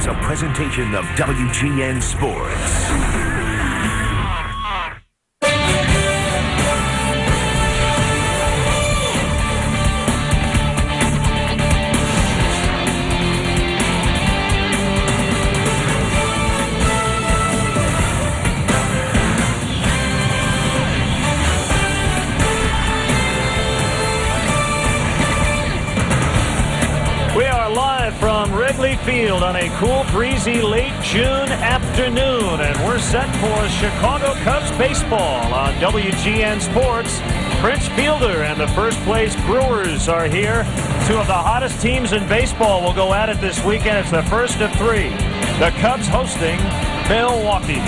a presentation of WGN Sports. From Wrigley Field on a cool, breezy late June afternoon, and we're set for Chicago Cubs baseball on WGN Sports. Prince Fielder and the first place Brewers are here. Two of the hottest teams in baseball will go at it this weekend. It's the first of three. The Cubs hosting Milwaukee.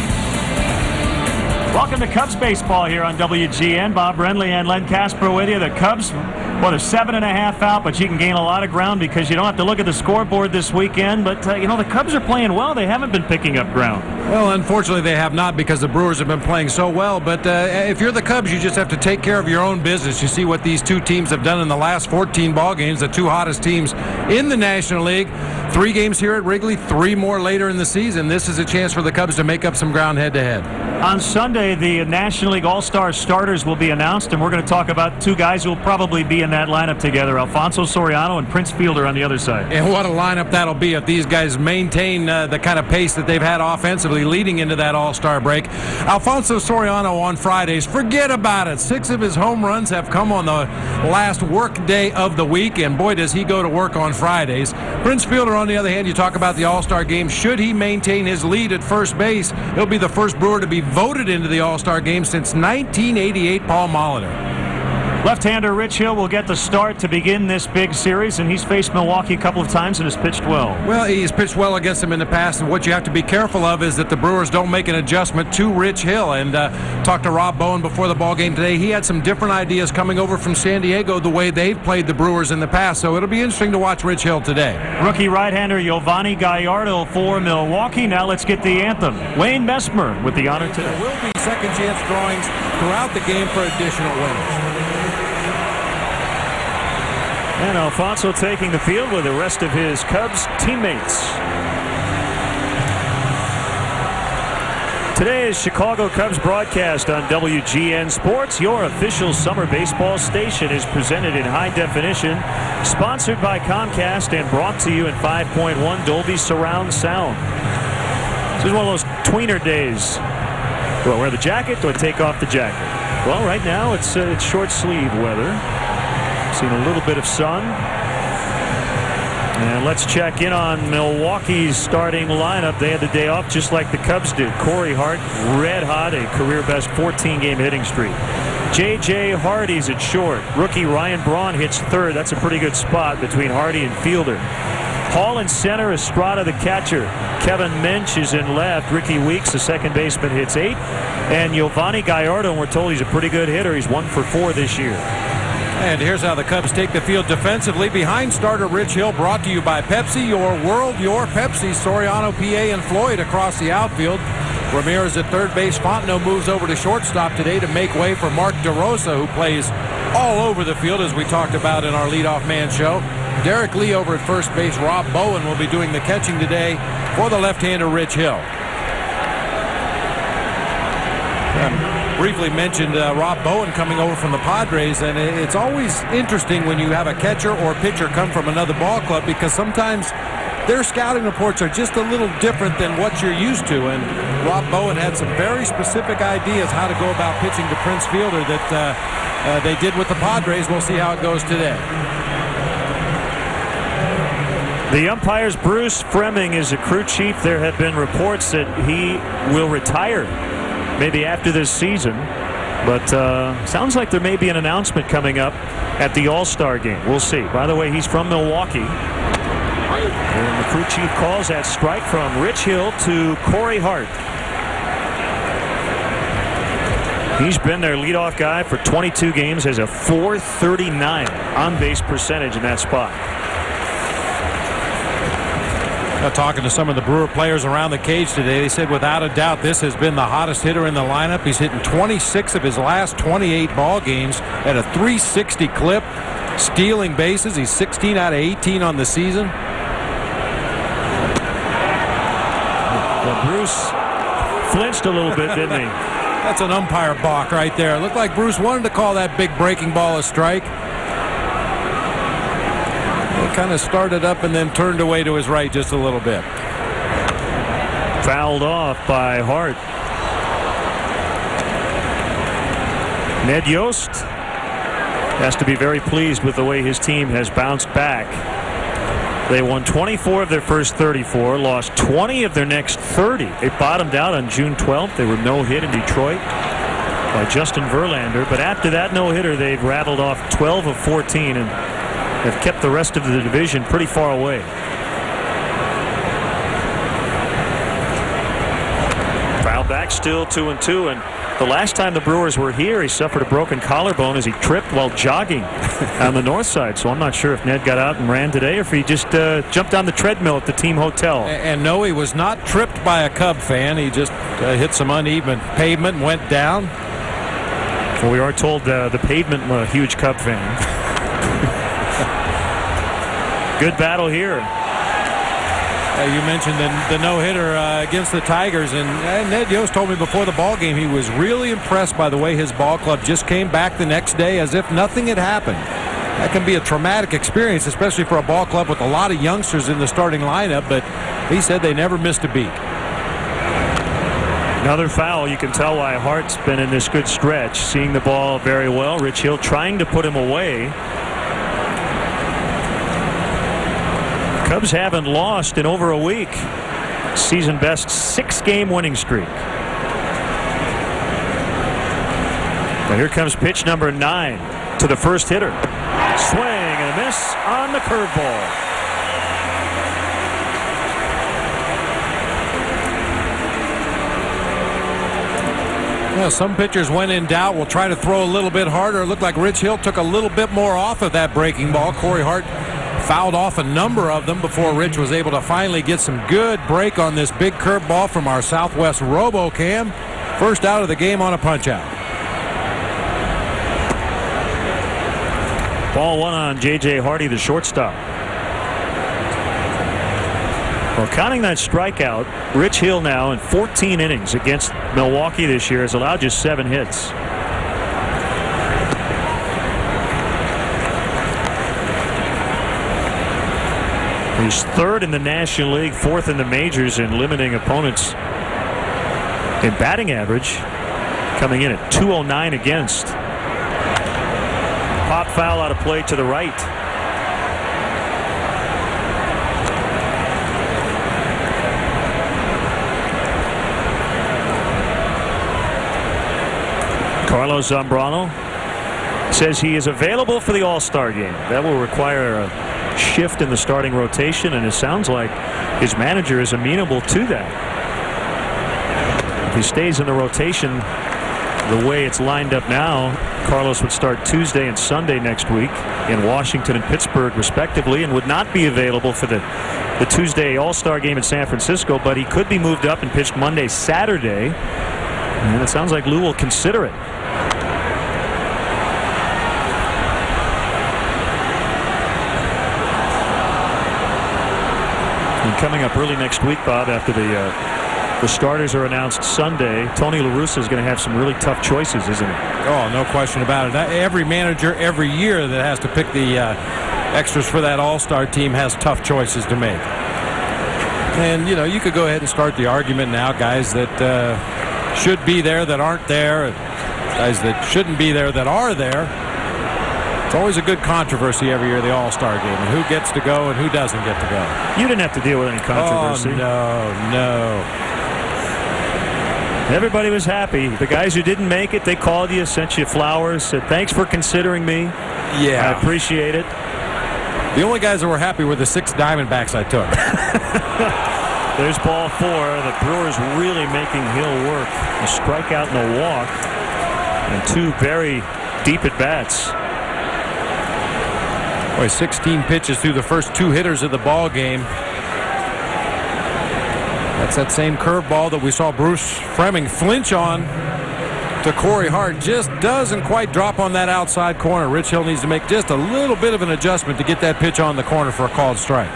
Welcome to Cubs baseball here on WGN. Bob Renly and Len Casper with you. The Cubs, well, they're 7.5 out, but you can gain a lot of ground because you don't have to look at the scoreboard this weekend. But, the Cubs are playing well. They haven't been picking up ground. Well, unfortunately, they have not because the Brewers have been playing so well. But if you're the Cubs, you just have to take care of your own business. You see what these two teams have done in the last 14 ball games, the two hottest teams in the National League. 3 games here at Wrigley, 3 more later in the season. This is a chance for the Cubs to make up some ground head-to-head. On Sunday, the National League All-Star starters will be announced, and we're going to talk about 2 guys who will probably be in that lineup together, Alfonso Soriano and Prince Fielder on the other side. And what a lineup that'll be if these guys maintain the kind of pace that they've had offensively leading into that All-Star break. Alfonso Soriano on Fridays, forget about it. 6 of his home runs have come on the last work day of the week, and boy, does he go to work on Fridays. Prince Fielder, on the other hand, you talk about the All-Star game. Should he maintain his lead at first base, he'll be the first Brewer to be voted into the All-Star game since 1988, Paul Molitor. Left-hander Rich Hill will get the start to begin this big series, and he's faced Milwaukee a couple of times and has pitched well. Well, he's pitched well against them in the past, and what you have to be careful of is that the Brewers don't make an adjustment to Rich Hill. And talked to Rob Bowen before the ball game today. He had some different ideas coming over from San Diego the way they've played the Brewers in the past, so it'll be interesting to watch Rich Hill today. Rookie right-hander Giovanni Gallardo for Milwaukee. Now let's get the anthem. Wayne Messmer with the honor today. There will be second-chance drawings throughout the game for additional winners. And Alfonso taking the field with the rest of his Cubs teammates. Today's Chicago Cubs broadcast on WGN Sports, your official summer baseball station, is presented in high definition, sponsored by Comcast, and brought to you in 5.1 Dolby Surround Sound. This is one of those tweener days. Do I wear the jacket? Do I take off the jacket? Well, right now it's short sleeve weather. Seen a little bit of sun. And let's check in on Milwaukee's starting lineup. They had the day off just like the Cubs did. Corey Hart, red hot, a career-best 14-game hitting streak. J.J. Hardy's at short. Rookie Ryan Braun hits third. That's a pretty good spot between Hardy and Fielder. Hall in center, Estrada the catcher. Kevin Mensch is in left. Ricky Weeks, the second baseman, hits 8. And Giovanni Gallardo, we're told he's a pretty good hitter. He's 1 for 4 this year. And here's how the Cubs take the field defensively. Behind starter Rich Hill, brought to you by Pepsi, your world, your Pepsi. Soriano, PA, and Floyd across the outfield. Ramirez at third base. Fontenot moves over to shortstop today to make way for Mark DeRosa, who plays all over the field, as we talked about in our leadoff man show. Derek Lee over at first base. Rob Bowen will be doing the catching today for the left-hander Rich Hill. Briefly mentioned Rob Bowen coming over from the Padres, and it's always interesting when you have a catcher or pitcher come from another ball club, because sometimes their scouting reports are just a little different than what you're used to. And Rob Bowen had some very specific ideas how to go about pitching to Prince Fielder that they did with the Padres. We'll see how it goes today. The umpire's Bruce Fremming is a crew chief. There have been reports that he will retire maybe after this season, but sounds like there may be an announcement coming up at the All-Star game. We'll see. By the way, he's from Milwaukee. And the crew chief calls that strike from Rich Hill to Corey Hart. He's been their leadoff guy for 22 games, has a .439 on-base percentage in that spot. Talking to some of the Brewer players around the cage today, they said without a doubt this has been the hottest hitter in the lineup. He's hitting 26 of his last 28 ball games at a .360 clip, stealing bases. He's 16 out of 18 on the season. Well, Bruce flinched a little bit, didn't he? That's an umpire balk right there. It looked like Bruce wanted to call that big breaking ball a strike. It kind of started up and then turned away to his right just a little bit. Fouled off by Hart. Ned Yost has to be very pleased with the way his team has bounced back. They won 24 of their first 34, lost 20 of their next 30. They bottomed out on June 12th. They were no-hit in Detroit by Justin Verlander. But after that no-hitter, they've rattled off 12 of 14 and have kept the rest of the division pretty far away. Foul back, still 2-2, and the last time the Brewers were here, he suffered a broken collarbone as he tripped while jogging on the north side. So I'm not sure if Ned got out and ran today or if he just jumped on the treadmill at the team hotel. And no, he was not tripped by a Cub fan. He just hit some uneven pavement and went down. Well, we are told the pavement was a huge Cub fan. Good battle here. You mentioned the no-hitter against the Tigers, and Ned Yost told me before the ball game he was really impressed by the way his ball club just came back the next day as if nothing had happened. That can be a traumatic experience, especially for a ball club with a lot of youngsters in the starting lineup, but he said they never missed a beat. Another foul. You can tell why Hart's been in this good stretch, seeing the ball very well. Rich Hill trying to put him away. Cubs haven't lost in over a week. Season best 6-game winning streak. Now here comes pitch number 9 to the first hitter. Swing and a miss on the curveball. Well, some pitchers, when in doubt, will try to throw a little bit harder. It looked like Rich Hill took a little bit more off of that breaking ball. Corey Hart fouled off a number of them before Rich was able to finally get some good break on this big curveball from our Southwest RoboCam. First out of the game on a punch-out. Ball one on J.J. Hardy, the shortstop. Well, counting that strikeout, Rich Hill now in 14 innings against Milwaukee this year has allowed just 7 hits. He's 3rd in the National League, 4th in the majors in limiting opponents in batting average, coming in at .209 against. Pop foul out of play to the right. Carlos Zambrano says he is available for the All-Star game. That will require a shift in the starting rotation, and it sounds like his manager is amenable to that. If he stays in the rotation the way it's lined up now, Carlos would start Tuesday and Sunday next week in Washington and Pittsburgh respectively, and would not be available for the Tuesday All-Star game in San Francisco, but he could be moved up and pitched Monday, Saturday, and it sounds like Lou will consider it. Coming up early next week, Bob, after the starters are announced Sunday, Tony La Russa is going to have some really tough choices, isn't he? Oh, no question about it. Every manager every year that has to pick the extras for that all-star team has tough choices to make. And, you know, you could go ahead and start the argument now, guys that should be there that aren't there, guys that shouldn't be there that are there. It's always a good controversy every year, the All-Star game, and who gets to go and who doesn't get to go. You didn't have to deal with any controversy. Oh, no. Everybody was happy. The guys who didn't make it, they called you, sent you flowers, said, thanks for considering me. Yeah. I appreciate it. The only guys that were happy were the 6 Diamondbacks I took. There's ball 4. The Brewers really making Hill work. A strikeout and a walk, and 2 very deep at-bats. Boy, 16 pitches through the first 2 hitters of the ball game. That's that same curveball that we saw Bruce Fleming flinch on to Corey Hart. Just doesn't quite drop on that outside corner. Rich Hill needs to make just a little bit of an adjustment to get that pitch on the corner for a called strike.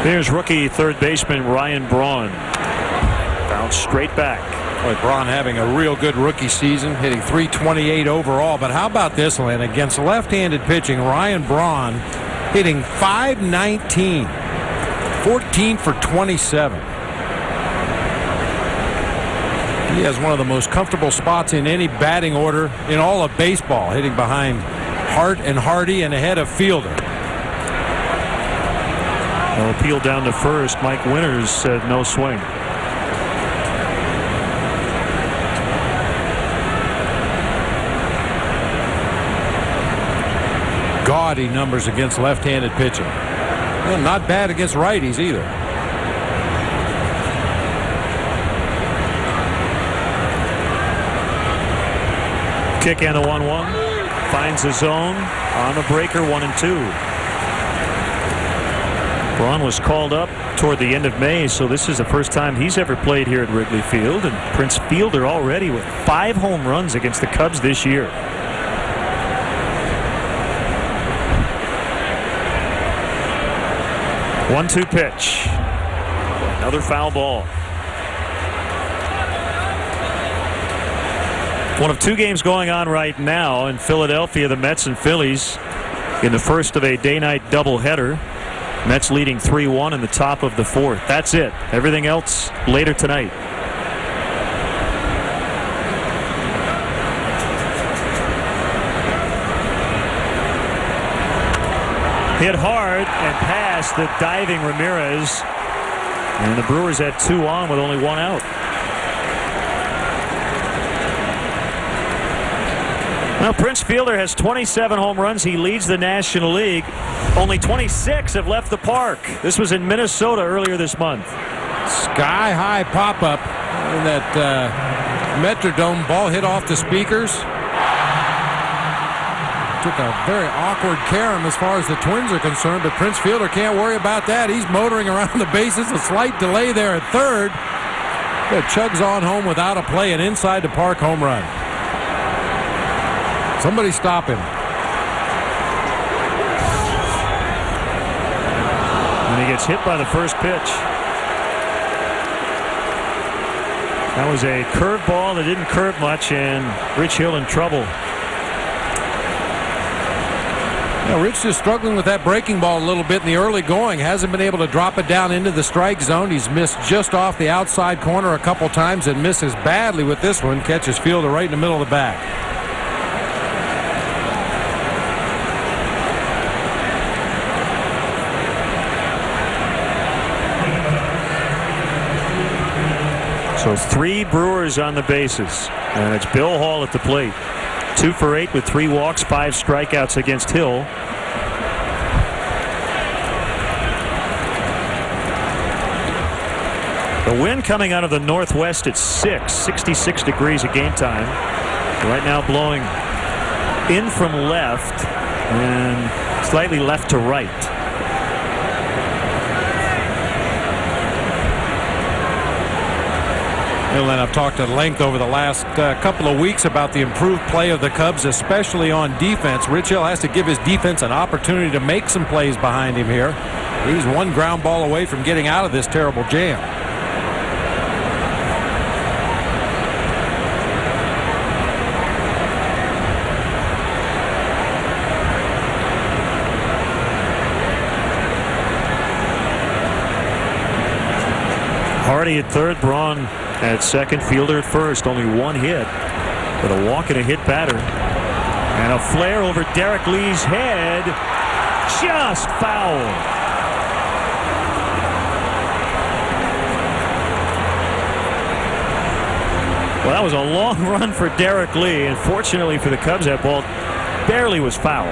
Here's rookie third baseman Ryan Braun. Bounced straight back. Boy, Braun having a real good rookie season, hitting .328 overall. But how about this, Lynn? Against left-handed pitching, Ryan Braun hitting .519, 14 for 27. He has one of the most comfortable spots in any batting order in all of baseball, hitting behind Hart and Hardy and ahead of Fielder. Well, appeal down to first. Mike Winters said no swing. Gaudy numbers against left-handed pitching. Well, not bad against righties either. Kick and a 1-1. Finds the zone on the breaker, 1-2. Braun was called up toward the end of May, so this is the first time he's ever played here at Wrigley Field. And Prince Fielder already with 5 home runs against the Cubs this year. One-two pitch. Another foul ball. One of 2 games going on right now in Philadelphia, the Mets and Phillies in the first of a day-night doubleheader. Mets leading 3-1 in the top of the 4th. That's it. Everything else later tonight. Hit hard and past the diving Ramirez. And the Brewers had 2 on with only 1 out. Now, Prince Fielder has 27 home runs. He leads the National League. Only 26 have left the park. This was in Minnesota earlier this month. Sky-high pop-up in that Metrodome. Ball hit off the speakers. Took a very awkward carom as far as the Twins are concerned, but Prince Fielder can't worry about that. He's motoring around the bases. A slight delay there at third. But chugs on home without a play, an inside the park home run. Somebody stop him. And he gets hit by the first pitch. That was a curved ball that didn't curve much, and Rich Hill in trouble. Yeah, Rich is struggling with that breaking ball a little bit in the early going. Hasn't been able to drop it down into the strike zone. He's missed just off the outside corner a couple times and misses badly with this one. Catches Fielder right in the middle of the back. So 3 Brewers on the bases, and it's Bill Hall at the plate. 2 for 8 with 3 walks, 5 strikeouts against Hill. The wind coming out of the northwest at 66 degrees at game time. Right now blowing in from left and slightly left to right. And I've talked at length over the last couple of weeks about the improved play of the Cubs, especially on defense. Rich Hill has to give his defense an opportunity to make some plays behind him here. He's 1 ground ball away from getting out of this terrible jam. Hardy at third, Braun at second, Fielder at first. Only 1 hit, but a walk and a hit batter. And a flare over Derek Lee's head. Just foul. Well, that was a long run for Derek Lee. And fortunately for the Cubs, that ball barely was foul.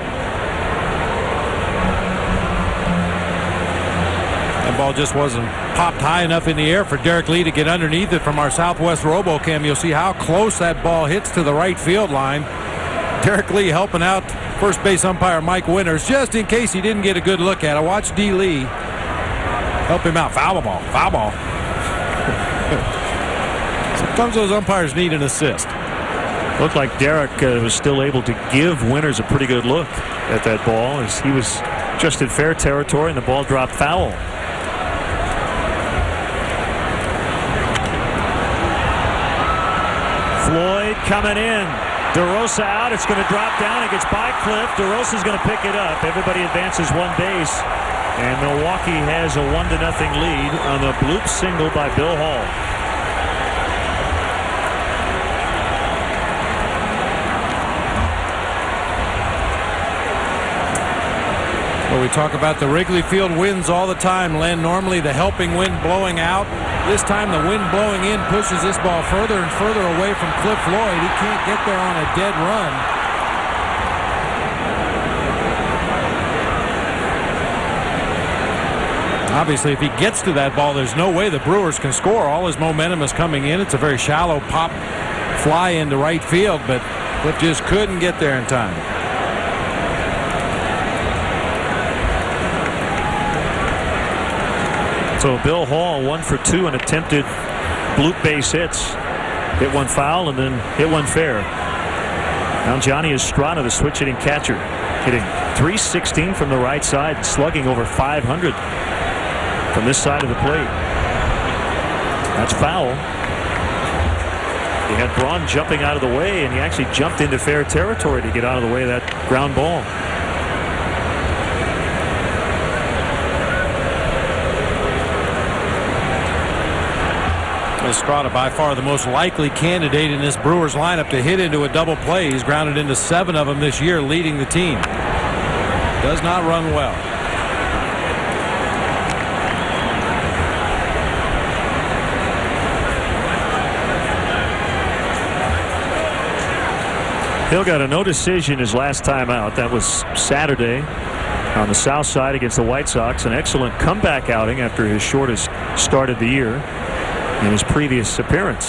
That ball just wasn't popped high enough in the air for Derek Lee to get underneath it. From our Southwest RoboCam, you'll see how close that ball hits to the right field line. Derek Lee helping out first base umpire Mike Winters just in case he didn't get a good look at it. Watch D. Lee help him out. Foul ball. Foul ball. Sometimes those umpires need an assist. Looked like Derek was still able to give Winters a pretty good look at that ball as he was just in fair territory and the ball dropped foul. Floyd coming in. DeRosa out. It's going to drop down. It gets by Cliff. DeRosa's going to pick it up. Everybody advances one base. And Milwaukee has a 1-0 lead on the bloop single by Bill Hall. Well, we talk about the Wrigley Field winds all the time, Len. Normally the helping wind blowing out. This time the wind blowing in pushes this ball further and further away from Cliff Floyd. He can't get there on a dead run. Obviously, if he gets to that ball, there's no way the Brewers can score. All his momentum is coming in. It's a very shallow pop fly into right field, but Cliff just couldn't get there in time. So Bill Hall 1 for 2 in attempted bloop base hits. Hit one foul and then hit one fair. Now Johnny Estrada, the switch hitting catcher, hitting .316 from the right side, slugging over .500 from this side of the plate. That's foul. He had Braun jumping out of the way, and he actually jumped into fair territory to get out of the way of that ground ball. Estrada, by far the most likely candidate in this Brewers lineup to hit into a double play. He's grounded into 7 of them this year, leading the team. Does not run well. Hill got a no decision his last time out. That was Saturday on the south side against the White Sox. An excellent comeback outing after his shortest start of the year in his previous appearance.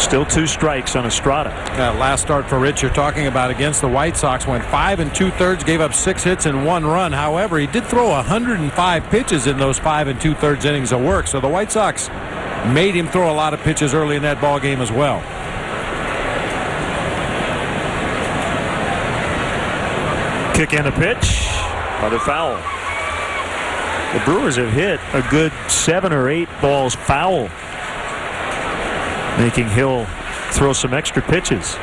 Still 2 strikes on Estrada. That last start for Rich you're talking about against the White Sox went 5 2/3, gave up 6 hits and 1 run. However, he did throw 105 pitches in those 5 2/3 innings of work. So the White Sox made him throw a lot of pitches early in that ball game as well. Kick and a pitch. Another foul. The Brewers have hit a good 7 or 8 balls foul, making Hill throw some extra pitches.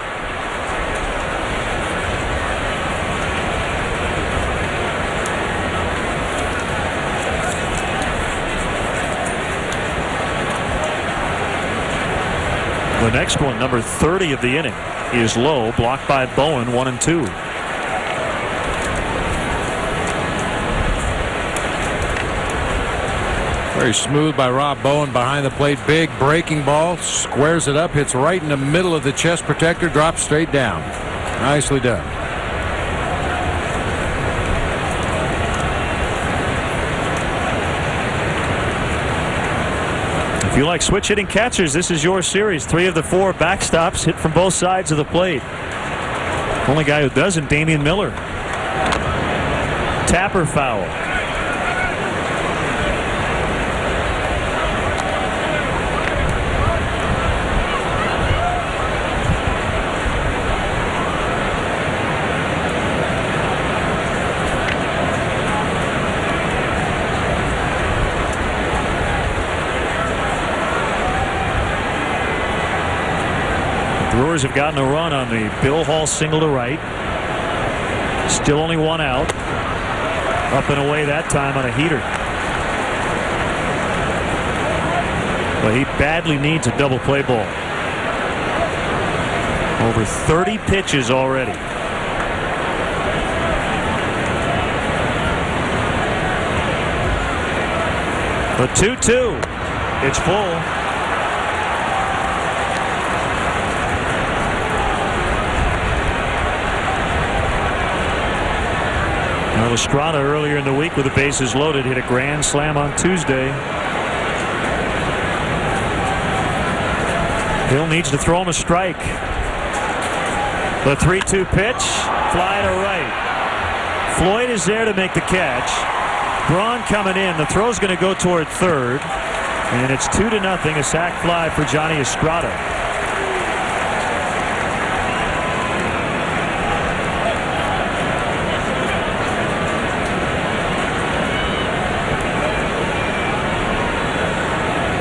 The next one, number 30 of the inning, is low, blocked by Bowen, 1-2. Very smooth by Rob Bowen behind the plate. Big breaking ball, squares it up, hits right in the middle of the chest protector, drops straight down. Nicely done. If you like switch hitting catchers, this is your series. 3 of the 4 backstops hit from both sides of the plate. Only guy who doesn't, Damian Miller. Tapper foul. Brewers have gotten a run on the Bill Hall single to right. Still only 1 out. Up and away that time on a heater. But he badly needs a double play ball. Over 30 pitches already. The 2-2. It's full. Now Estrada earlier in the week with the bases loaded hit a grand slam on Tuesday. Hill needs to throw him a strike. The 3-2 pitch, fly to right. Floyd is there to make the catch. Braun coming in. The throw's going to go toward third, and it's 2-0. A sac fly for Johnny Estrada.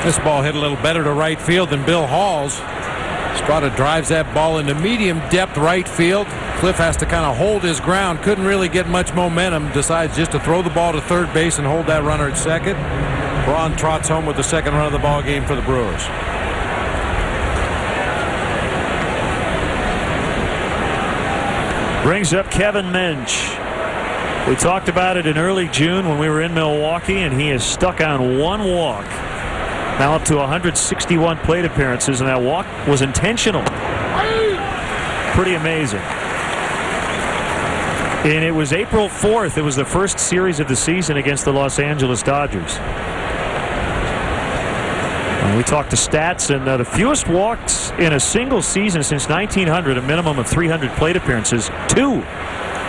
This ball hit a little better to right field than Bill Hall's. Estrada drives that ball into medium depth right field. Cliff has to kind of hold his ground. Couldn't really get much momentum. Decides just to throw the ball to third base and hold that runner at second. Braun trots home with the second run of the ball game for the Brewers. Brings up Kevin Mench. We talked about it in early June when we were in Milwaukee, and he is stuck on one walk. Now up to 161 plate appearances, and that walk was intentional. Pretty amazing. And it was April 4th. It was the first series of the season against the Los Angeles Dodgers. And we talked to stats, and the fewest walks in a single season since 1900, a minimum of 300 plate appearances. 2.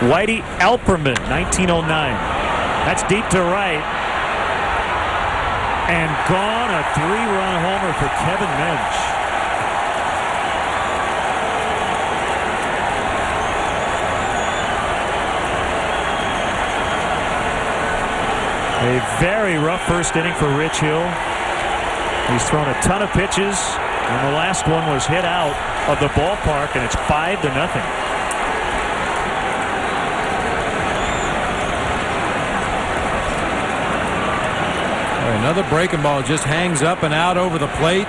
Whitey Alperman, 1909. That's deep to right. And gone, a 3-run homer for Kevin Mench. A very rough first inning for Rich Hill. He's thrown a ton of pitches, and the last one was hit out of the ballpark, and it's 5-0. Another breaking ball just hangs up and out over the plate.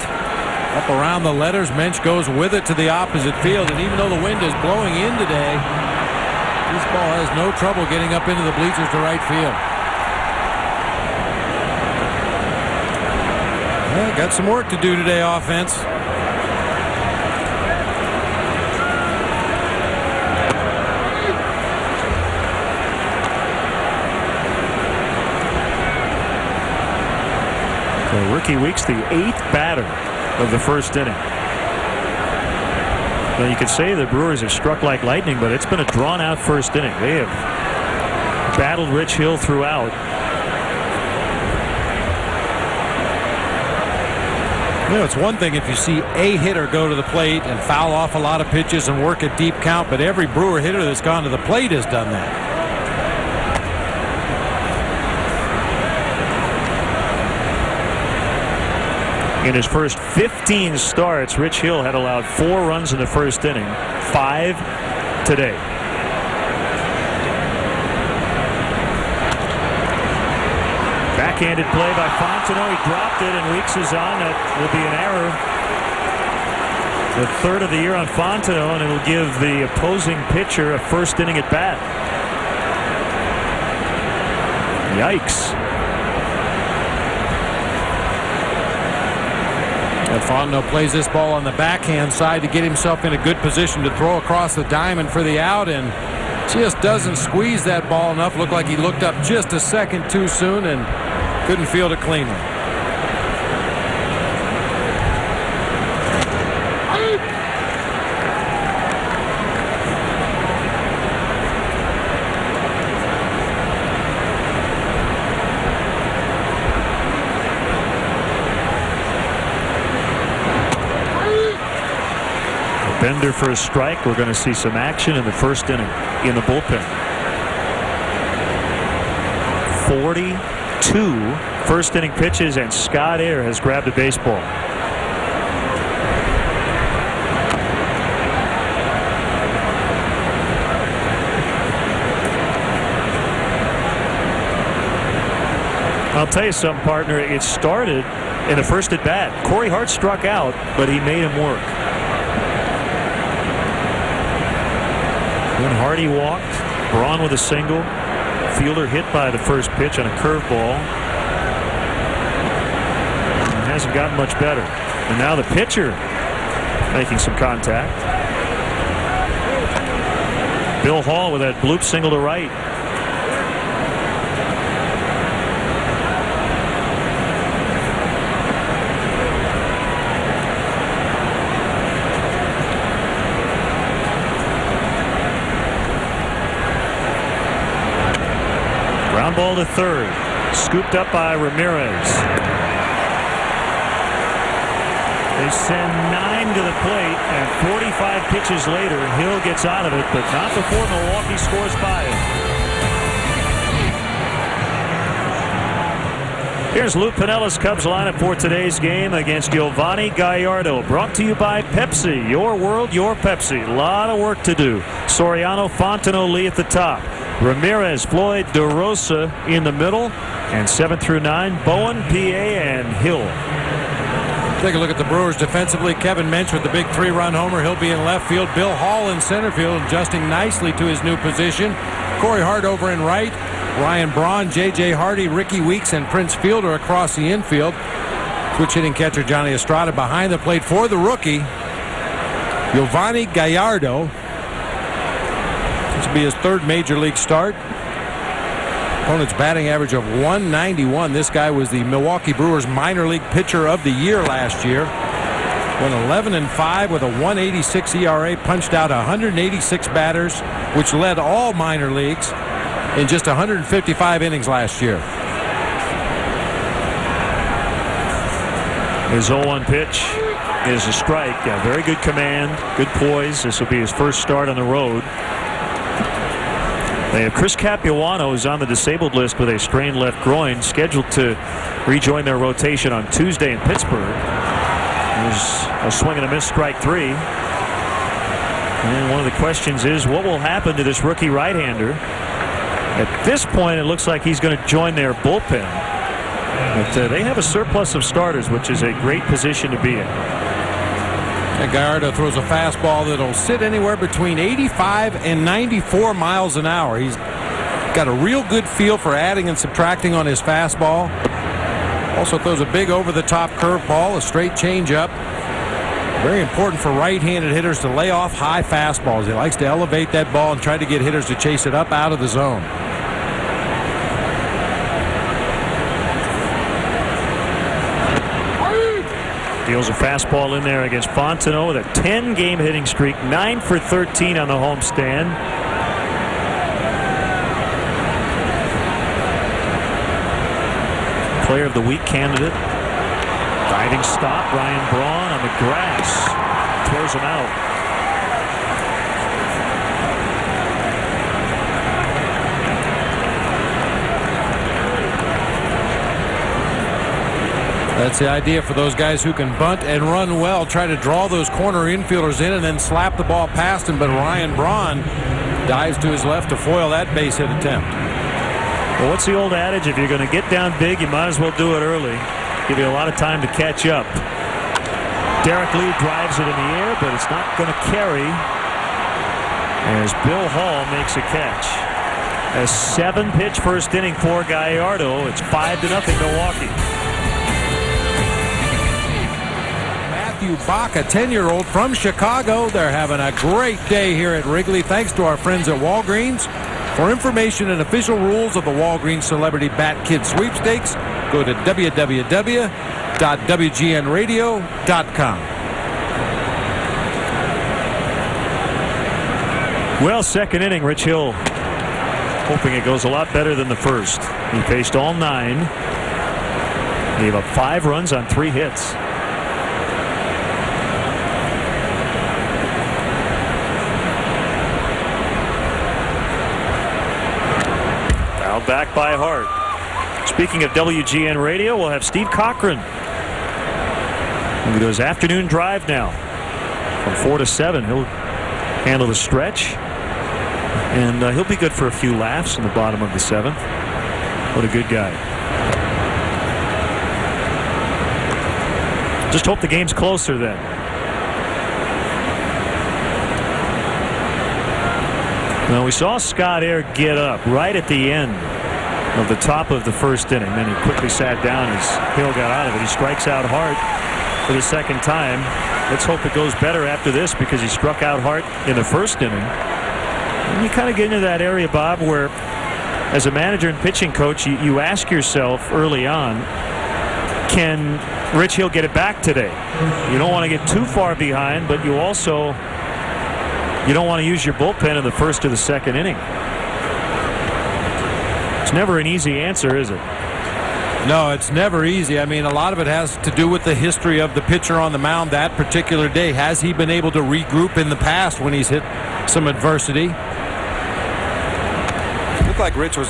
Up around the letters. Mench goes with it to the opposite field. And even though the wind is blowing in today, this ball has no trouble getting up into the bleachers to right field. Well, got some work to do today, offense. So Ricky Weeks, the 8th batter of the first inning. Now you could say the Brewers have struck like lightning, but it's been a drawn-out first inning. They have battled Rich Hill throughout. You know, it's one thing if you see a hitter go to the plate and foul off a lot of pitches and work a deep count, but every Brewer hitter that's gone to the plate has done that. In his first 15 starts, Rich Hill had allowed 4 runs in the first inning, 5 today. Backhanded play by Fontenot. He dropped it, and Weeks is on. That will be an error. The 3rd of the year on Fontenot, and it will give the opposing pitcher a first inning at bat. Yikes. Fontenot plays this ball on the backhand side to get himself in a good position to throw across the diamond for the out, and just doesn't squeeze that ball enough. Looked like he looked up just a second too soon and couldn't field it cleanly. Bender for a strike. We're going to see some action in the first inning in the bullpen. 42 first inning pitches, and Scott Air has grabbed a baseball. I'll tell you something, partner. It started in the first at bat. Corey Hart struck out, but he made him work. When Hardy walked, Braun with a single, Fielder hit by the first pitch on a curveball. It hasn't gotten much better. And now the pitcher making some contact. Bill Hall with that bloop single to right. Ground ball to third. Scooped up by Ramirez. They send 9 to the plate, and 45 pitches later, Hill gets out of it, but not before Milwaukee scores 5. Here's Lou Pinella's Cubs lineup for today's game against Giovanni Gallardo. Brought to you by Pepsi. Your world, your Pepsi. A lot of work to do. Soriano, Fontenot, Lee at the top. Ramirez, Floyd, DeRosa in the middle. And 7 through 9, Bowen, PA, and Hill. Take a look at the Brewers defensively. Kevin Mensch with the big 3-run homer. He'll be in left field. Bill Hall in center field, adjusting nicely to his new position. Corey Hart over in right. Ryan Braun, J.J. Hardy, Ricky Weeks, and Prince Fielder across the infield. Switch hitting catcher Johnny Estrada behind the plate for the rookie, Giovanni Gallardo. This will be his third major league start. Opponent's batting average of 191. This guy was the Milwaukee Brewers minor league pitcher of the year last year. Went 11-5 with a 1.86 ERA, punched out 186 batters, which led all minor leagues in just 155 innings last year. His 0-1 pitch is a strike. Yeah, very good command, good poise. This will be his first start on the road. They have Chris Capuano, who's on the disabled list with a strained left groin, scheduled to rejoin their rotation on Tuesday in Pittsburgh. There's a swing and a miss, strike 3. And one of the questions is, what will happen to this rookie right-hander? At this point, it looks like he's going to join their bullpen. But they have a surplus of starters, which is a great position to be in. And Gallardo throws a fastball that'll sit anywhere between 85 and 94 miles an hour. He's got a real good feel for adding and subtracting on his fastball. Also throws a big over-the-top curveball, a straight changeup. Very important for right-handed hitters to lay off high fastballs. He likes to elevate that ball and try to get hitters to chase it up out of the zone. Deals a fastball in there against Fontenot with a 10-game hitting streak, 9 for 13 on the homestand. Player of the week candidate. Diving stop, Ryan Braun on the grass. Throws him out. That's the idea for those guys who can bunt and run well. Try to draw those corner infielders in and then slap the ball past him. But Ryan Braun dives to his left to foil that base hit attempt. Well, what's the old adage? If you're going to get down big, you might as well do it early. Give you a lot of time to catch up. Derek Lee drives it in the air, but it's not going to carry as Bill Hall makes a catch. A 7-pitch first inning for Gallardo. It's 5-0 Milwaukee. Matthew Bach, a 10-year-old from Chicago. They're having a great day here at Wrigley thanks to our friends at Walgreens. For information and official rules of the Walgreens Celebrity Bat Kid Sweepstakes, go to www.wgnradio.com. Well, second inning, Rich Hill hoping it goes a lot better than the first. He faced all 9. He gave up 5 runs on 3 hits. Fouled back by Hart. Speaking of WGN Radio, we'll have Steve Cochran. We'll do his afternoon drive now. From 4 to 7, he'll handle the stretch. And he'll be good for a few laughs in the bottom of the 7th. What a good guy. Just hope the game's closer then. Now we saw Scott Air get up right at the end of the top of the first inning. Then he quickly sat down as Hill got out of it. He strikes out Hart for the second time. Let's hope it goes better after this because he struck out Hart in the first inning. And you kind of get into that area, Bob, where as a manager and pitching coach, you ask yourself early on, can Rich Hill get it back today? You don't want to get too far behind, but you don't want to use your bullpen in the first or the second inning. It's never an easy answer, is it? No, it's never easy. I mean, a lot of it has to do with the history of the pitcher on the mound that particular day. Has he been able to regroup in the past when he's hit some adversity? It looked like Rich was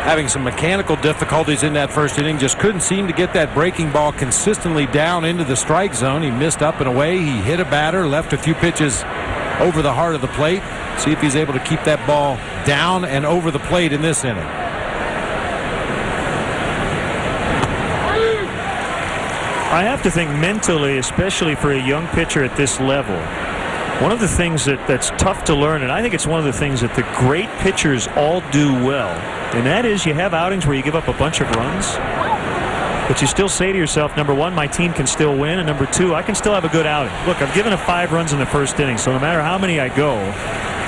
having some mechanical difficulties in that first inning. Just couldn't seem to get that breaking ball consistently down into the strike zone. He missed up and away. He hit a batter, left a few pitches over the heart of the plate. See if he's able to keep that ball down and over the plate in this inning. I have to think mentally, especially for a young pitcher at this level, one of the things that's tough to learn, and I think it's one of the things that the great pitchers all do well, and that is you have outings where you give up a bunch of runs, but you still say to yourself, number one, my team can still win, and number two, I can still have a good outing. Look, I've given up 5 runs in the first inning, so no matter how many I go,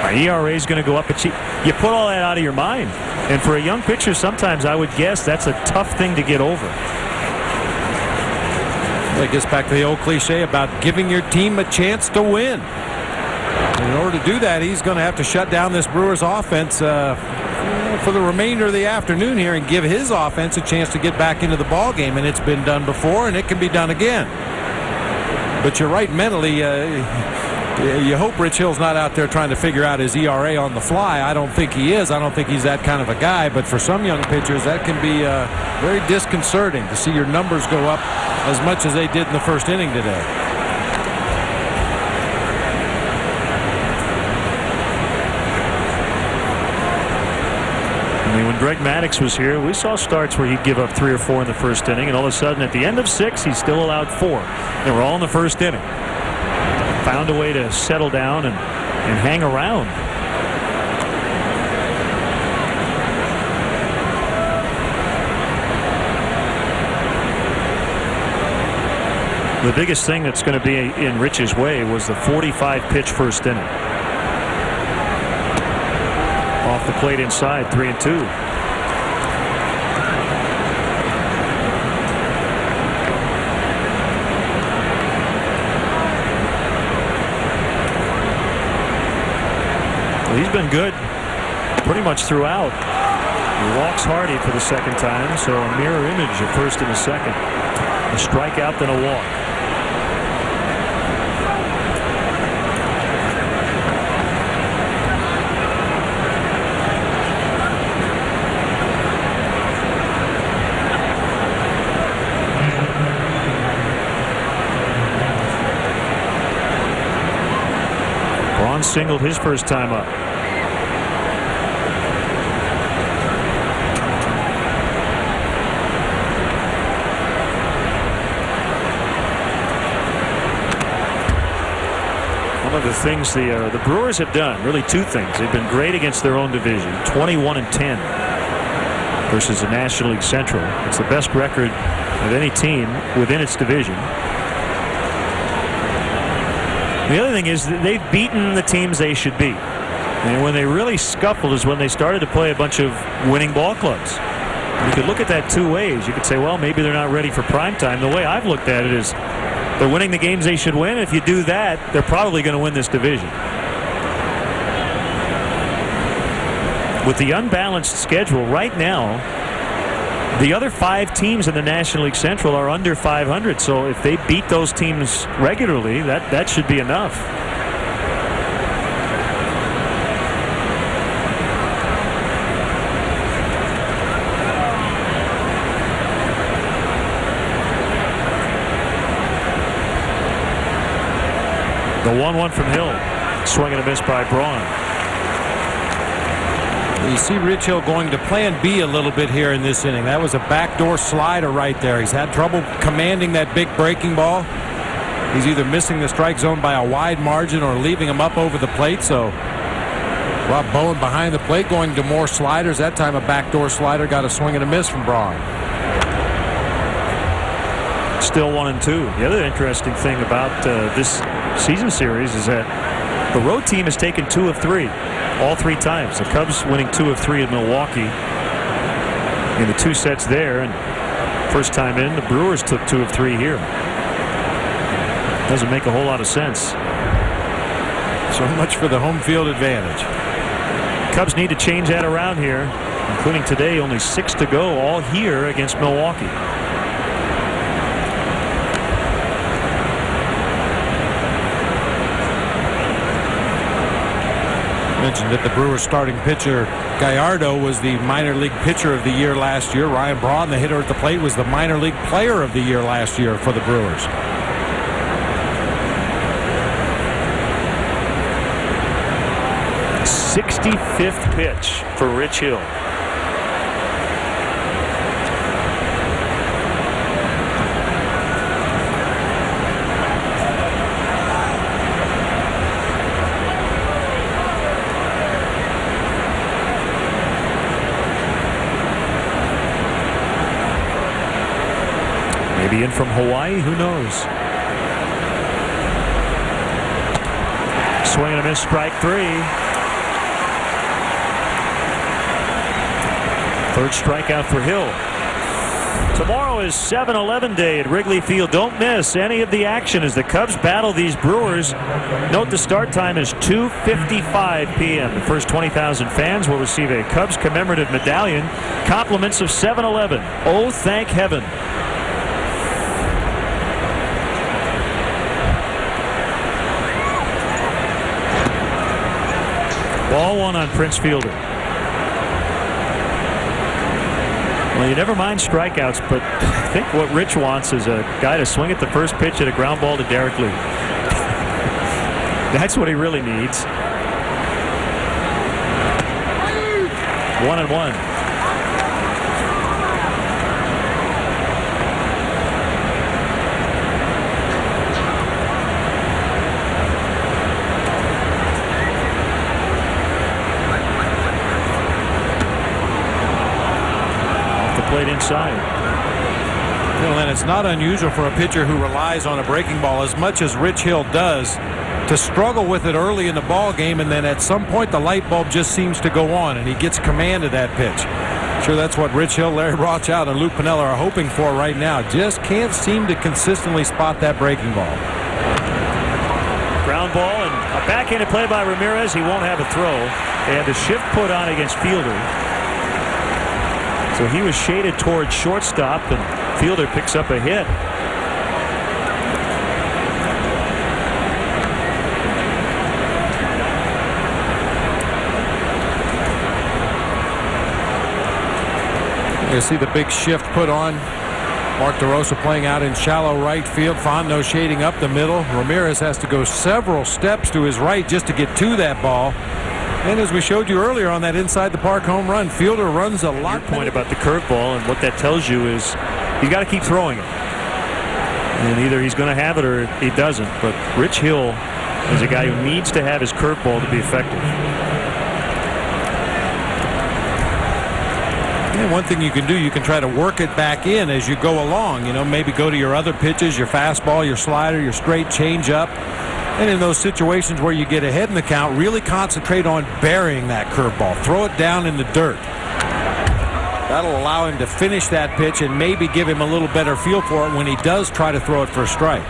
my ERA is going to go up. But you put all that out of your mind, and for a young pitcher, sometimes I would guess that's a tough thing to get over. It gets back to the old cliche about giving your team a chance to win. In order to do that, he's going to have to shut down this Brewers offense for the remainder of the afternoon here and give his offense a chance to get back into the ball game. And it's been done before, and it can be done again. But you're right, mentally, you hope Rich Hill's not out there trying to figure out his ERA on the fly. I don't think he is. I don't think he's that kind of a guy. But for some young pitchers, that can be very disconcerting to see your numbers go up as much as they did in the first inning today. I mean, when Greg Maddux was here, we saw starts where he'd give up 3 or 4 in the first inning, and all of a sudden at the end of 6, he's still allowed 4. They were all in the first inning. Found a way to settle down and hang around. The biggest thing that's going to be in Rich's way was the 45-pitch first inning. Off the plate inside, 3-2. Well, he's been good pretty much throughout. He walks Hardy for the second time, so a mirror image of first and a second. A strikeout, then a walk. Braun singled his first time up. One of the things the Brewers have done, really 2 things. They've been great against their own division, 21-10 versus the National League Central. It's the best record of any team within its division. The other thing is that they've beaten the teams they should beat. And when they really scuffled is when they started to play a bunch of winning ball clubs. You could look at that 2 ways. You could say, well, maybe they're not ready for prime time. The way I've looked at it is they're winning the games they should win. If you do that, they're probably going to win this division. With the unbalanced schedule right now, the other 5 teams in the National League Central are under 500. So if they beat those teams regularly, that should be enough. The 1-1 from Hill. Swing and a miss by Braun. You see Rich Hill going to plan B a little bit here in this inning. That was a backdoor slider right there. He's had trouble commanding that big breaking ball. He's either missing the strike zone by a wide margin or leaving him up over the plate. So Rob Bowen behind the plate going to more sliders. That time a backdoor slider got a swing and a miss from Braun. Still 1-2. The other interesting thing about this season series is that the road team has taken 2 of 3. All 3 times. The Cubs winning 2 of 3 at Milwaukee in the 2 sets there, and first time in, the Brewers took 2 of 3 here. Doesn't make a whole lot of sense. So much for the home field advantage. Cubs need to change that around here, including today. Only 6 to go, all here against Milwaukee. mentioned it. The Brewers starting pitcher Gallardo was the minor league pitcher of the year last year. Ryan Braun, the hitter at the plate, was the minor league player of the year last year for the Brewers. The 65th pitch for Rich Hill. Maybe in from Hawaii, who knows? Swing and a miss, strike 3. Third strikeout for Hill. Tomorrow is 7-Eleven Day at Wrigley Field. Don't miss any of the action as the Cubs battle these Brewers. Note the start time is 2:55 p.m. The first 20,000 fans will receive a Cubs commemorative medallion. Compliments of 7-Eleven. Oh, thank heaven. Ball one on Prince Fielder. Well, you never mind strikeouts, but I think what Rich wants is a guy to swing at the first pitch at a ground ball to Derek Lee. That's what he really needs. 1-1. Played inside. Well, and it's not unusual for a pitcher who relies on a breaking ball as much as Rich Hill does to struggle with it early in the ball game, and then at some point the light bulb just seems to go on and he gets command of that pitch. Sure, that's what Rich Hill, Larry Rothschild, and Luke Piniella are hoping for right now. Just can't seem to consistently spot that breaking ball. Ground ball and a backhanded play by Ramirez. He won't have a throw. They had the shift put on against Fielder. So he was shaded towards shortstop, and Fielder picks up a hit. You see the big shift put on. Mark DeRosa playing out in shallow right field. Fondo shading up the middle. Ramirez has to go several steps to his right just to get to that ball. And as we showed you earlier on that inside the park home run, Fielder runs a lot. Your point about the curveball, and what that tells you is he's got to keep throwing it. And either he's going to have it or he doesn't. But Rich Hill is a guy who needs to have his curveball to be effective. And one thing you can do, you can try to work it back in as you go along. You know, maybe go to your other pitches, your fastball, your slider, your straight changeup. And in those situations where you get ahead in the count, really concentrate on burying that curveball. Throw it down in the dirt. That'll allow him to finish that pitch and maybe give him a little better feel for it when he does try to throw it for a strike.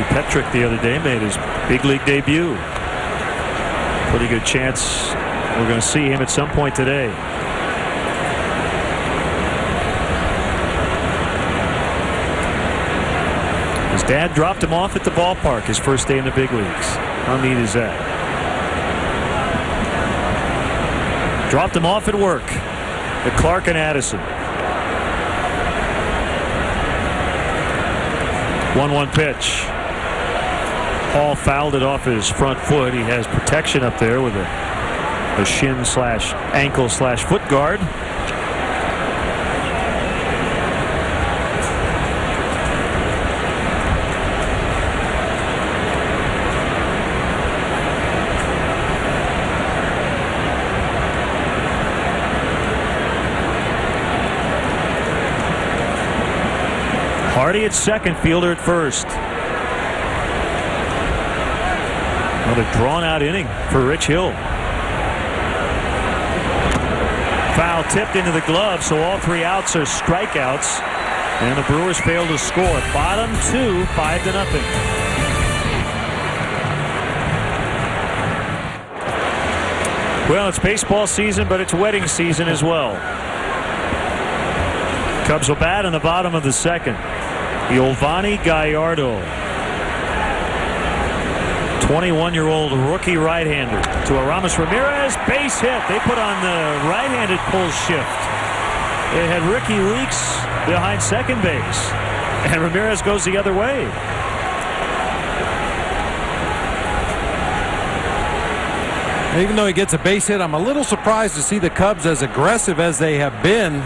Petrick the other day made his big league debut. Pretty good chance we're going to see him at some point today. His dad dropped him off at the ballpark his first day in the big leagues. How neat is that? Dropped him off at work at Clark and Addison. 1-1 pitch. Paul fouled it off his front foot. He has protection up there with a shin slash ankle slash foot guard. Hardy at second, Fielder at first. Another drawn-out inning for Rich Hill. Foul tipped into the glove, so all three outs are strikeouts. And the Brewers fail to score. Bottom two, 5-0. Well, it's baseball season, but it's wedding season as well. Cubs will bat in the bottom of the second. Yolvani Gallardo, 21-year-old rookie right-hander, to Aramis Ramirez, base hit. They put on the right-handed pull shift. It had Ricky Weeks behind second base, and Ramirez goes the other way. Even though he gets a base hit, I'm a little surprised to see the Cubs as aggressive as they have been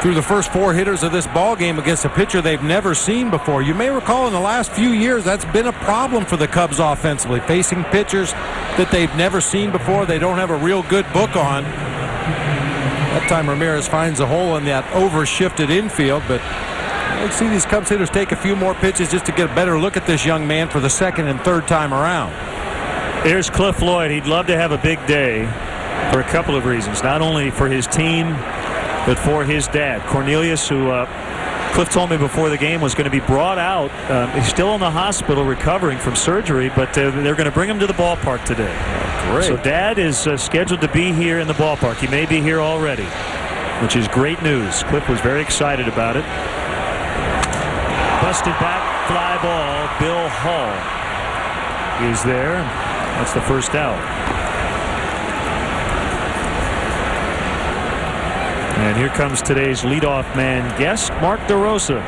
through the first 4 hitters of this ball game against a pitcher they've never seen before. You may recall in the last few years that's been a problem for the Cubs offensively, facing pitchers that they've never seen before, they don't have a real good book on. That time Ramirez finds a hole in that overshifted infield, but let's see these Cubs hitters take a few more pitches just to get a better look at this young man for the second and third time around. Here's Cliff Floyd. He'd love to have a big day for a couple of reasons. Not only for his team, but for his dad, Cornelius, who Cliff told me before the game was going to be brought out. He's still in the hospital recovering from surgery, but they're going to bring him to the ballpark today. Great. So Dad is scheduled to be here in the ballpark. He may be here already, which is great news. Cliff was very excited about it. Busted back fly ball. Bill Hall is there. That's the first out. And here comes today's leadoff man guest, Mark DeRosa.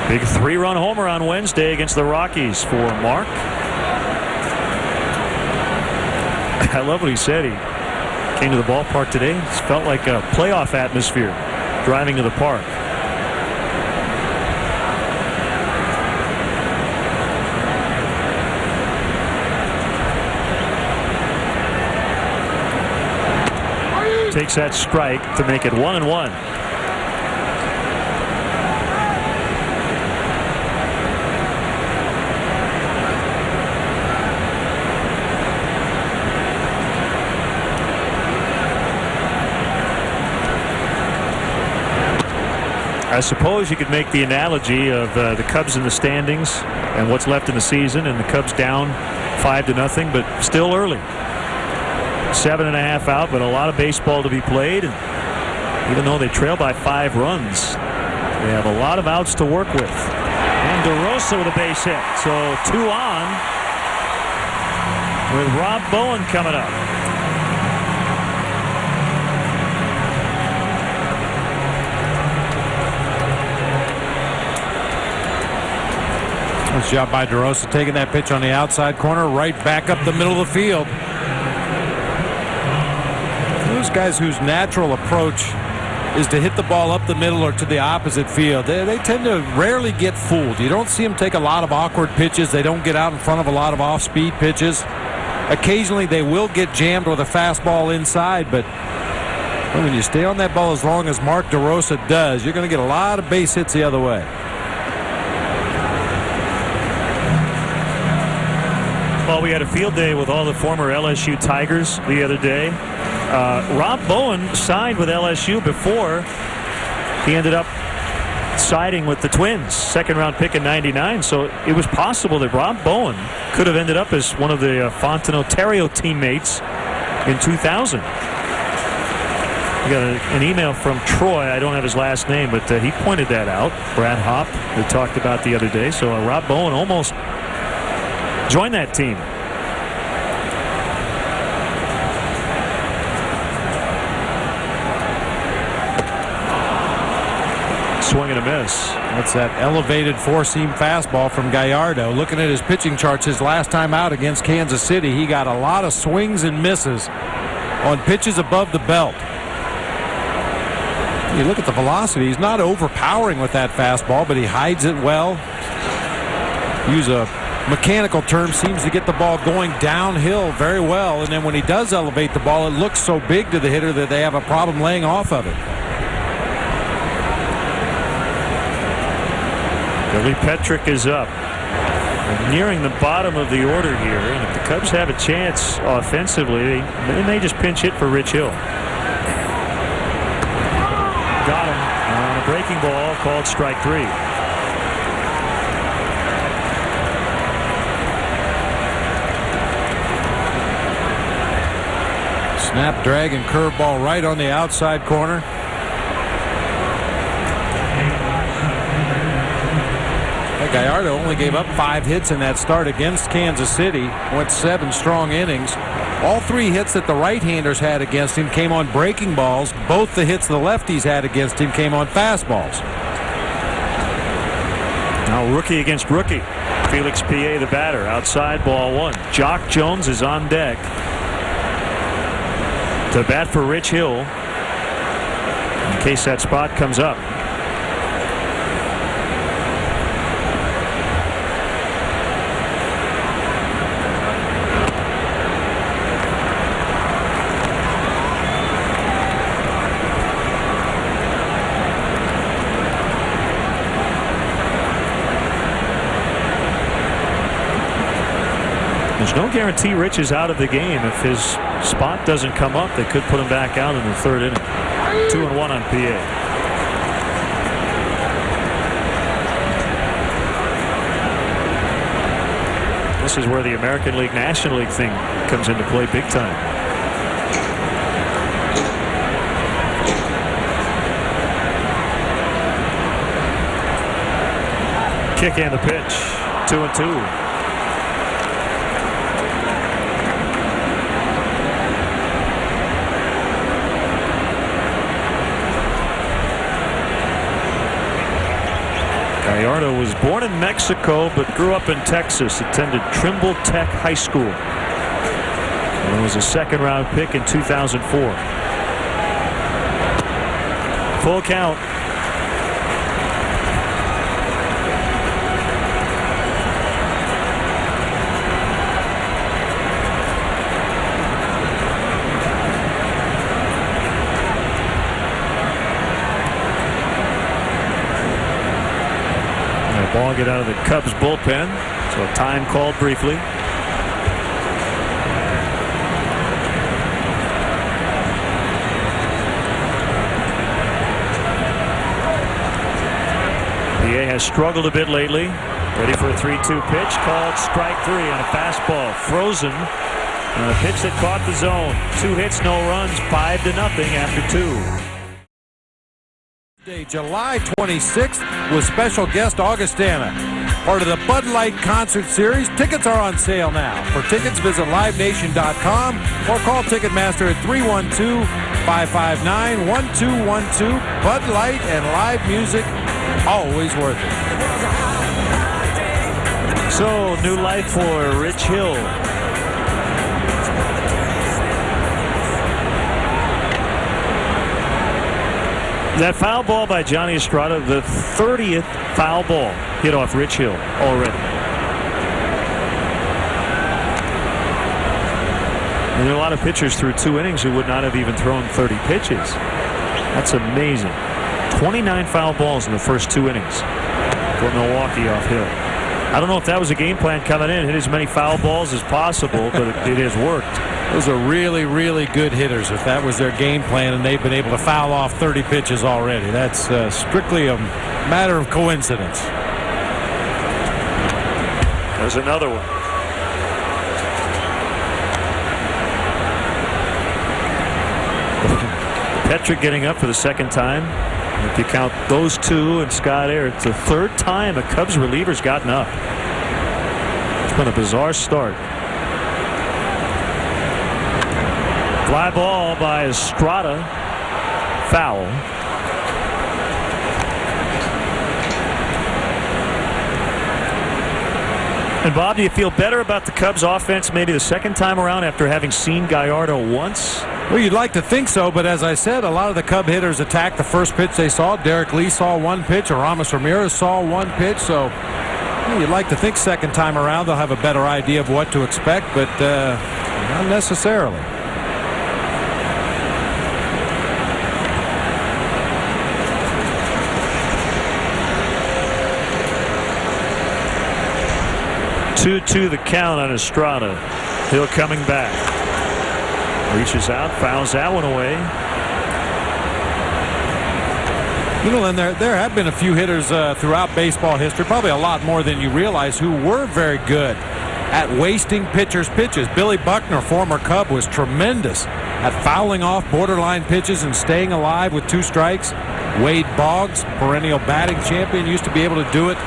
Big 3-run homer on Wednesday against the Rockies for Mark. I love what he said. He came to the ballpark today. It felt like a playoff atmosphere driving to the park. Takes that strike to make it 1-1. I suppose you could make the analogy of the Cubs in the standings and what's left in the season, and the Cubs down 5-0, but still early. 7.5 out, but a lot of baseball to be played. And even though they trail by 5 runs, they have a lot of outs to work with. And DeRosa with a base hit. So 2 on with Rob Bowen coming up. Nice job by DeRosa taking that pitch on the outside corner right back up the middle of the field. Those guys whose natural approach is to hit the ball up the middle or to the opposite field, they tend to rarely get fooled. You don't see them take a lot of awkward pitches. They don't get out in front of a lot of off-speed pitches. Occasionally they will get jammed with a fastball inside, but when you stay on that ball as long as Mark DeRosa does, you're going to get a lot of base hits the other way. Well, we had a field day with all the former LSU Tigers the other day. Rob Bowen signed with LSU before he ended up siding with the Twins, second-round pick in '99. So it was possible that Rob Bowen could have ended up as one of the Fontenot-Theriault teammates in 2000. We got an email from Troy. I don't have his last name, but he pointed that out. Brad Hopp, we talked about the other day. So Rob Bowen almost joined that team. Swing and a miss. That's that elevated four-seam fastball from Gallardo. Looking at his pitching charts his last time out against Kansas City, he got a lot of swings and misses on pitches above the belt. You look at the velocity, he's not overpowering with that fastball, but he hides it well. Use a mechanical term, seems to get the ball going downhill very well, and then when he does elevate the ball, it looks so big to the hitter that they have a problem laying off of it. Billy Petrick is up. We're nearing the bottom of the order here, and if the Cubs have a chance offensively, they may just pinch hit for Rich Hill. Got him on a breaking ball, called strike 3. Snap, drag, and curveball right on the outside corner. Gallardo only gave up 5 hits in that start against Kansas City. Went 7 strong innings. All 3 hits that the right-handers had against him came on breaking balls. Both the hits the lefties had against him came on fastballs. Now rookie against rookie. Felix P.A. the batter. Outside, ball 1. Jock Jones is on deck to bat for Rich Hill in case that spot comes up. There's no guarantee Rich is out of the game. If his spot doesn't come up, they could put him back out in the 3rd inning. 2-1 on PA. This is where the American League National League thing comes into play big time. Kick and the pitch. 2-2. Gallardo was born in Mexico but grew up in Texas. Attended Trimble Tech High School. And was a 2nd-round pick in 2004. Full count. Ball get out of the Cubs bullpen, so time called briefly. PA has struggled a bit lately. Ready for a 3-2 pitch, called strike 3 on a fastball. Frozen on a pitch that caught the zone. 2 hits, no runs, 5-0 after 2. July 26th with special guest Augustana. Part of the Bud Light Concert Series. Tickets are on sale now. For tickets, visit livenation.com or call Ticketmaster at 312-559-1212. Bud Light and live music, always worth it. So, new life for Rich Hill. That foul ball by Johnny Estrada, the 30th foul ball hit off Rich Hill already. And there are a lot of pitchers through 2 innings who would not have even thrown 30 pitches. That's amazing. 29 foul balls in the first 2 innings for Milwaukee off Hill. I don't know if that was a game plan coming in, hit as many foul balls as possible, but it has worked. Those are really, really good hitters if that was their game plan and they've been able to foul off 30 pitches already. That's strictly a matter of coincidence. There's another one. Petrick getting up for the 2nd time. If you count those 2 and Scott Air, it's the 3rd time a Cubs reliever's gotten up. It's been a bizarre start. Fly ball by Estrada. Foul. And Bob, do you feel better about the Cubs offense maybe the 2nd time around after having seen Gallardo once? Well, you'd like to think so, but as I said, a lot of the Cub hitters attacked the first pitch they saw. Derek Lee saw 1 pitch, Aramis Ramirez saw 1 pitch, so you'd like to think 2nd time around they'll have a better idea of what to expect, but not necessarily. 2-2 the count on Estrada. Hill coming back. Reaches out, fouls that one away. You know, and there have been a few hitters throughout baseball history, probably a lot more than you realize, who were very good at wasting pitchers' pitches. Billy Buckner, former Cub, was tremendous at fouling off borderline pitches and staying alive with 2 strikes. Wade Boggs, perennial batting champion, used to be able to do it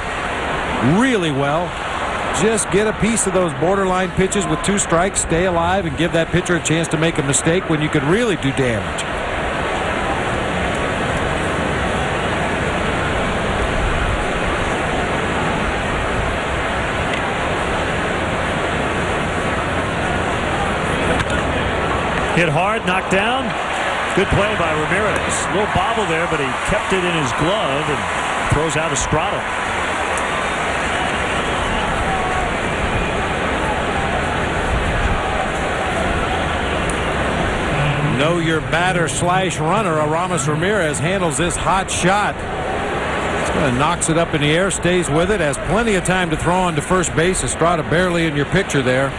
really well. Just get a piece of those borderline pitches with 2 strikes, stay alive, and give that pitcher a chance to make a mistake when you could really do damage. Hit hard, knocked down. Good play by Ramirez. A little bobble there, but he kept it in his glove and throws out Estrada. Know your batter / runner. Aramis Ramirez handles this hot shot. Knocks it up in the air, stays with it, has plenty of time to throw on to first base. Estrada barely in your picture there.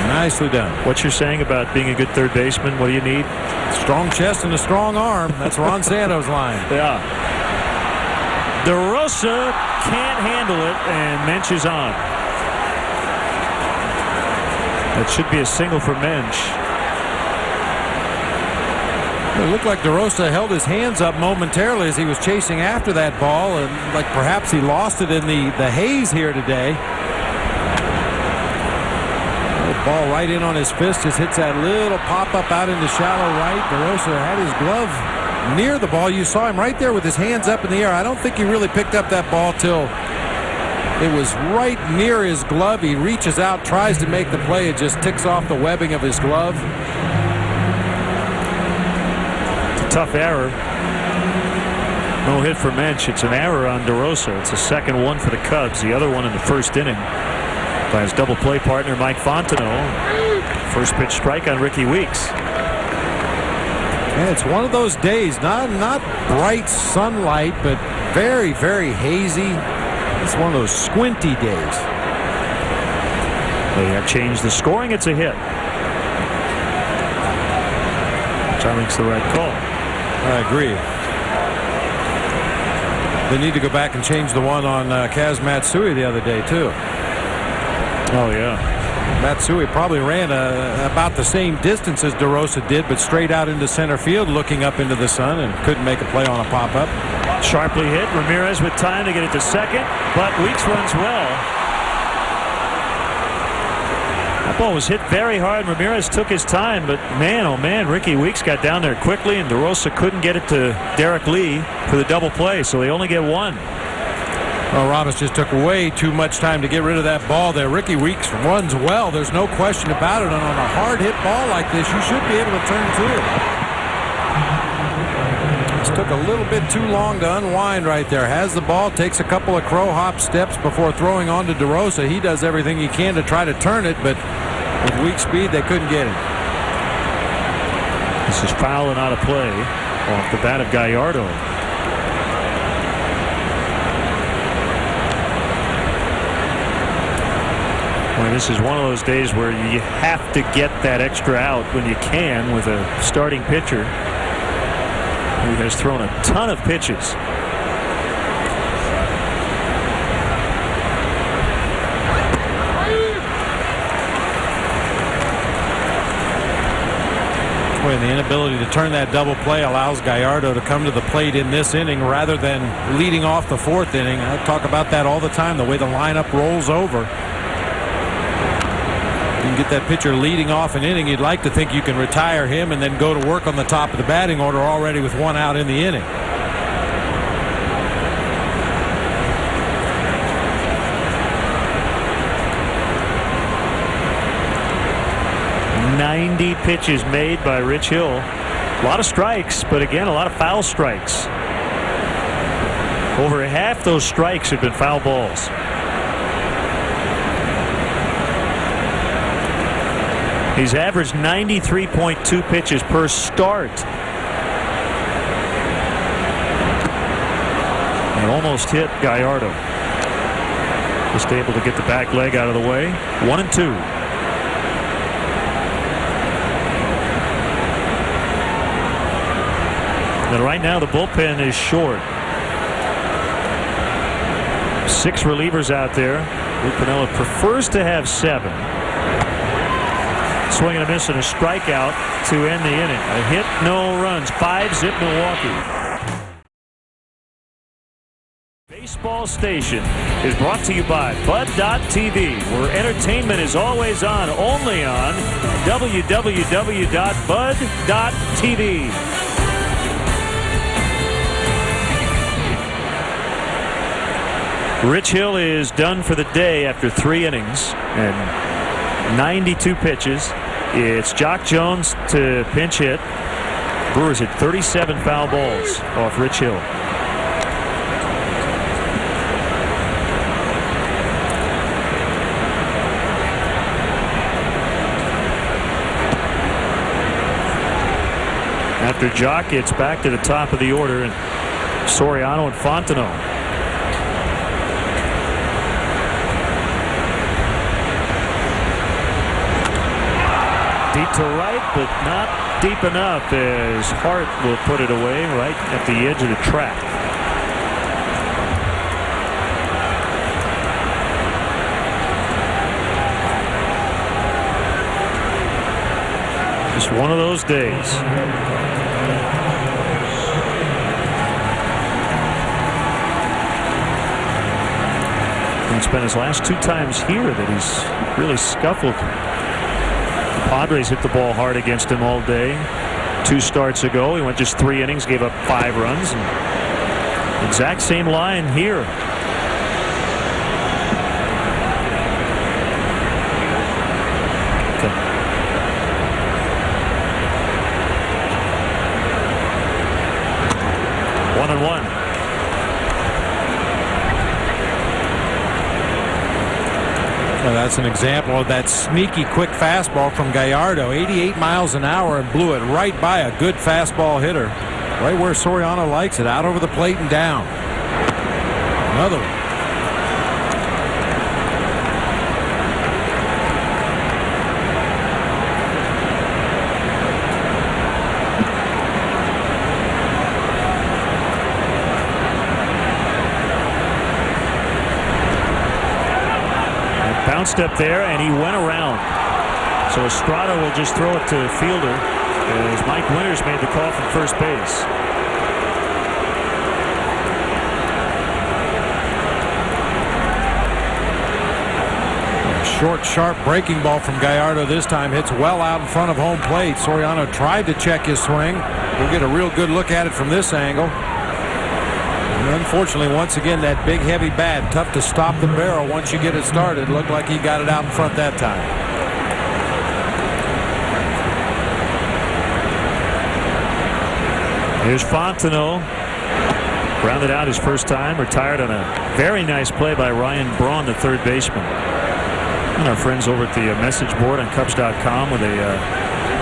Nicely done. What you're saying about being a good third baseman, what do you need? Strong chest and a strong arm. That's Ron Santo's line. Yeah. DeRosa can't handle it, and Mensch is on. That should be a single for Mensch. It looked like DeRosa held his hands up momentarily as he was chasing after that ball, and like perhaps he lost it in the haze here today. Ball right in on his fist, just hits that little pop-up out into shallow right. DeRosa had his glove near the ball. You saw him right there with his hands up in the air. I don't think he really picked up that ball till it was right near his glove. He reaches out, tries to make the play. It just ticks off the webbing of his glove. It's a tough error. No hit for Mensch. It's an error on DeRosa. It's the second one for the Cubs. The other one in the first inning by his double play partner Mike Fontenot. First pitch strike on Ricky Weeks. Yeah, it's one of those days, not bright sunlight, but very, very hazy. It's one of those squinty days. They have changed the scoring. It's a hit. Which I think's the right call. I agree. They need to go back and change the one on Kaz Matsui the other day, too. Oh, yeah. Matsui probably ran about the same distance as DeRosa did, but straight out into center field looking up into the sun and couldn't make a play on a pop-up. Sharply hit. Ramirez with time to get it to second, but Weeks runs well. That ball was hit very hard. Ramirez took his time, but man, oh man, Ricky Weeks got down there quickly, and DeRosa couldn't get it to Derek Lee for the double play, so they only get one. Well, Ramos just took way too much time to get rid of that ball there. Ricky Weeks runs well. There's no question about it. And on a hard hit ball like this, you should be able to turn to it. This took a little bit too long to unwind right there. Has the ball, takes a couple of crow hop steps before throwing on to DeRosa. He does everything he can to try to turn it, but with weak speed, they couldn't get it. This is foul and out of play off the bat of Gallardo. Well, this is one of those days where you have to get that extra out when you can with a starting pitcher who has thrown a ton of pitches. And the inability to turn that double play allows Gallardo to come to the plate in this inning rather than leading off the fourth inning. I talk about that all the time, the way the lineup rolls over. You can get that pitcher leading off an inning. You'd like to think you can retire him and then go to work on the top of the batting order already with one out in the inning. "90 pitches made by Rich Hill. A lot of strikes, but again, a lot of foul strikes. Over half those strikes have been foul balls. He's averaged 93.2 pitches per start. And almost hit Gallardo. Just able to get the back leg out of the way. 1-2. And right now the bullpen is short. 6 relievers out there. Lou Piniella prefers to have 7. Swing and a miss and a strikeout to end the inning. A hit, no runs. 5-zip Milwaukee. Baseball Station is brought to you by Bud.tv, where entertainment is always on, only on www.bud.tv. Rich Hill is done for the day after 3 innings and 92 pitches. It's Jock Jones to pinch hit. Brewers hit 37 foul balls off Rich Hill. After Jock, it's back to the top of the order, and Soriano and Fontenot. Deep to right, but not deep enough, as Hart will put it away right at the edge of the track. Just one of those days. And it's been his last 2 times here that he's really scuffled. The Padres hit the ball hard against him all day. 2 starts ago, he went just 3 innings, gave up 5 runs. And exact same line here. Okay. 1-1. Well, that's an example of that sneaky quick fastball from Gallardo. 88 miles an hour and blew it right by a good fastball hitter. Right where Soriano likes it, out over the plate and down. Another one. Bounced up there, and he went around. So Estrada will just throw it to Fielder as Mike Winters made the call from first base. Short, sharp breaking ball from Gallardo this time. Hits well out in front of home plate. Soriano tried to check his swing. We'll get a real good look at it from this angle. Unfortunately, once again, that big heavy bat, tough to stop the barrel once you get it started. Looked like he got it out in front that time. Here's Fontenot. Grounded out his first time, retired on a very nice play by Ryan Braun, the third baseman. And our friends over at the message board on Cubs.com with a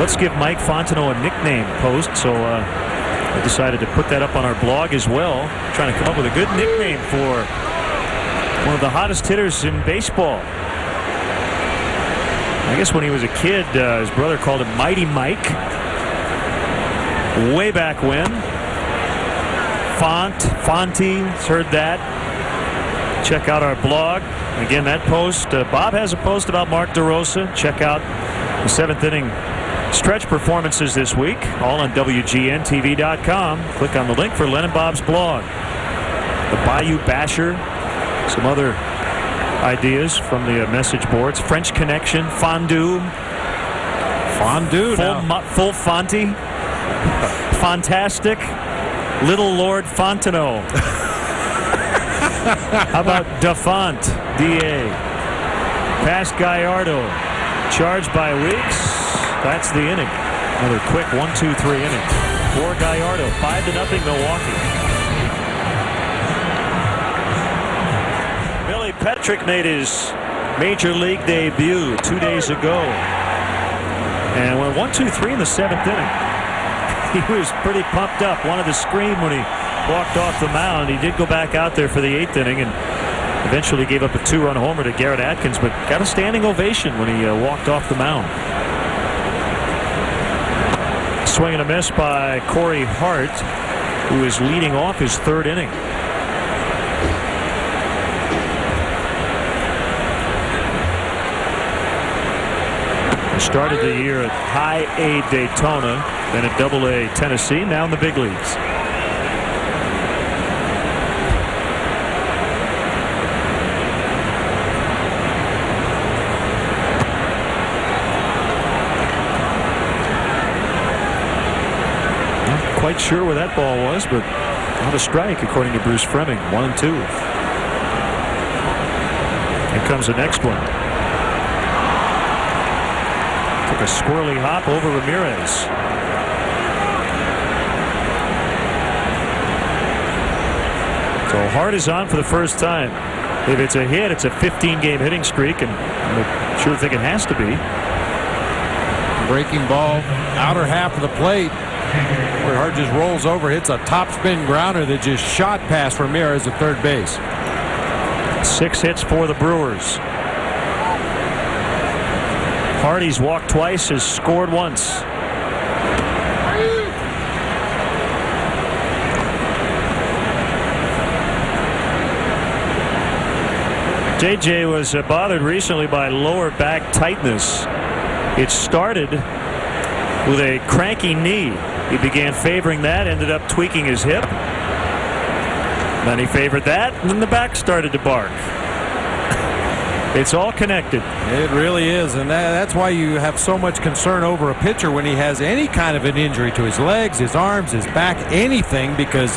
let's give Mike Fontenot a nickname post. So I decided to put that up on our blog as well, trying to come up with a good nickname for one of the hottest hitters in baseball. I guess when he was a kid, his brother called him Mighty Mike. Way back when. Fonty's heard that. Check out our blog. Again, that post, Bob has a post about Mark DeRosa. Check out the 7th inning stretch performances this week, all on WGNTV.com. Click on the link for Len and Bob's blog. The Bayou Basher, some other ideas from the message boards. French Connection, Fondue. Fondue now. Full Fonty. Fantastic. Little Lord Fontenot. How about Dafont, D.A. Past Gallardo. Charged by Weeks. That's the inning. Another quick 1-2-3 inning for Gallardo. 5-0 Milwaukee. Billy Petrick made his major league debut 2 days ago. And went 1-2-3 in the 7th inning. He was pretty pumped up. Wanted to scream when he walked off the mound. He did go back out there for the 8th inning and eventually gave up a 2-run homer to Garrett Atkins, but got a standing ovation when he walked off the mound. Swing and a miss by Corey Hart, who is leading off his 3rd inning. He started the year at High A Daytona, then at Double A Tennessee, now in the big leagues. Quite sure where that ball was, but not a strike according to Bruce Fleming. 1-2. Here comes the next one. Took a squirrely hop over Ramirez. So Hart is on for the first time. If it's a hit, it's a 15-game hitting streak, and I'm sure think it has to be. Breaking ball, outer half of the plate. Where Hart just rolls over, hits a topspin grounder that just shot past Ramirez at third base. 6 hits for the Brewers. Hardy's walked twice, has scored once. JJ was bothered recently by lower back tightness. It started with a cranky knee. He began favoring that, ended up tweaking his hip. Then he favored that, and then the back started to bark. It's all connected. It really is, and that's why you have so much concern over a pitcher when he has any kind of an injury to his legs, his arms, his back, anything, because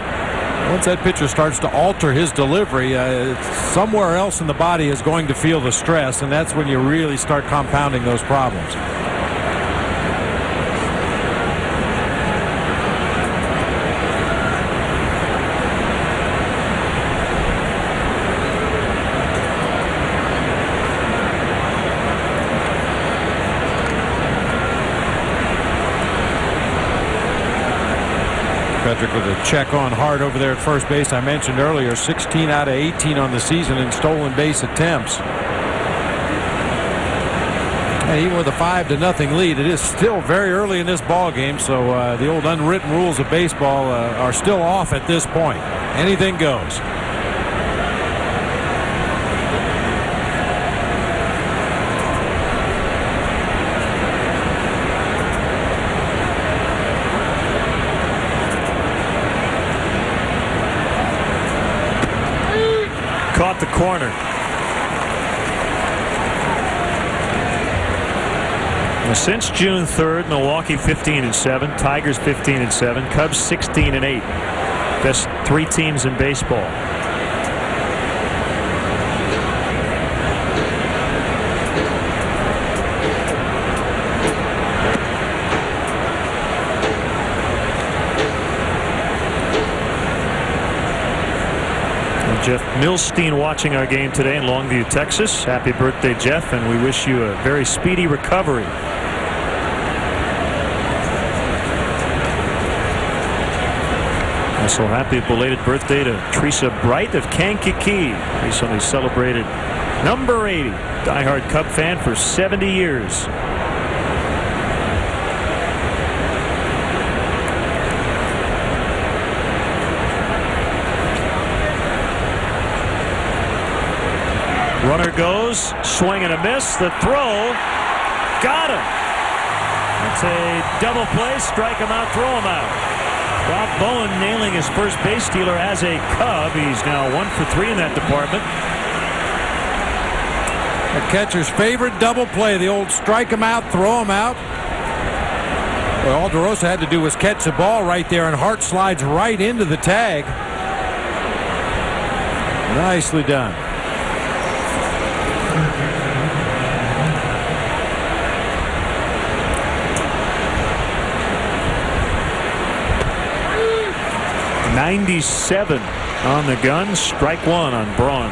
once that pitcher starts to alter his delivery, somewhere else in the body is going to feel the stress, and that's when you really start compounding those problems. Frederick with a check on Hart over there at first base. I mentioned earlier, 16 out of 18 on the season in stolen base attempts. And even with a 5-0 lead, it is still very early in this ball game, so the old unwritten rules of baseball are still off at this point. Anything goes. Caught the corner. Well, since June 3rd, Milwaukee 15-7, Tigers 15-7, Cubs 16-8. Best 3 teams in baseball. Jeff Milstein watching our game today in Longview, Texas. Happy birthday, Jeff, and we wish you a very speedy recovery. Also happy belated birthday to Teresa Bright of Kankakee. Recently celebrated number 80. Diehard Cub fan for 70 years. Runner goes, swing and a miss. The throw, got him. That's a double play. Strike him out, throw him out. Bob Bowen nailing his first base stealer as a Cub. He's now 1 for 3 in that department. The catcher's favorite double play, the old strike him out, throw him out. Well, all DeRosa had to do was catch the ball right there, and Hart slides right into the tag. Nicely done. .97 on the gun. Strike 1 on Braun.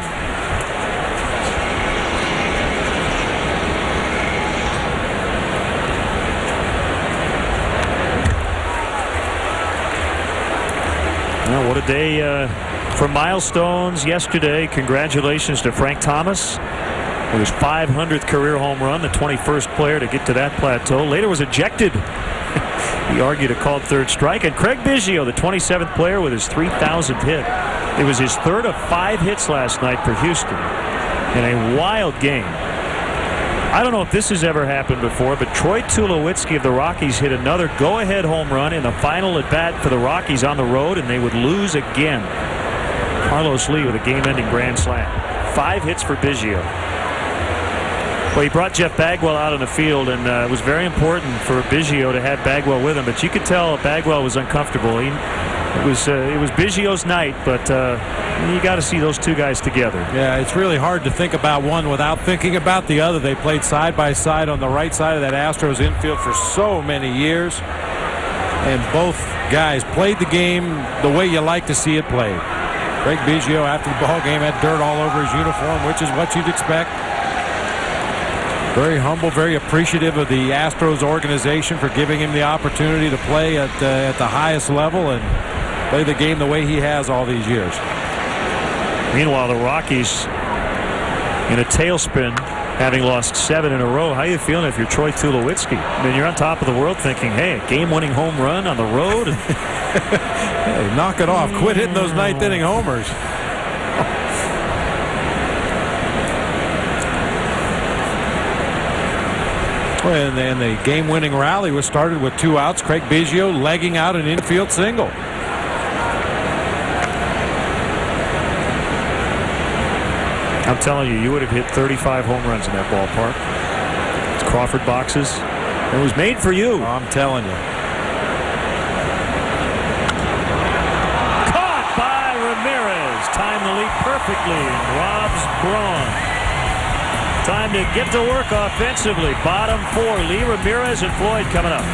Well, What a day for milestones yesterday. Congratulations to Frank Thomas with his 500th career home run, the 21st player to get to that plateau. Later was ejected. He argued a called third strike. And Craig Biggio, the 27th player, with his 3,000th hit. It was his third of 5 hits last night for Houston in a wild game. I don't know if this has ever happened before, but Troy Tulowitzki of the Rockies hit another go-ahead home run in the final at-bat for the Rockies on the road, and they would lose again. Carlos Lee with a game-ending grand slam. 5 hits for Biggio. Well, he brought Jeff Bagwell out on the field, and it was very important for Biggio to have Bagwell with him. But you could tell Bagwell was uncomfortable. It was Biggio's night, but you got to see those two guys together. Yeah, it's really hard to think about one without thinking about the other. They played side by side on the right side of that Astros infield for so many years, and both guys played the game the way you like to see it played. Craig Biggio, after the ball game, had dirt all over his uniform, which is what you'd expect. Very humble, very appreciative of the Astros organization for giving him the opportunity to play at the highest level and play the game the way he has all these years. Meanwhile, the Rockies in a tailspin, having lost 7 in a row. How are you feeling if you're Troy Tulowitzki? I mean, you're on top of the world thinking, hey, a game-winning home run on the road. Hey, knock it off. Quit hitting those ninth-inning homers. And the game-winning rally was started with 2 outs. Craig Biggio legging out an infield single. I'm telling you, you would have hit 35 home runs in that ballpark. It's Crawford boxes. It was made for you. I'm telling you. Caught by Ramirez. Timed the leap perfectly. Robs Braun. Time to get to work offensively. Bottom 4, Lee, Ramirez, and Floyd coming up.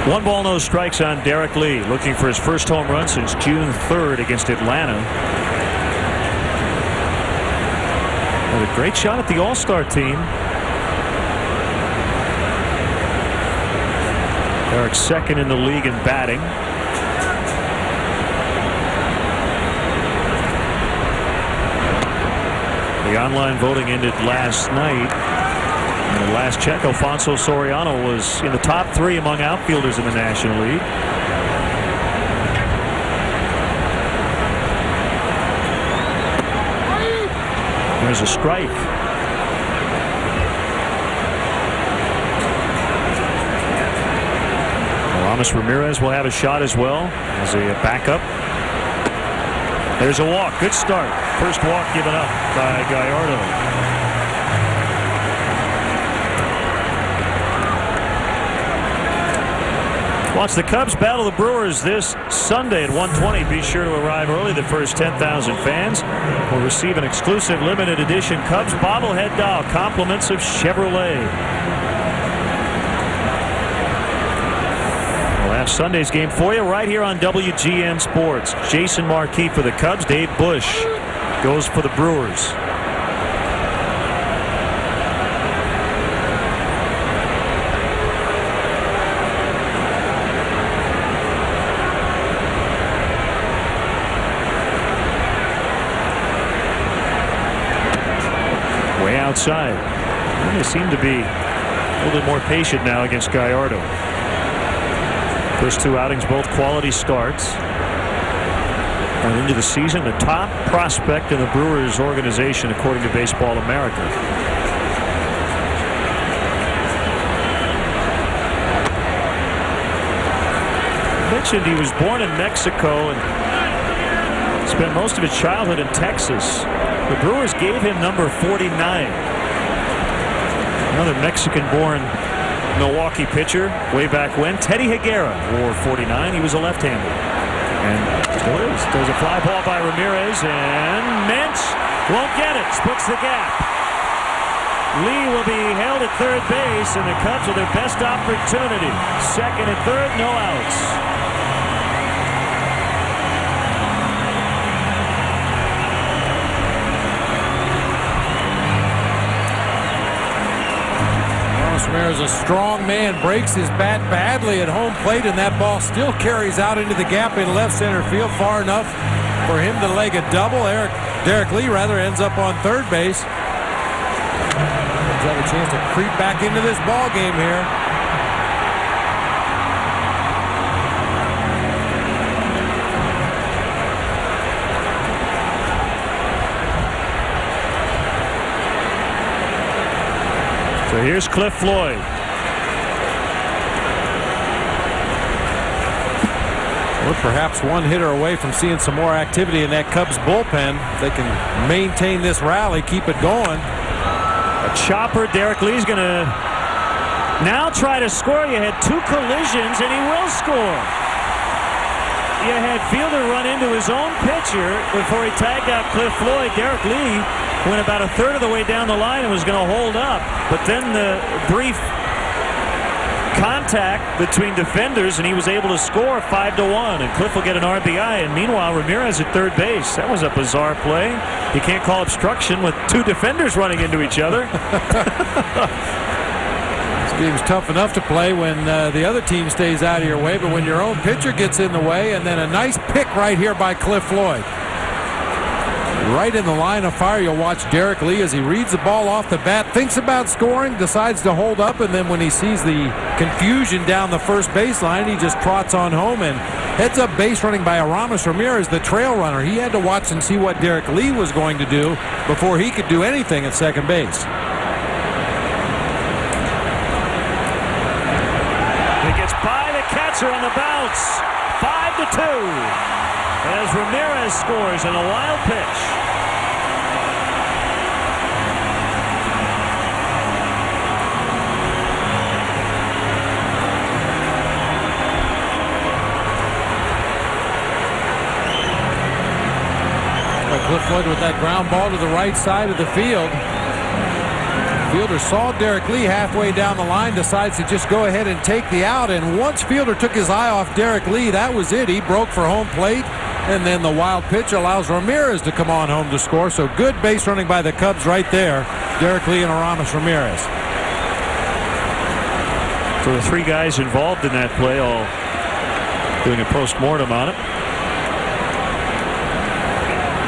One ball, no strikes on Derek Lee, looking for his first home run since June 3rd against Atlanta. What a great shot at the All-Star team. Derek's second in the league in batting. The online voting ended last night. And the last check, Alfonso Soriano was in the top 3 among outfielders in the National League. There's a strike. Aramis Ramirez will have a shot as well as a backup. There's a walk. Good start. First walk given up by Gallardo. Watch the Cubs battle the Brewers this Sunday at 1:20. Be sure to arrive early. The first 10,000 fans will receive an exclusive limited edition Cubs bobblehead doll, compliments of Chevrolet. Sunday's game for you right here on WGN Sports. Jason Markey for the Cubs. Dave Bush goes for the Brewers. Way outside. And they seem to be a little bit more patient now against Gallardo. First 2 outings, both quality starts. And into the season, the top prospect in the Brewers organization, according to Baseball America. I mentioned he was born in Mexico and spent most of his childhood in Texas. The Brewers gave him number 49. Another Mexican-born Milwaukee pitcher way back when. Teddy Higuera wore 49. He was a left-hander. And still is. There's a fly ball by Ramirez, and Mentz won't get it. Splits the gap. Lee will be held at third base, and the Cubs with their best opportunity. Second and third, no outs. Ramos Ramirez, a strong man, breaks his bat badly at home plate, and that ball still carries out into the gap in left center field far enough for him to leg a double. Derek Lee ends up on third base. He's have a chance to creep back into this ball game here. So here's Cliff Floyd. We're perhaps one hitter away from seeing some more activity in that Cubs bullpen. If they can maintain this rally, keep it going. A chopper. Derek Lee's going to now try to score. You had two collisions, and he will score. You had Fielder run into his own pitcher before he tagged out Cliff Floyd. Derek Lee went about a third of the way down the line and was going to hold up. But then the brief contact between defenders, and he was able to score 5-1. And Cliff will get an RBI. And meanwhile, Ramirez at third base. That was a bizarre play. You can't call obstruction with two defenders running into each other. This game's tough enough to play when the other team stays out of your way, but when your own pitcher gets in the way, and then a nice pick right here by Cliff Floyd. Right in the line of fire, you'll watch Derek Lee as he reads the ball off the bat, thinks about scoring, decides to hold up, and then when he sees the confusion down the first baseline, he just trots on home and heads up base running by Ramos Ramirez, the trail runner. He had to watch and see what Derek Lee was going to do before he could do anything at second base. He gets by the catcher on the bounce. 5-2. As Ramirez scores in a wild pitch. Cliff Floyd with that ground ball to the right side of the field. Fielder saw Derek Lee halfway down the line, decides to just go ahead and take the out, and once Fielder took his eye off Derek Lee, that was it. He broke for home plate, and then the wild pitch allows Ramirez to come on home to score. So good base running by the Cubs right there. Derek Lee and Ramos Ramirez. So the three guys involved in that play all doing a post-mortem on it.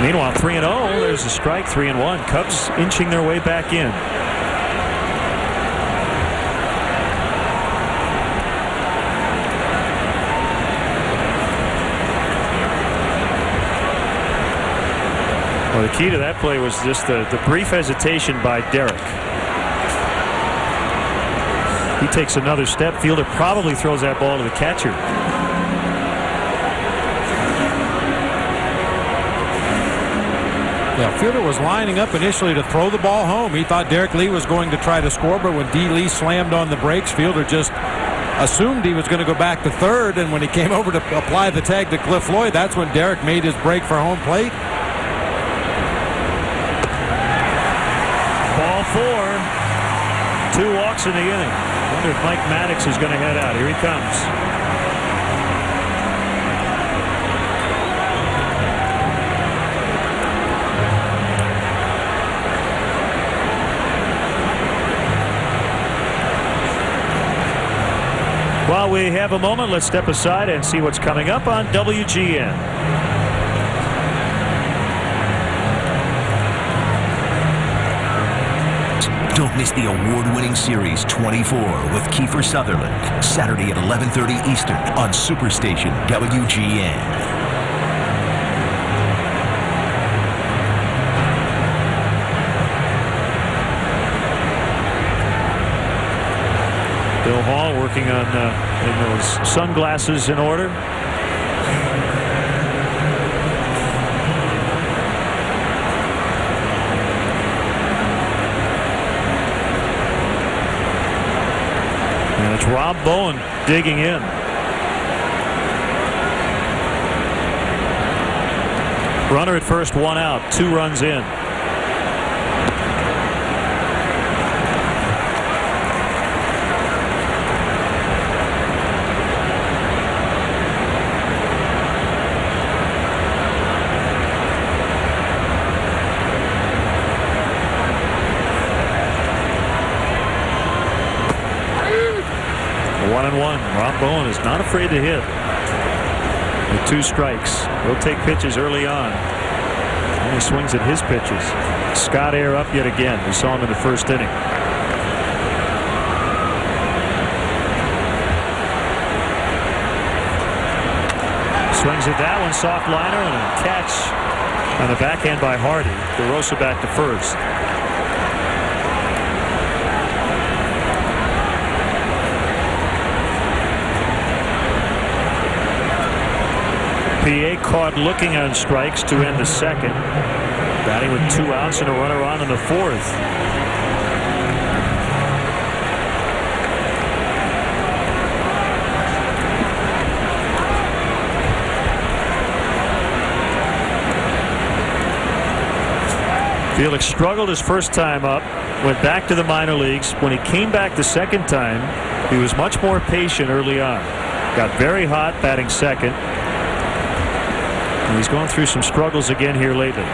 Meanwhile, 3-0. There's a strike, 3-1. Cubs inching their way back in. Well, the key to that play was just the brief hesitation by Derek. He takes another step. Fielder probably throws that ball to the catcher. Yeah, Fielder was lining up initially to throw the ball home. He thought Derek Lee was going to try to score, but when D. Lee slammed on the brakes, Fielder just assumed he was going to go back to third, and when he came over to apply the tag to Cliff Floyd, that's when Derek made his break for home plate. Ball 4. 2 walks in the inning. I wonder if Mike Maddox is going to head out. Here he comes. While we have a moment, let's step aside and see what's coming up on WGN. Don't miss the award-winning Series 24 with Kiefer Sutherland, Saturday at 11:30 Eastern on Superstation WGN. Bill Hall working on getting those sunglasses in order. And it's Rob Bowen digging in. Runner at first, 1 out, 2 runs in. 1-1. Ron Bowen is not afraid to hit. With 2 strikes. He'll take pitches early on. And he swings at his pitches. Scott Air up yet again. We saw him in the first inning. Swings at that one, soft liner, and a catch on the backhand by Hardy. DeRosa back to first. PA caught looking on strikes to end the second. Batting with 2 outs and a runner on in the 4th. Felix struggled his first time up, went back to the minor leagues. When he came back the second time, he was much more patient early on. Got very hot batting second. And he's going through some struggles again here lately.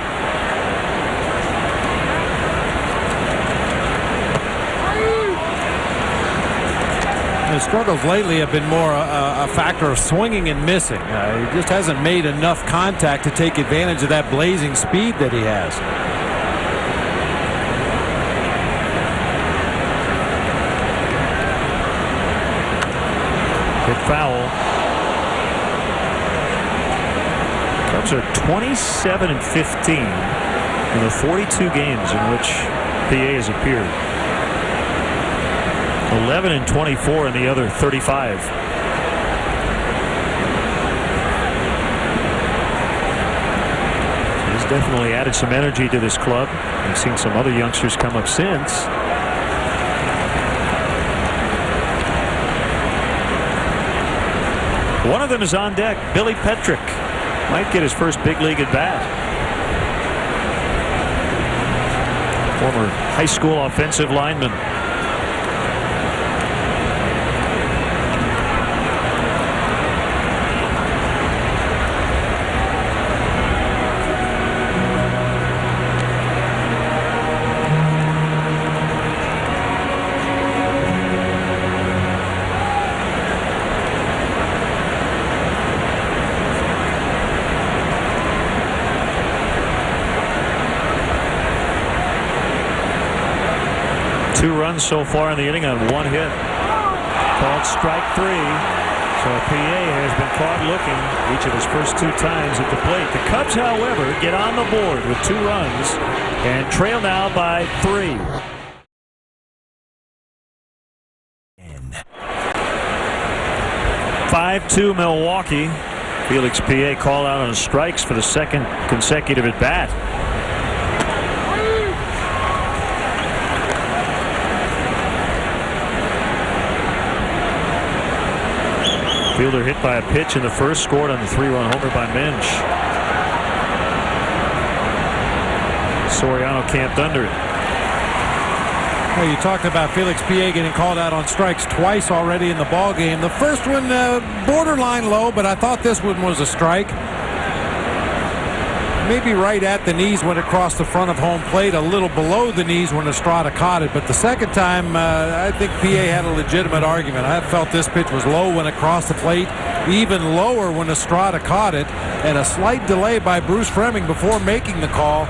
His struggles lately have been more a factor of swinging and missing. He just hasn't made enough contact to take advantage of that blazing speed that he has. Hit foul. Cubs are 27-15 in the 42 games in which PA has appeared. 11-24 in the other 35. He's definitely added some energy to this club. We've seen some other youngsters come up since. One of them is on deck. Billy Petrick might get his first big league at bat. Former high school offensive lineman. So far in the inning on 1 hit. Called strike 3. So PA has been caught looking each of his first 2 times at the plate. The Cubs, however, get on the board with 2 runs and trail now by 3. And 5-2 Milwaukee. Felix PA called out on strikes for the second consecutive at bat. Fielder hit by a pitch in the first, scored on the 3-run homer by Minch. Soriano camped under it. Well, you talked about Felix PA getting called out on strikes twice already in the ball game. The first one borderline low, but I thought this one was a strike. Maybe right at the knees when it crossed the front of home plate, a little below the knees when Estrada caught it. But the second time, I think PA had a legitimate argument. I felt this pitch was low when it crossed the plate, even lower when Estrada caught it, and a slight delay by Bruce Fleming before making the call.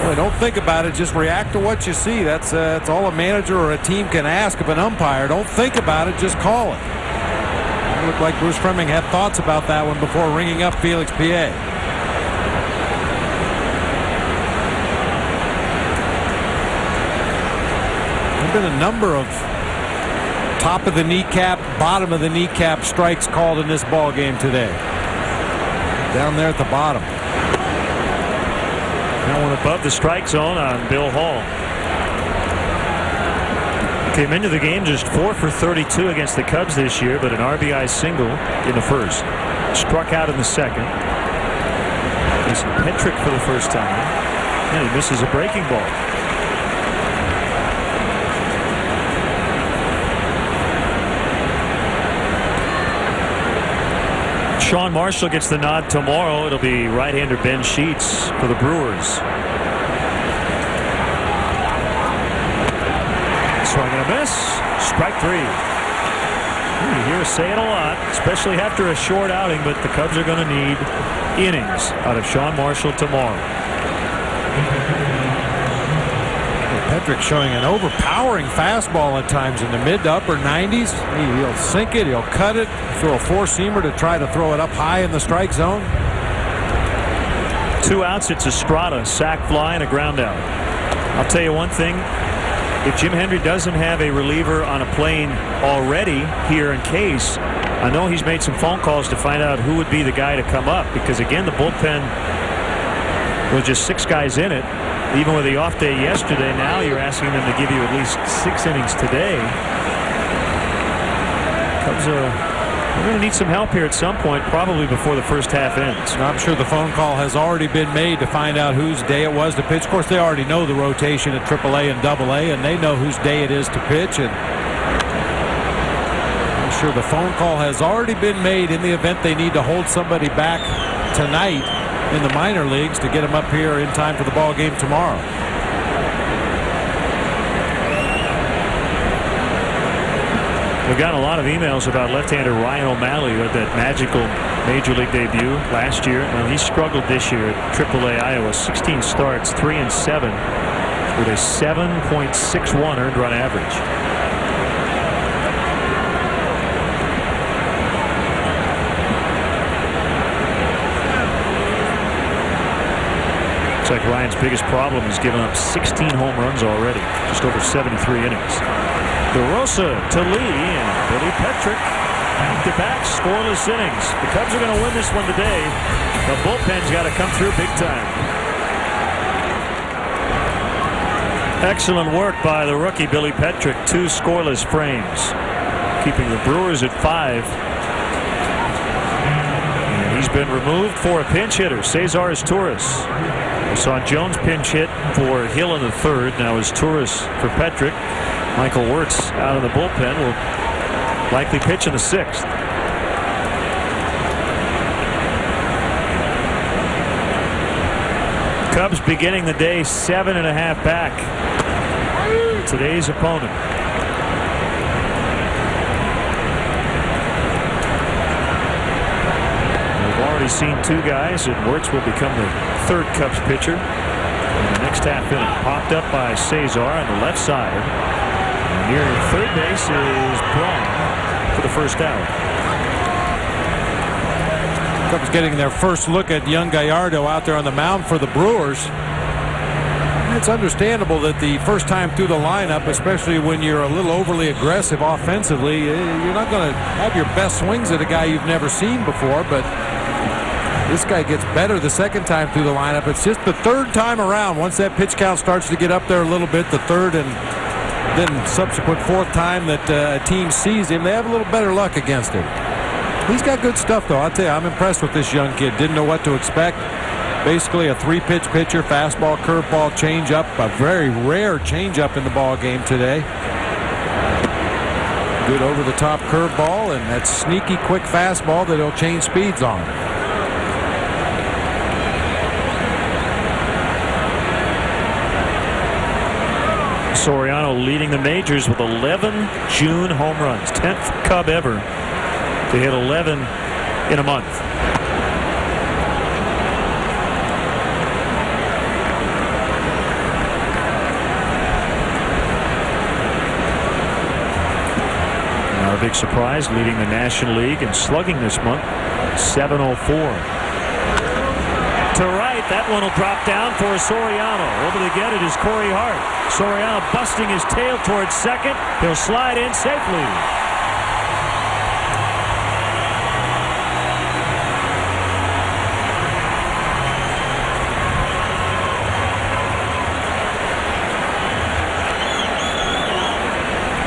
Boy, don't think about it. Just react to what you see. That's all a manager or a team can ask of an umpire. Don't think about it. Just call it. It looked like Bruce Fleming had thoughts about that one before ringing up Felix PA. Been a number of top of the kneecap, bottom of the kneecap strikes called in this ball game today. Down there at the bottom. That one above the strike zone on Bill Hall. Came into the game just 4 for 32 against the Cubs this year, but an RBI single in the first. Struck out in the second. Facing Petrick for the first time. And he misses a breaking ball. Sean Marshall gets the nod tomorrow. It'll be right-hander Ben Sheets for the Brewers. Swing and a miss. Strike 3. You hear us say it a lot, especially after a short outing, but the Cubs are going to need innings out of Sean Marshall tomorrow. Petrick showing an overpowering fastball at times in the mid to upper 90s. He'll sink it, he'll cut it, throw a four-seamer to try to throw it up high in the strike zone. 2 outs, it's Estrada, sac fly and a ground out. I'll tell you one thing. If Jim Hendry doesn't have a reliever on a plane already here in case, I know he's made some phone calls to find out who would be the guy to come up, because again the bullpen was just 6 guys in it. Even with the off day yesterday, now you're asking them to give you at least 6 innings today. Cubs are going to need some help here at some point, probably before the first half ends. I'm sure the phone call has already been made to find out whose day it was to pitch. Of course, they already know the rotation at AAA and AA, and they know whose day it is to pitch. And I'm sure the phone call has already been made in the event they need to hold somebody back tonight in the minor leagues to get them up here in time for the ball game tomorrow. We've gotten a lot of emails about left-hander Ryan O'Malley, who had that magical major league debut last year. Well, he struggled this year at AAA Iowa. 16 starts, 3-7 with a 7.61 earned run average. Looks like Ryan's biggest problem is giving up 16 home runs already, just over 73 innings. DeRosa to Lee and Billy Petrick back-to-back scoreless innings. The Cubs are going to win this one today. The bullpen's got to come through big time. Excellent work by the rookie Billy Petrick. 2 scoreless frames, keeping the Brewers at 5. And he's been removed for a pinch hitter. Cesar Torres. We saw Jones pinch hit for Hill in the 3rd. Now is Torres for Petrick. Michael Wirtz out of the bullpen will likely pitch in the 6th. Cubs beginning the day 7.5 back. Today's opponent. We've already seen 2 guys, and Wirtz will become the 3rd Cubs pitcher in the next half inning. Popped up by Cesar on the left side. Near third base is Braun for the first out. Cubs getting their first look at young Gallardo out there on the mound for the Brewers. It's understandable that the first time through the lineup, especially when you're a little overly aggressive offensively, you're not going to have your best swings at a guy you've never seen before, but this guy gets better the second time through the lineup. It's just the 3rd time around. Once that pitch count starts to get up there a little bit, the 3rd and then subsequent 4th time that a team sees him, they have a little better luck against him. He's got good stuff, though. I'll tell you, I'm impressed with this young kid. Didn't know what to expect. Basically a 3-pitch pitcher, fastball, curveball, changeup. A very rare changeup in the ball game today. Good over-the-top curveball and that sneaky, quick fastball that he'll change speeds on. Soriano leading the majors with 11 June home runs. 10th Cub ever to hit 11 in a month. Now a big surprise, leading the National League in slugging this month, 704. To right, that one will drop down for Soriano. Over to get it is Corey Hart. Soriano busting his tail towards second. He'll slide in safely.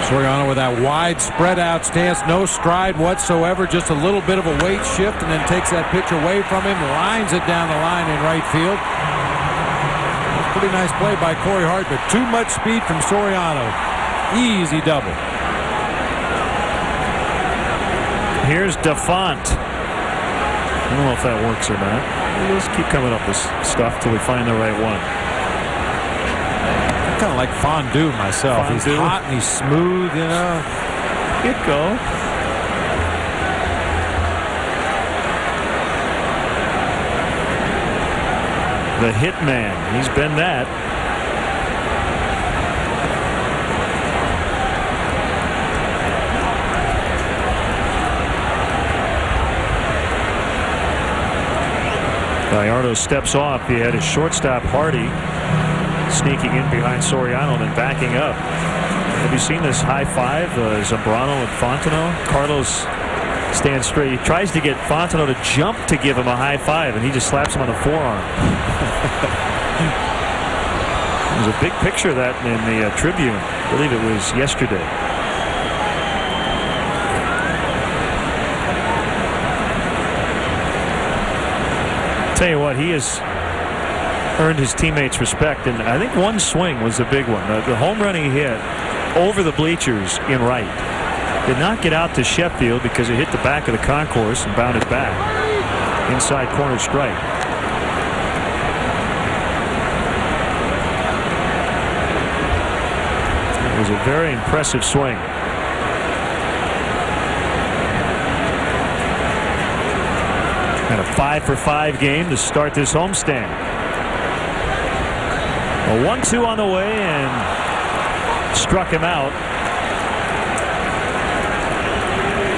Soriano with that wide spread out stance, no stride whatsoever, just a little bit of a weight shift, and then takes that pitch away from him, lines it down the line in right field. Pretty nice play by Corey Hart, but too much speed from Soriano. Easy double. Here's DeFont. I don't know if that works or not. We'll just keep coming up with stuff till we find the right one. I kind of like fondue myself. Fondue. He's hot and he's smooth, you know. Good go. The hitman. He's been that. Gallardo steps off. He had his shortstop Hardy sneaking in behind Soriano and then backing up. Have you seen this high five? Zambrano and Fontenot. Carlos stands straight. He tries to get Fontenot to jump to give him a high five, and he just slaps him on the forearm. There's a big picture of that in the Tribune. I believe it was yesterday. Tell you what, he has earned his teammates' respect, and I think one swing was the big one. The home run he hit over the bleachers in right did not get out to Sheffield because it hit the back of the concourse and bounded back inside corner strike. It was a very impressive swing. And a 5-for-5 game to start this homestand. A 1-2 on the way and struck him out.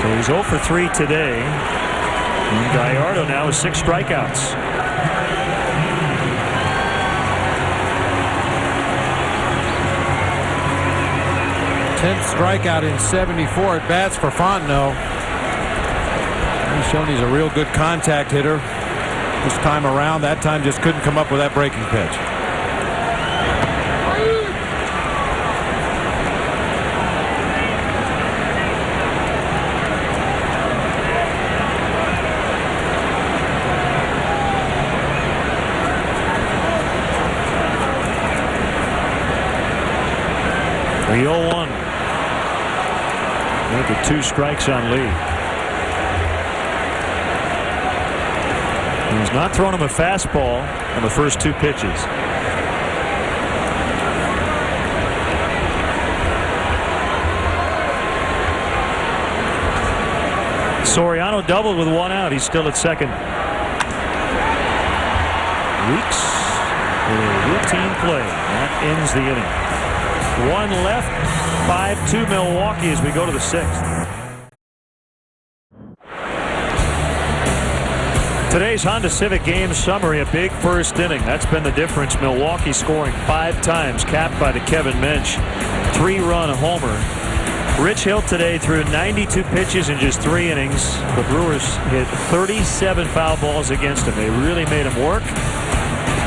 So he's 0 for 3 today. And Gallardo now with 6 strikeouts. Tenth strikeout in 74 at bats for Fontenot. He's shown he's a real good contact hitter this time around. That time just couldn't come up with that breaking pitch. The 0-1 with the 2 strikes on Lee. He's not throwing him a fastball on the first 2 pitches. Soriano doubled with 1 out. He's still at second. Weeks with a routine play. That ends the inning. 1 left. 5-2 Milwaukee as we go to the 6th. Today's Honda Civic game summary, a big first inning. That's been the difference. Milwaukee scoring 5 times, capped by the Kevin Mensch 3-run homer. Rich Hill today threw 92 pitches in just 3 innings. The Brewers hit 37 foul balls against him. They really made him work.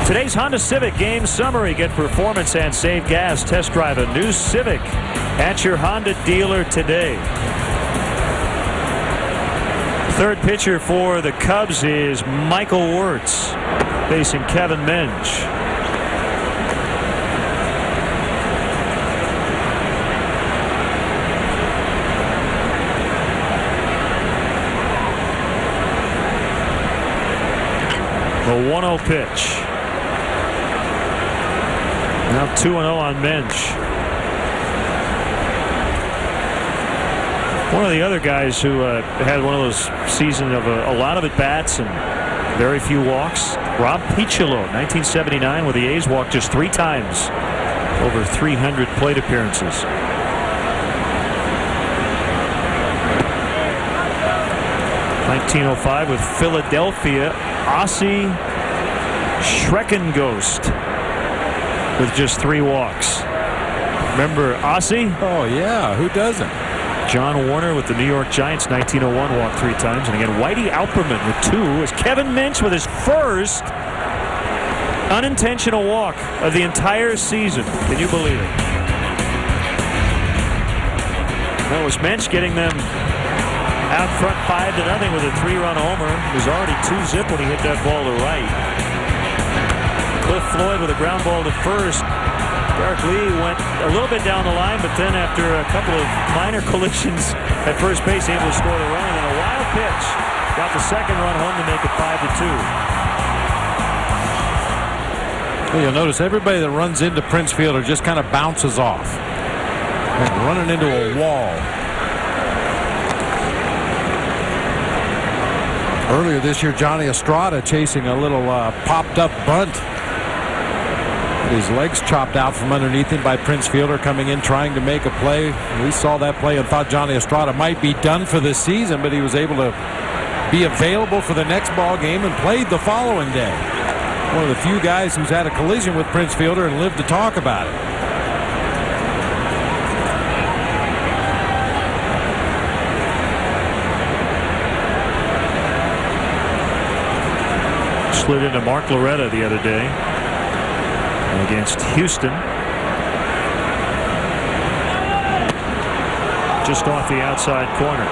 Today's Honda Civic game summary. Get performance and save gas. Test drive a new Civic at your Honda dealer today. Third pitcher for the Cubs is Michael Wirtz facing Kevin Mensch. The 1-0 pitch. Now 2-0 on Mensch. One of the other guys who had one of those seasons of a lot of at-bats and very few walks, Rob Piccolo, 1979, where the A's walked just 3 times over 300 plate appearances. (1905) with Philadelphia, Ossie Schreckenghost with just 3 walks. Remember Ossie? Oh yeah, who doesn't? John Warner with the New York Giants, 1901, walked 3 times. And again, Whitey Alperman with 2. As Kevin Mensch with his first unintentional walk of the entire season. Can you believe it? That was Mensch getting them out front 5-0 with a 3-run homer. It was already 2-zip when he hit that ball to right. Cliff Floyd with a ground ball to first. Derek Lee went a little bit down the line, but then after a couple of minor collisions at first base, able to score the run. And a wild pitch got the 2nd run home to make it 5-2. Well, you'll notice everybody that runs into Prince Fielder just kind of bounces off. Like running into a wall. Earlier this year, Johnny Estrada chasing a little popped-up bunt His legs chopped out from underneath him by Prince Fielder coming in trying to make a play. We saw that play and thought Johnny Estrada might be done for this season, but he was able to be available for the next ball game and played the following day. One of the few guys who's had a collision with Prince Fielder and lived to talk about it. Slid into Mark Loretta the other day against Houston. Just off the outside corner.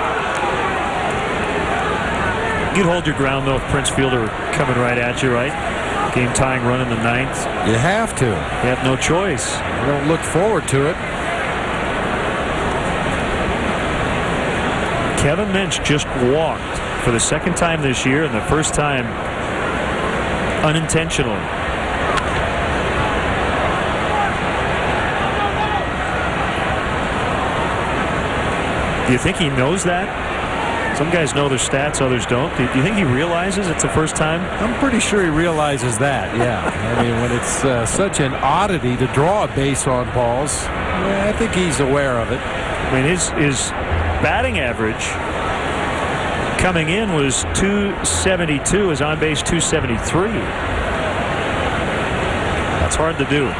You'd hold your ground though if Prince Fielder coming right at you, right? Game tying run in the ninth. You have to. You have no choice. You don't look forward to it. Kevin Minch just walked for the second time this year and the first time unintentionally. Do you think he knows that? Some guys know their stats, others don't. Do you think he realizes it's the first time? I'm pretty sure he realizes that, yeah. I mean, when it's such an oddity to draw a base on balls, yeah, I think he's aware of it. I mean, his batting average coming in was .272, his on base .273. That's hard to do.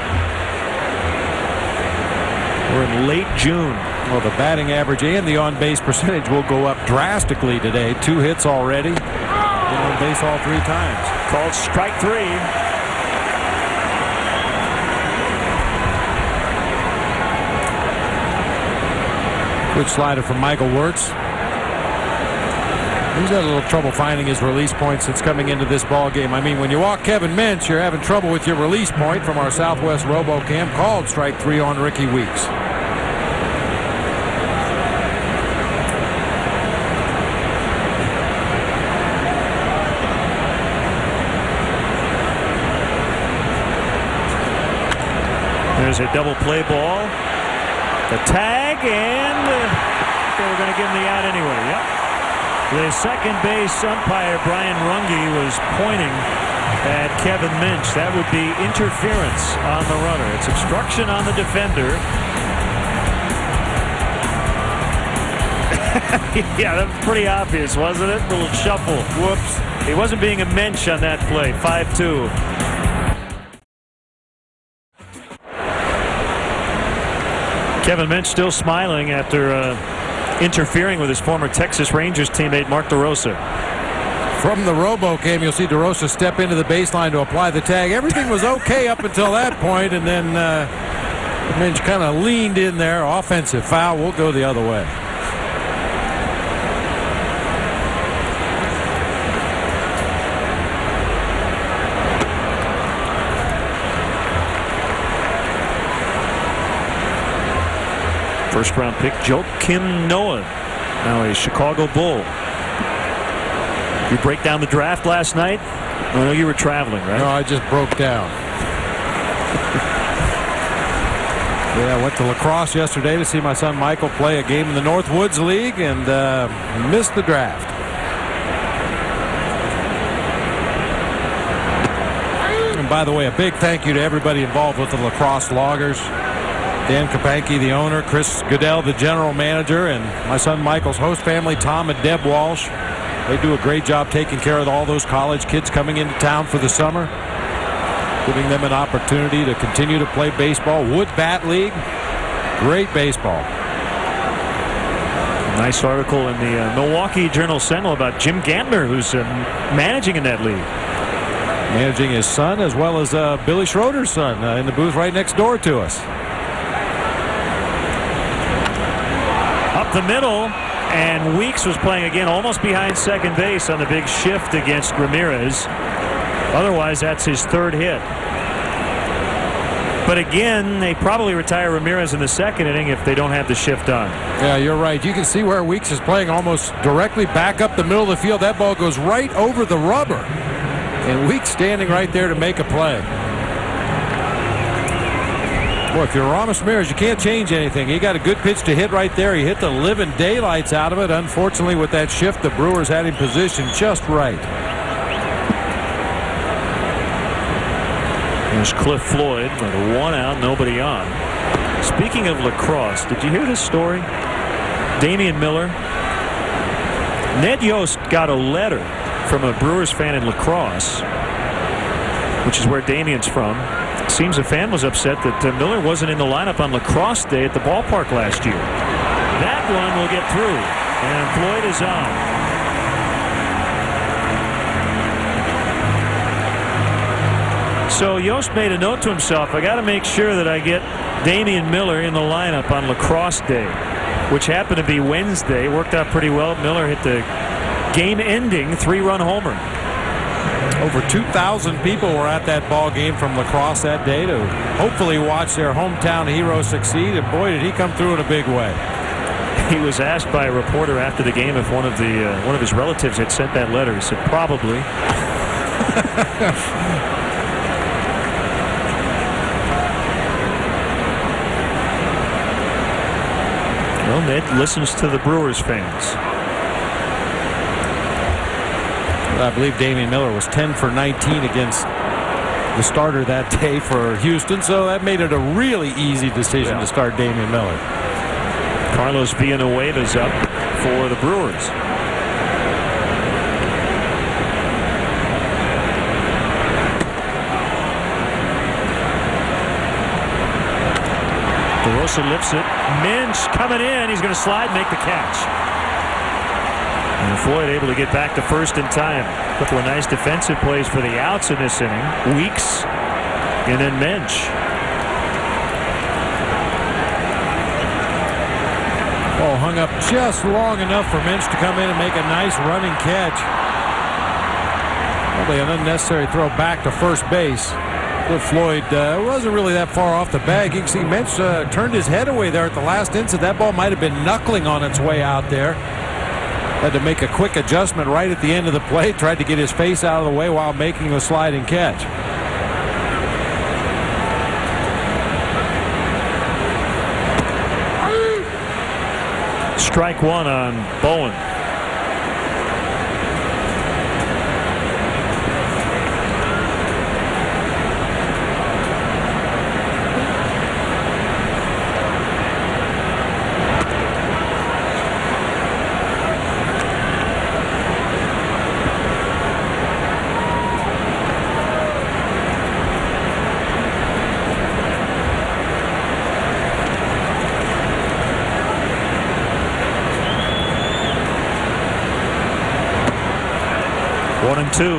We're in late June. Well, the batting average and the on-base percentage will go up drastically today. 2 hits already. Been on base all 3 times. Called strike 3. Good slider from Michael Wirtz. He's had a little trouble finding his release point since coming into this ball game. I mean, when you walk Kevin Minch, you're having trouble with your release point from our Southwest RoboCam. Called strike 3 on Ricky Weeks. There's a double play ball. The tag, and they were going to give him the out anyway. Yep. The second base umpire, Brian Runge, was pointing at Kevin Minch. That would be interference on the runner. It's obstruction on the defender. Yeah, that was pretty obvious, wasn't it? A little shuffle. Whoops. He wasn't being a Minch on that play. 5-2. Kevin Minch still smiling after interfering with his former Texas Rangers teammate Mark DeRosa. From the RoboCam, you'll see DeRosa step into the baseline to apply the tag. Everything was okay up until that point, and then Minch kind of leaned in there. Offensive foul. We'll go the other way. First-round pick Joakim Noah, now a Chicago Bull. You break down the draft last night? I know you were traveling, right? No, I just broke down. Yeah, I went to La Crosse yesterday to see my son Michael play a game in the Northwoods League and missed the draft. And by the way, a big thank you to everybody involved with the La Crosse Loggers. Dan Kapanke, the owner, Chris Goodell, the general manager, and my son Michael's host family, Tom and Deb Walsh. They do a great job taking care of all those college kids coming into town for the summer, giving them an opportunity to continue to play baseball. Wood Bat League, great baseball. Nice article in the Milwaukee Journal-Sentinel about Jim Gantner, who's managing in that league. Managing his son as well as Billy Schroeder's son in the booth right next door to us. Up the middle, and Weeks was playing again almost behind second base on the big shift against Ramirez. Otherwise, that's his 3rd hit. But again, they probably retire Ramirez in the 2nd inning if they don't have the shift on. Yeah, you're right. You can see where Weeks is playing almost directly back up the middle of the field. That ball goes right over the rubber. And Weeks standing right there to make a play. Boy, if you're Aramis Ramirez, you can't change anything. He got a good pitch to hit right there. He hit the living daylights out of it. Unfortunately, with that shift, the Brewers had him positioned just right. And There's Cliff Floyd with a 1 out, nobody on. Speaking of lacrosse, did you hear this story? Damian Miller. Ned Yost got a letter from a Brewers fan in lacrosse, which is where Damian's from. Seems a fan was upset that Miller wasn't in the lineup on lacrosse day at the ballpark last year. That one will get through, and Floyd is on. So Yost made a note to himself, I got to make sure that I get Damian Miller in the lineup on lacrosse day, which happened to be Wednesday. Worked out pretty well. Miller hit the game-ending 3-run homer. Over 2,000 people were at that ball game from lacrosse that day to hopefully watch their hometown hero succeed, and boy, did he come through in a big way. He was asked by a reporter after the game if one of his relatives had sent that letter. He said, probably. Well, Ned listens to the Brewers fans. I believe Damian Miller was 10 for 19 against the starter that day for Houston, so that made it a really easy decision to start Damian Miller. Carlos Villanueva's up for the Brewers. DeRosa lifts it. Minch coming in. He's going to slide and make the catch. And Floyd able to get back to first in time. A couple of nice defensive plays for the outs in this inning. Weeks and then Minch. Ball hung up just long enough for Minch to come in and make a nice running catch. Probably an unnecessary throw back to first base. Cliff Floyd wasn't really that far off the bag. You can see Minch turned his head away there at the last instant. That ball might have been knuckling on its way out there. Had to make a quick adjustment right at the end of the play. Tried to get his face out of the way while making the sliding catch. Strike one on Bowen. One and two.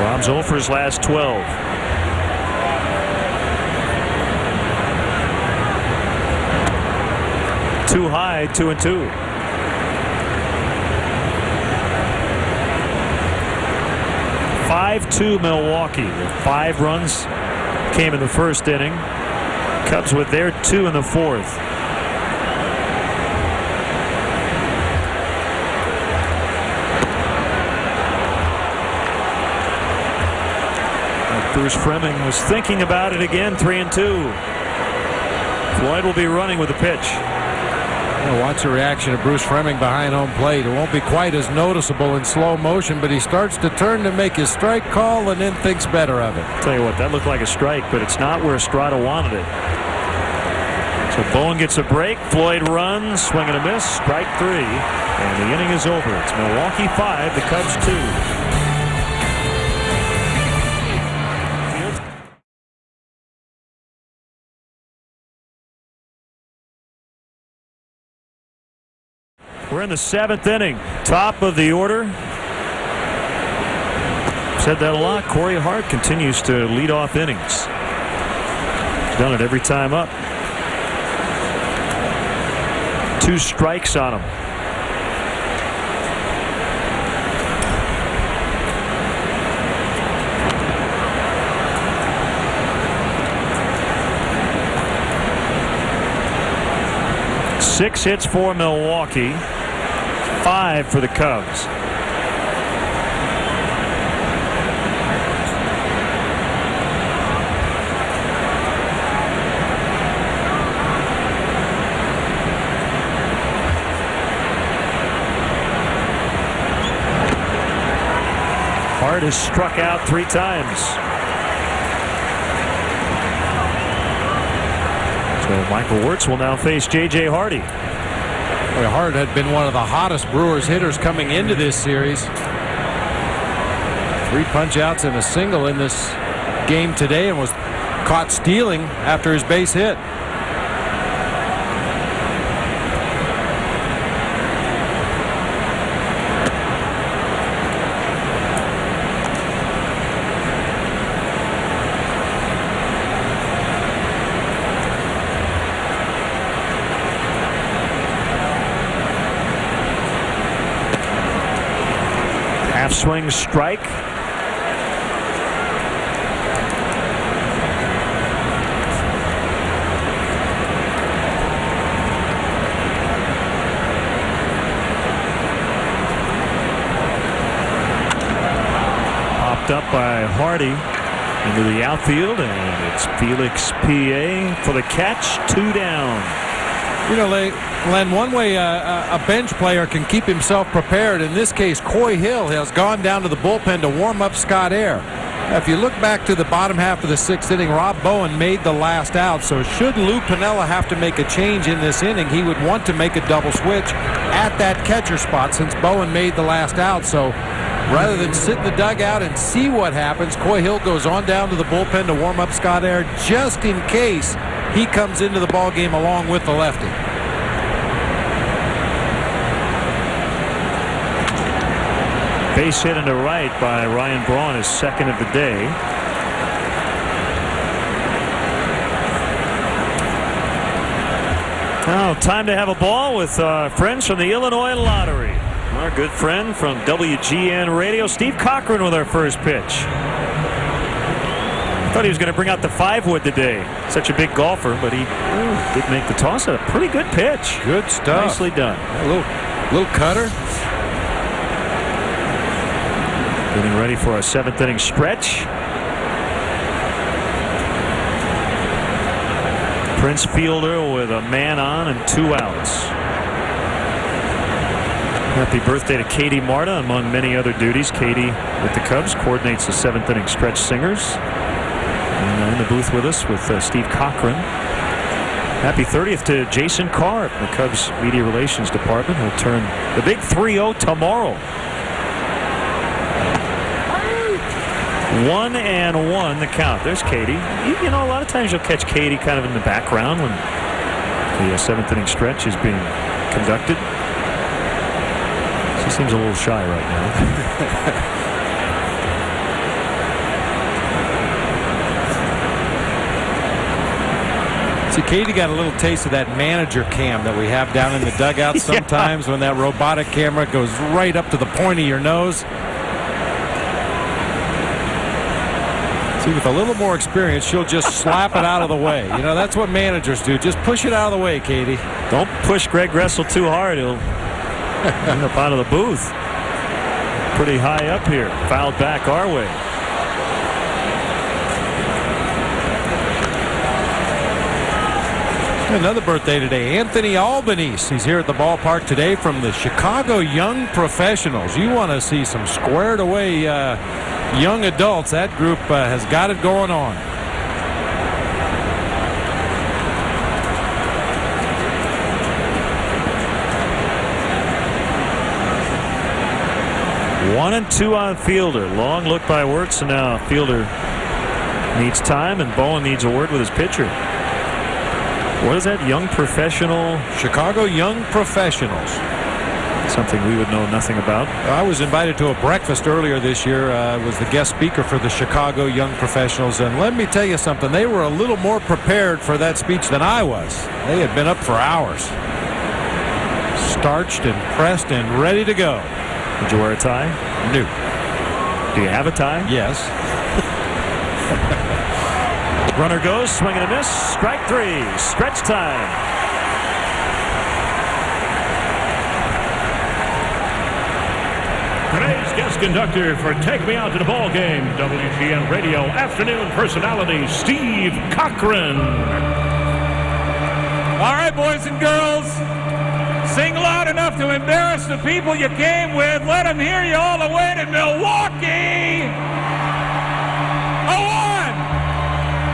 Rob's 0 for his last 12. Too high, 2-2. (5-2) Milwaukee with 5 runs. Came in the first inning. Cubs with their 2 in the fourth. Bruce Fleming was thinking about it again. 3-2. Floyd will be running with the pitch. Watch the reaction of Bruce Fleming behind home plate. It won't be quite as noticeable in slow motion, but he starts to turn to make his strike call and then thinks better of it. Tell you what, that looked like a strike, but it's not where Estrada wanted it. So Bowen gets a break. Floyd runs, swing and a miss. Strike 3, and the inning is over. It's Milwaukee 5, the Cubs 2. We're in the 7th inning. Top of the order. Said that a lot. Corey Hart continues to lead off innings. He's done it every time up. 2 strikes on him. Six hits for Milwaukee, 5 for the Cubs. Hart has struck out 3 times. So Michael Wirtz will now face J.J. Hardy. Boy, Hart had been one of the hottest Brewers hitters coming into this series. 3 punch-outs and a single in this game today, and was caught stealing after his base hit. Half swing strike. Popped up by Hardy into the outfield, and it's Felix P.A. for the catch. 2 down. You know, Len, one way a bench player can keep himself prepared, in this case, Coy Hill has gone down to the bullpen to warm up Scott Air. Now, if you look back to the bottom half of the 6th inning, Rob Bowen made the last out. So should Lou Piniella have to make a change in this inning, he would want to make a double switch at that catcher spot since Bowen made the last out. So rather than sit in the dugout and see what happens, Coy Hill goes on down to the bullpen to warm up Scott Air just in case he comes into the ball game along with the lefty. Base hit into right by Ryan Braun, his 2nd of the day. Now time to have a ball with our friends from the Illinois Lottery. Our good friend from WGN Radio, Steve Cochran, with our first pitch. Thought he was going to bring out the 5-wood today. Such a big golfer, but he did make the toss. A pretty good pitch. Good stuff. Nicely done. A little cutter. Getting ready for our 7th inning stretch. Prince Fielder with a man on and 2 outs. Happy birthday to Katie Marta, among many other duties. Katie with the Cubs coordinates the 7th inning stretch singers. And in the booth with us with Steve Cochran. Happy 30th to Jason Carr, the Cubs Media Relations Department. He'll turn the big 3-0 tomorrow. 1-1 the count. There's Katie. You know, a lot of times you'll catch Katie kind of in the background when the 7th inning stretch is being conducted. She seems a little shy right now. See, Katie got a little taste of that manager cam that we have down in the dugout sometimes when that robotic camera goes right up to the point of your nose. See, with a little more experience, she'll just slap it out of the way. You know, that's what managers do. Just push it out of the way, Katie. Don't push Greg Gressel too hard. He'll end up out of the booth. Pretty high up here. Fouled back our way. Another birthday today, Anthony Albanese. He's here at the ballpark today from the Chicago Young Professionals. You want to see some squared away young adults. That group has got it going on. One and 2 on Fielder. Long look by Wirtz, and now Fielder needs time, and Bowen needs a word with his pitcher. What is that? Young Professional? Chicago Young Professionals. Something we would know nothing about. I was invited to a breakfast earlier this year. I was the guest speaker for the Chicago Young Professionals, and let me tell you something. They were a little more prepared for that speech than I was. They had been up for hours. Starched and pressed and ready to go. Did you wear a tie? No. Do you have a tie? Yes. Runner goes, swing and a miss. Strike 3. Stretch time. Today's guest conductor for Take Me Out to the Ball Game, WGN Radio afternoon personality Steve Cochran. All right, boys and girls. Sing loud enough to embarrass the people you came with. Let them hear you all the way to Milwaukee. A 1,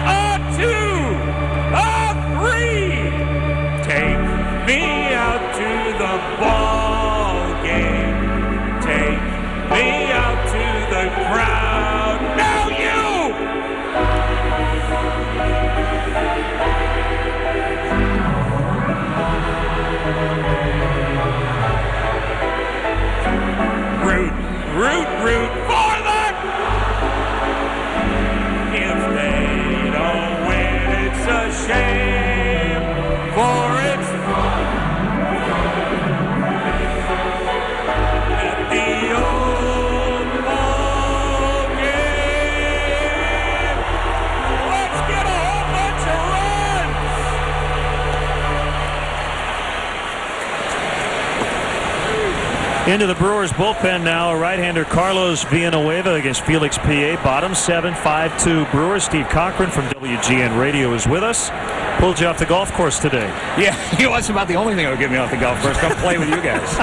a 2, a 3. Take me out to the ball game. Take me out to the crowd. Now you! Root for them! If they don't win, it's a shame, for it's at the old ball game. Let's get a whole bunch of runs! Into the Brewers bullpen now, right-hander Carlos Villanueva against Felix P.A. Bottom 7, 5-2 Brewers. Steve Cochran from WGN Radio is with us. Pulled you off the golf course today. Yeah, it was about the only thing that would get me off the golf course. Come play with you guys.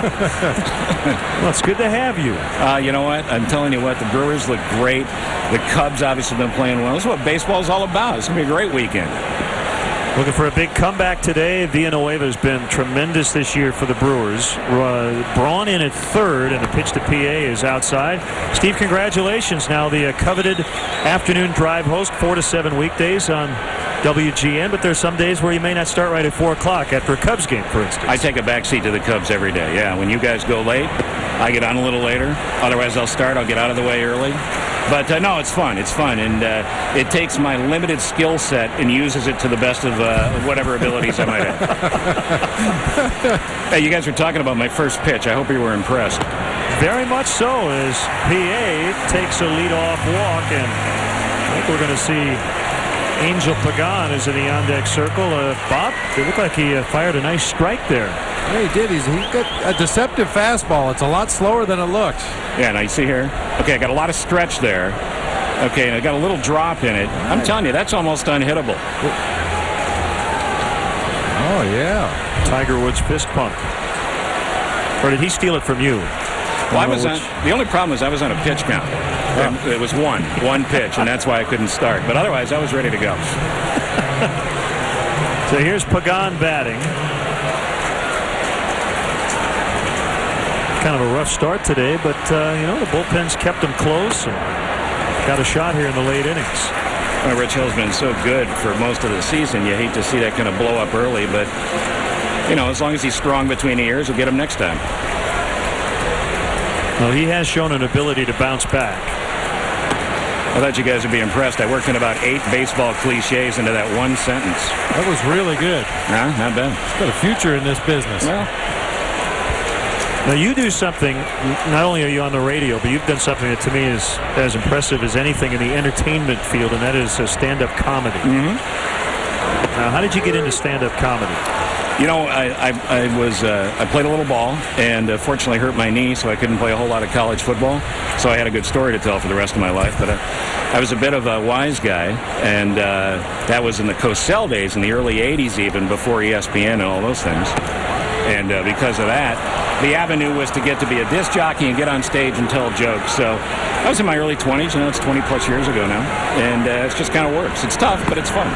Well, it's good to have you. You know what? I'm telling you what, the Brewers look great. The Cubs obviously been playing well. This is what baseball's all about. It's going to be a great weekend. Looking for a big comeback today. Villanueva has been tremendous this year for the Brewers. Braun in at third, and the pitch to PA is outside. Steve, congratulations. Now the coveted afternoon drive host, 4 to 7 weekdays on WGN, but there's some days where you may not start right at 4 o'clock after a Cubs game, for instance. I take a backseat to the Cubs every day. Yeah, when you guys go late, I get on a little later. Otherwise, I'll get out of the way early. But no, it's fun. It's fun, and it takes my limited skill set and uses it to the best of whatever abilities I might have. Hey, you guys were talking about my first pitch. I hope you were impressed. Very much so, as PA takes a leadoff walk, and I think we're going to see Angel Pagan is in the on-deck circle. Bob, it looked like he fired a nice strike there. Yeah, he did. He's got a deceptive fastball. It's a lot slower than it looked. Yeah, now you see here. Okay, I got a lot of stretch there. Okay, and I got a little drop in it. I'm telling you, that's almost unhittable. Oh, yeah. Tiger Woods fist pump. Or did he steal it from you? Well, the only problem is I was on a pitch count. It was one pitch, and that's why I couldn't start. But otherwise, I was ready to go. So here's Pagan batting. Kind of a rough start today, but the bullpen's kept him close and got a shot here in the late innings. Well, Rich Hill's been so good for most of the season. You hate to see that kind of blow up early, but as long as he's strong between the ears, we'll get him next time. Well, he has shown an ability to bounce back. I thought you guys would be impressed. I worked in about 8 baseball cliches into that one sentence. That was really good. Nah, not bad. He's got a future in this business. Well, now you do something, not only are you on the radio, but you've done something that to me is as impressive as anything in the entertainment field, and that is stand-up comedy. Mm-hmm. Now, how did you get into stand-up comedy? I played a little ball and fortunately hurt my knee, so I couldn't play a whole lot of college football. So I had a good story to tell for the rest of my life. But I was a bit of a wise guy, and that was in the Cosell days, in the early 80s even, before ESPN and all those things. And because of that, the avenue was to get to be a disc jockey and get on stage and tell jokes. So I was in my early 20s, it's 20 plus years ago now. And it just kind of works. It's tough, but it's fun.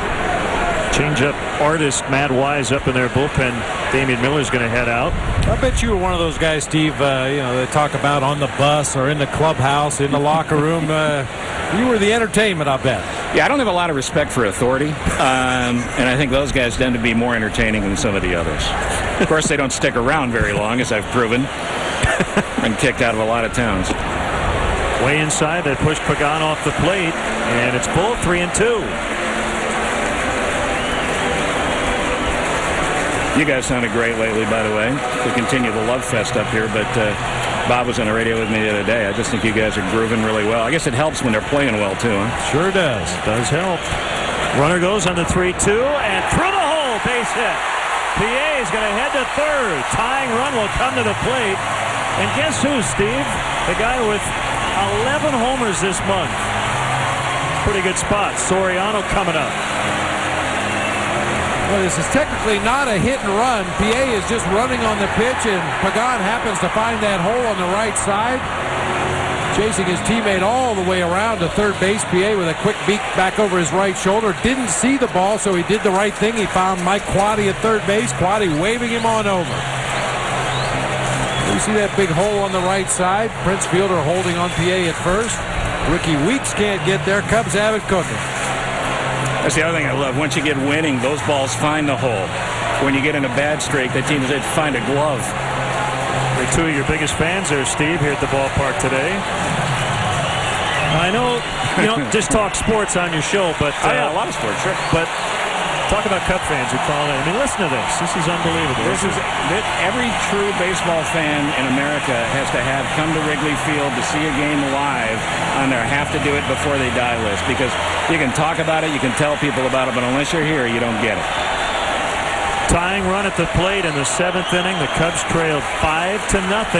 Change-up artist Matt Wise up in their bullpen. Damian Miller's going to head out. I bet you were one of those guys, Steve, they talk about on the bus or in the clubhouse, in the locker room. You were the entertainment, I bet. Yeah, I don't have a lot of respect for authority. And I think those guys tend to be more entertaining than some of the others. Of course, they don't stick around very long, as I've proven. Been kicked out of a lot of towns. Way inside, they push Pagan off the plate, and it's full, 3-2. You guys sounded great lately, by the way. We continue the love fest up here, but Bob was on the radio with me the other day. I just think you guys are grooving really well. I guess it helps when they're playing well, too, huh? Sure does. Does help. Runner goes on the 3-2, and through the hole, base hit. PA is going to head to third. Tying run will come to the plate. And guess who, Steve? The guy with 11 homers this month. Pretty good spot. Soriano coming up. Well, this is technically not a hit and run. PA is just running on the pitch, and Pagan happens to find that hole on the right side. Chasing his teammate all the way around to third base. PA with a quick beak back over his right shoulder. Didn't see the ball, so he did the right thing. He found Mike Quaddy at third base. Quaddy waving him on over. You see that big hole on the right side. Prince Fielder holding on PA at first. Ricky Weeks can't get there. Cubs have it cooking. That's the other thing I love. Once you get winning, those balls find the hole. When you get in a bad streak, the teams that find a glove. They're two of your biggest fans there, Steve, here at the ballpark today. I know you don't just talk sports on your show, but yeah, a lot of sports, sure. But talk about Cub fans who call in. I mean, listen to this. This is unbelievable. Every true baseball fan in America has to have come to Wrigley Field to see a game live on their have to do it before they die list, because you can talk about it, you can tell people about it, but unless you're here, you don't get it. Tying run at the plate in the 7th inning. The Cubs trailed 5-0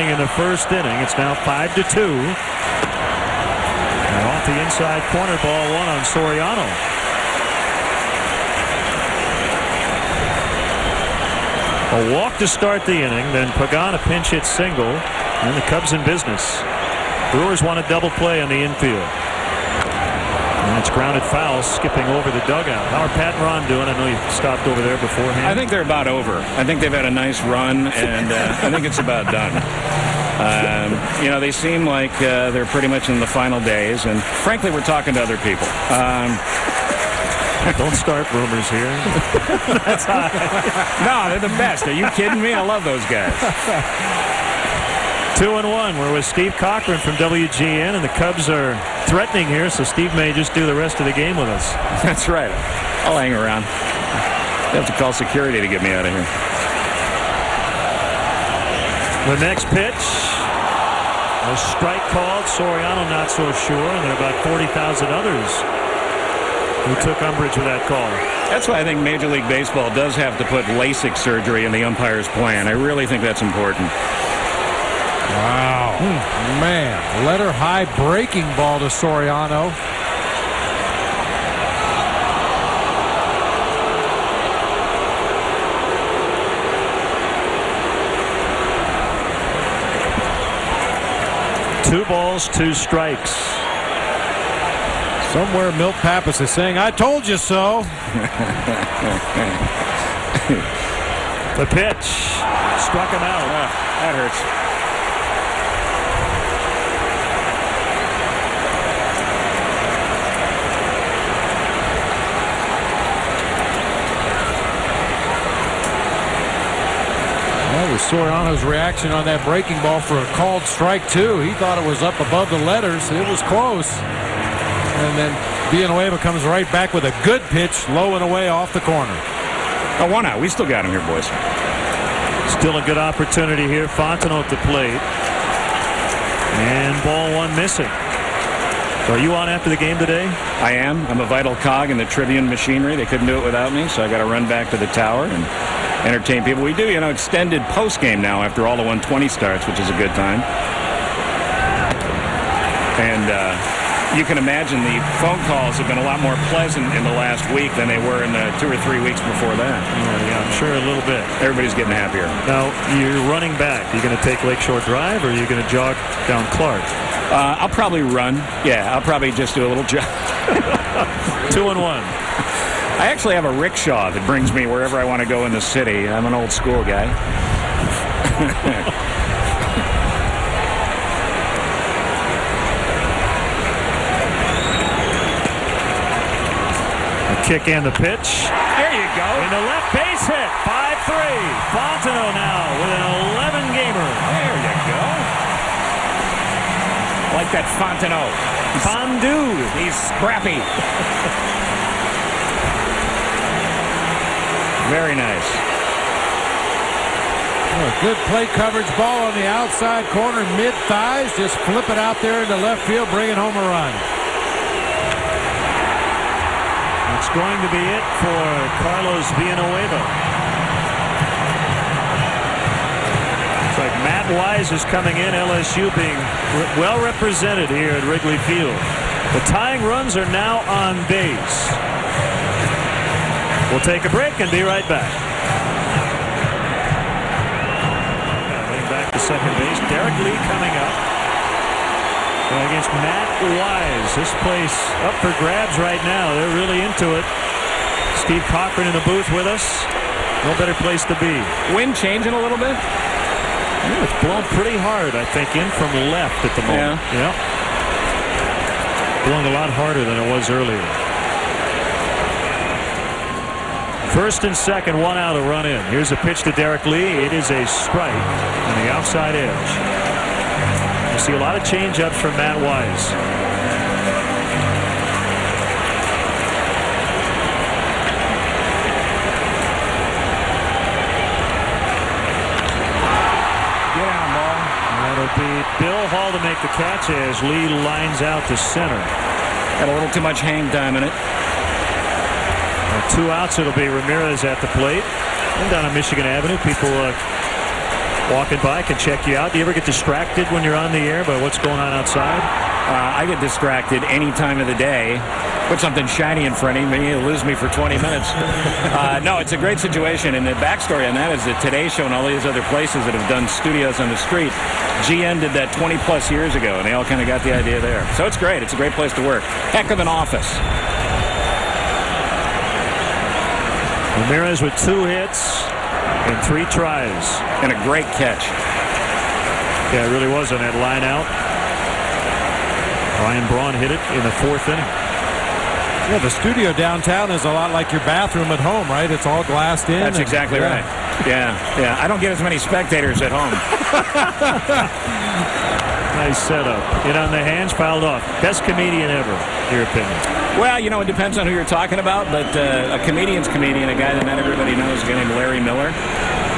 in the first inning. It's now 5-2. And off the inside corner, ball one on Soriano. A walk to start the inning, then Pagan a pinch hit single, and the Cubs in business. Brewers want a double play on the infield. And it's grounded foul, skipping over the dugout. How are Pat and Ron doing? I know you stopped over there beforehand. I think they're about over. I think they've had a nice run, and I think it's about done. You know, they seem like they're pretty much in the final days, and frankly, we're talking to other people. Don't start rumors here. That's high. No, they're the best. Are you kidding me? I love those guys. 2-1. We're with Steve Cochran from WGN, and the Cubs are threatening here, so Steve may just do the rest of the game with us. That's right. I'll hang around. You have to call security to get me out of here. The next pitch, a strike called. Soriano not so sure, and there are about 40,000 others who took umbrage with that call. That's why I think Major League Baseball does have to put LASIK surgery in the umpire's plan. I really think that's important. Wow. Man, letter high breaking ball to Soriano. Two balls, two strikes. Somewhere Milt Pappas is saying, I told you so. The pitch. Struck him out. That hurts. That was Soriano's reaction on that breaking ball for a called strike, too. He thought it was up above the letters. It was close. And then Villanueva comes right back with a good pitch, low and away off the corner. Oh, 1 out. We still got him here, boys. Still a good opportunity here. Fontenot at the plate. And ball one missing. So are you on after the game today? I am. I'm a vital cog in the Tribune machinery. They couldn't do it without me, so I got to run back to the tower and entertain people. We do, you know, extended post-game now after all the 120 starts, which is a good time. And you can imagine the phone calls have been a lot more pleasant in the last week than they were in the 2 or 3 weeks before that. Oh, yeah, I'm sure a little bit. Everybody's getting happier. Now, you're running back. Are you going to take Lakeshore Drive, or are you going to jog down Clark? I'll probably run. Yeah, I'll probably just do a little jog. 2-1. I actually have a rickshaw that brings me wherever I want to go in the city. I'm an old school guy. Kick and the pitch. There you go. In the left base hit. 5-3. Fontenot now with an 11-gamer. There you go. Like that Fontenot. Fondue. He's scrappy. Very nice. Oh, good plate coverage ball on the outside corner, mid-thighs. Just flip it out there into left field, bringing home a run. It's going to be it for Carlos Villanueva. It's like Matt Wise is coming in. LSU being well represented here at Wrigley Field. The tying runs are now on base. We'll take a break and be right back. Heading back to second base. Derek Lee coming up against Matt Wise. This place up for grabs right now. They're really into it. Steve Cochran in the booth with us. No better place to be. Wind changing a little bit? Yeah, it's blown pretty hard, I think, in from left at the moment. Yeah. Blowing a lot harder than it was earlier. First and second, one out, a run in. Here's a pitch to Derek Lee. It is a strike on the outside edge. You see a lot of change-ups from Matt Wise. That'll be Bill Hall to make the catch as Lee lines out to center. Got a little too much hang time in it. 2 outs. It'll be Ramirez at the plate. And down on Michigan Avenue, people walking by can check you out. Do you ever get distracted when you're on the air by what's going on outside? I get distracted any time of the day. Put something shiny in front of me, you'll lose me for 20 minutes. No, it's a great situation, and the backstory on that is that Today Show and all these other places that have done studios on the street, GN did that 20-plus years ago, and they all kind of got the idea there. So it's great. It's a great place to work. Heck of an office. Ramirez with 2 hits and 3 tries. And a great catch. Yeah, it really was on that line out. Ryan Braun hit it in the 4th inning. Yeah, the studio downtown is a lot like your bathroom at home, right? It's all glassed in. That's exactly right. Yeah. I don't get as many spectators at home. Nice setup. Hit on the hands, fouled off. Best comedian ever, your opinion? Well, you know, it depends on who you're talking about, but a comedian's comedian, a guy that not everybody knows, a guy named Larry Miller,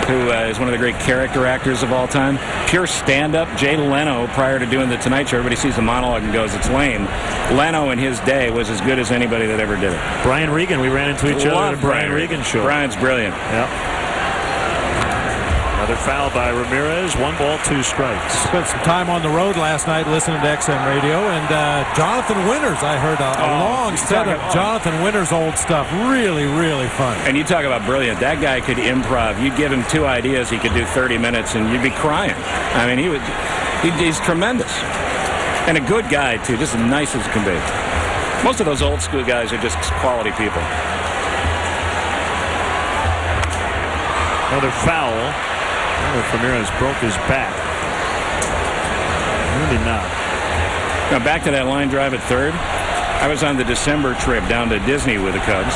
who is one of the great character actors of all time. Pure stand-up. Jay Leno, prior to doing The Tonight Show, everybody sees the monologue and goes, it's lame. Leno in his day was as good as anybody that ever did it. Brian Regan, we ran into each other at the Brian Regan show. Brian's brilliant. Yep. Another foul by Ramirez. 1 ball, 2 strikes. Spent some time on the road last night listening to XM radio, and Jonathan Winters, I heard a long set of Jonathan Winters old stuff. Really, really fun. And you talk about brilliant. That guy could improv. You'd give him 2 ideas, he could do 30 minutes, and you'd be crying. I mean, he's tremendous. And a good guy, too, just as nice as can be. Most of those old school guys are just quality people. Another foul. Ramirez broke his back. Maybe not. Now back to that line drive at third. I was on the December trip down to Disney with the Cubs,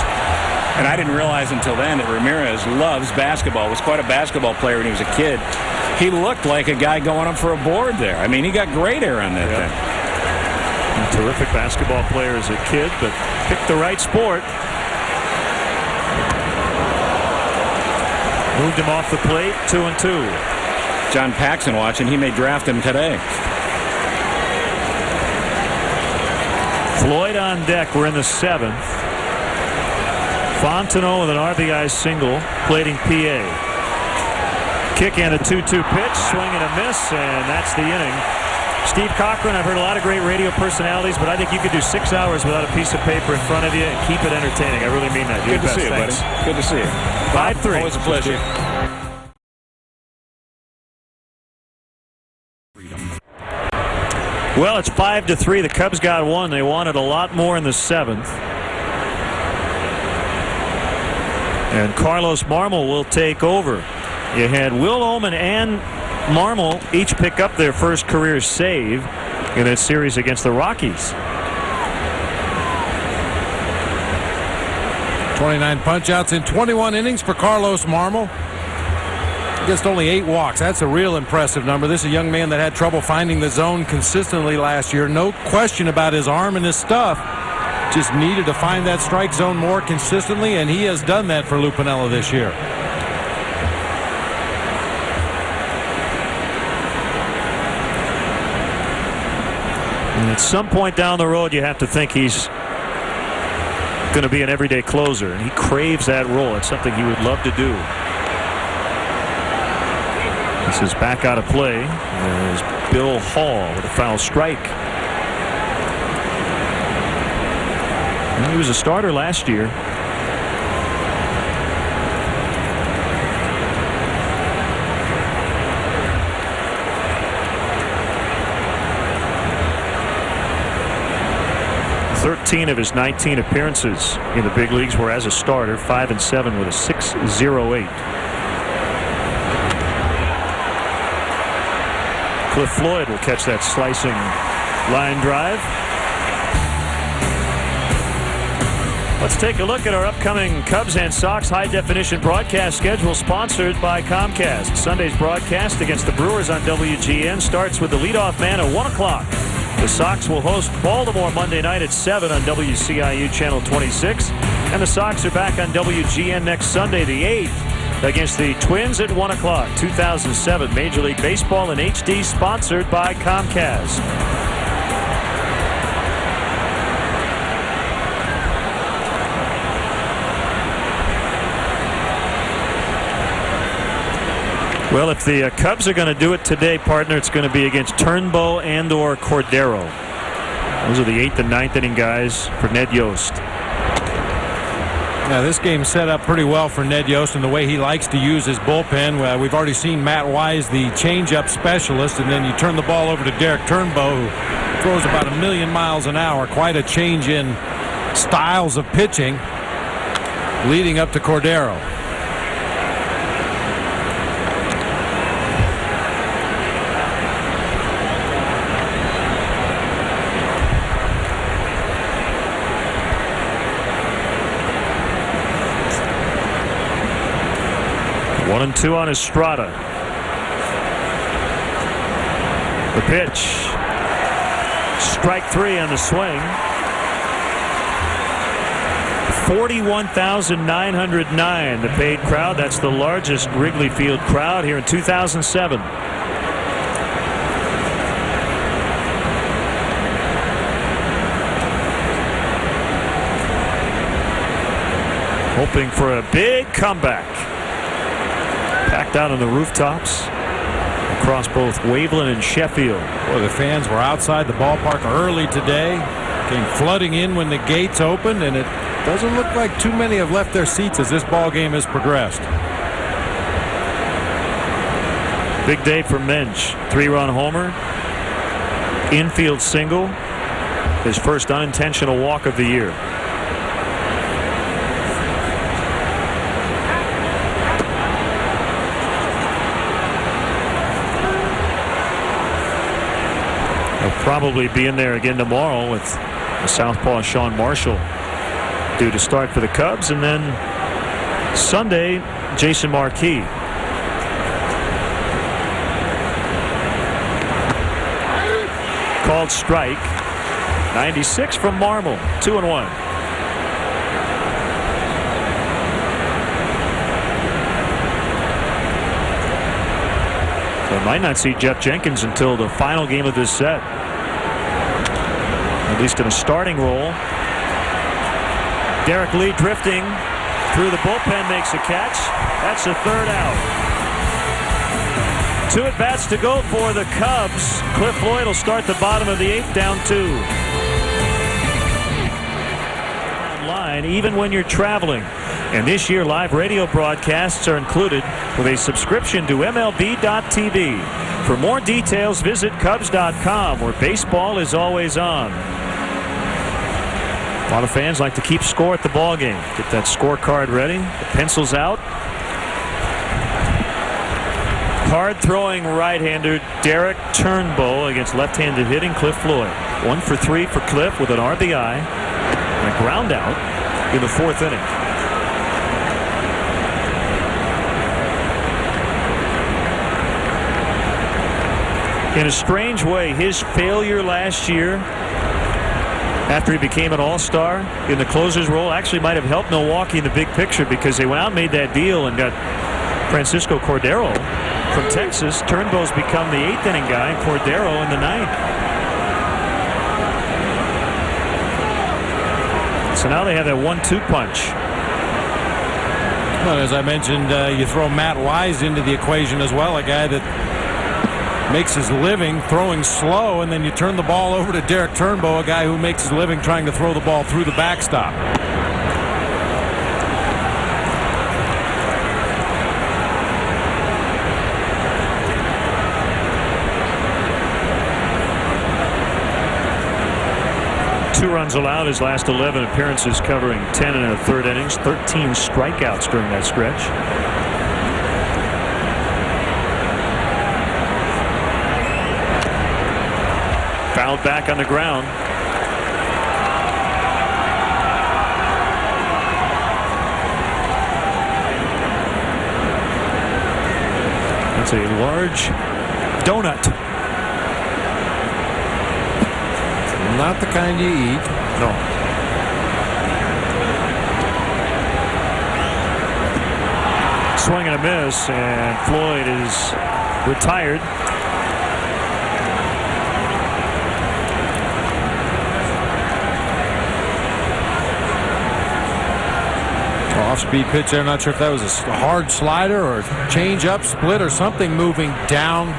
and I didn't realize until then that Ramirez loves basketball. Was quite a basketball player when he was a kid. He looked like a guy going up for a board there. I mean, he got great air on that thing. A terrific basketball player as a kid, but picked the right sport. Moved him off the plate, 2-2. John Paxson watching. He may draft him today. Floyd on deck. We're in the 7th. Fontenot with an RBI single, plating PA. Kick and a 2-2 pitch, swing and a miss, and that's the inning. Steve Cochran, I've heard a lot of great radio personalities, but I think you could do 6 hours without a piece of paper in front of you and keep it entertaining. I really mean that. Good to see you, buddy. Good to see you. 5-3. Always a pleasure. Well, it's 5-3. The Cubs got 1. They wanted a lot more in the 7th. And Carlos Marmol will take over. You had Will Oman and Marmol each pick up their first career save in that series against the Rockies. 29 punch-outs in 21 innings for Carlos Marmol. Just only 8 walks. That's a real impressive number. This is a young man that had trouble finding the zone consistently last year. No question about his arm and his stuff. Just needed to find that strike zone more consistently, and he has done that for Lou Piniella this year. And at some point down the road, you have to think he's going to be an everyday closer, and he craves that role. It's something he would love to do. This is back out of play. There's Bill Hall with a foul strike. And he was a starter last year. 15 of his 19 appearances in the big leagues were as a starter, 5-7 with a 6.08. Cliff Floyd will catch that slicing line drive. Let's take a look at our upcoming Cubs and Sox high-definition broadcast schedule, sponsored by Comcast. Sunday's broadcast against the Brewers on WGN starts with the leadoff man at 1 o'clock. The Sox will host Baltimore Monday night at 7 on WCIU Channel 26. And the Sox are back on WGN next Sunday, the 8th, against the Twins at 1 o'clock. 2007 Major League Baseball in HD, sponsored by Comcast. Well, if the Cubs are going to do it today, partner, it's going to be against Turnbow and or Cordero. Those are the 8th and 9th inning guys for Ned Yost. Yeah, this game's set up pretty well for Ned Yost and the way he likes to use his bullpen. We've already seen Matt Wise, the changeup specialist, and then you turn the ball over to Derek Turnbow, who throws about 1,000,000 miles an hour. Quite a change in styles of pitching leading up to Cordero. One and two on Estrada. The pitch. Strike three on the swing. 41,909, the paid crowd. That's the largest Wrigley Field crowd here in 2007. Hoping for a big comeback. Packed out on the rooftops across both Waveland and Sheffield. Well, the fans were outside the ballpark early today. Came flooding in when the gates opened, and it doesn't look like too many have left their seats as this ball game has progressed. Big day for Mensch. 3-run homer. Infield single. His first unintentional walk of the year. Probably be in there again tomorrow with the southpaw Sean Marshall due to start for the Cubs, and then Sunday Jason Marquis. Called strike. 96 from Marmol. 2-1. So I might not see Jeff Jenkins until the final game of this set. At least in a starting role. Derek Lee drifting through the bullpen, makes a catch. That's the third out. 2 at-bats to go for the Cubs. Cliff Floyd will start the bottom of the 8th, down 2. Online, even when you're traveling. And this year, live radio broadcasts are included with a subscription to MLB.tv. For more details, visit Cubs.com, where baseball is always on. A lot of fans like to keep score at the ball game. Get that scorecard ready. The pencils out. Hard-throwing right-hander Derek Turnbow against left-handed hitting Cliff Floyd. 1 for 3 for Cliff with an RBI and a ground out in the 4th inning. In a strange way, his failure last year after he became an all-star in the closer's role actually might have helped Milwaukee in the big picture, because they went out and made that deal and got Francisco Cordero from Texas. Turnbow's become the 8th inning guy, and Cordero in the 9th. So now they have that 1-2 punch. Well, as I mentioned, you throw Matt Wise into the equation as well, a guy that makes his living throwing slow, and then you turn the ball over to Derek Turnbow, a guy who makes his living trying to throw the ball through the backstop. 2 runs allowed his last 11 appearances, covering 10 1/3 innings, 13 strikeouts during that stretch. Fouled back on the ground. That's a large donut. Not the kind you eat. No. Swing and a miss, and Floyd is retired. Off-speed pitch there. Not sure if that was a hard slider or change up, split, or something moving down.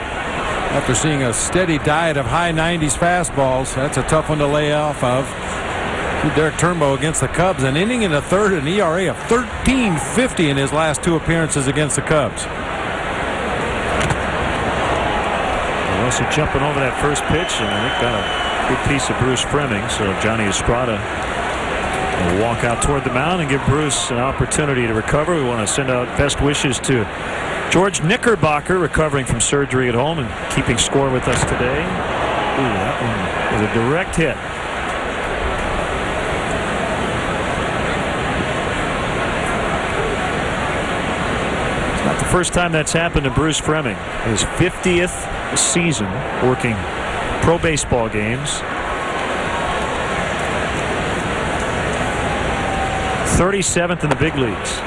After seeing a steady diet of high 90s fastballs, that's a tough one to lay off of. Derek Turnbow against the Cubs, an inning in the third, an ERA of 13.50 in his last 2 appearances against the Cubs. Also jumping over that first pitch, and I think got a good piece of Bruce Fremming. So Johnny Estrada will walk out toward the mound and give Bruce an opportunity to recover. We want to send out best wishes to George Knickerbocker, recovering from surgery at home and keeping score with us today. Ooh, that one was a direct hit. It's not the first time that's happened to Bruce Fremming. His 50th season working pro baseball games. 37th in the big leagues.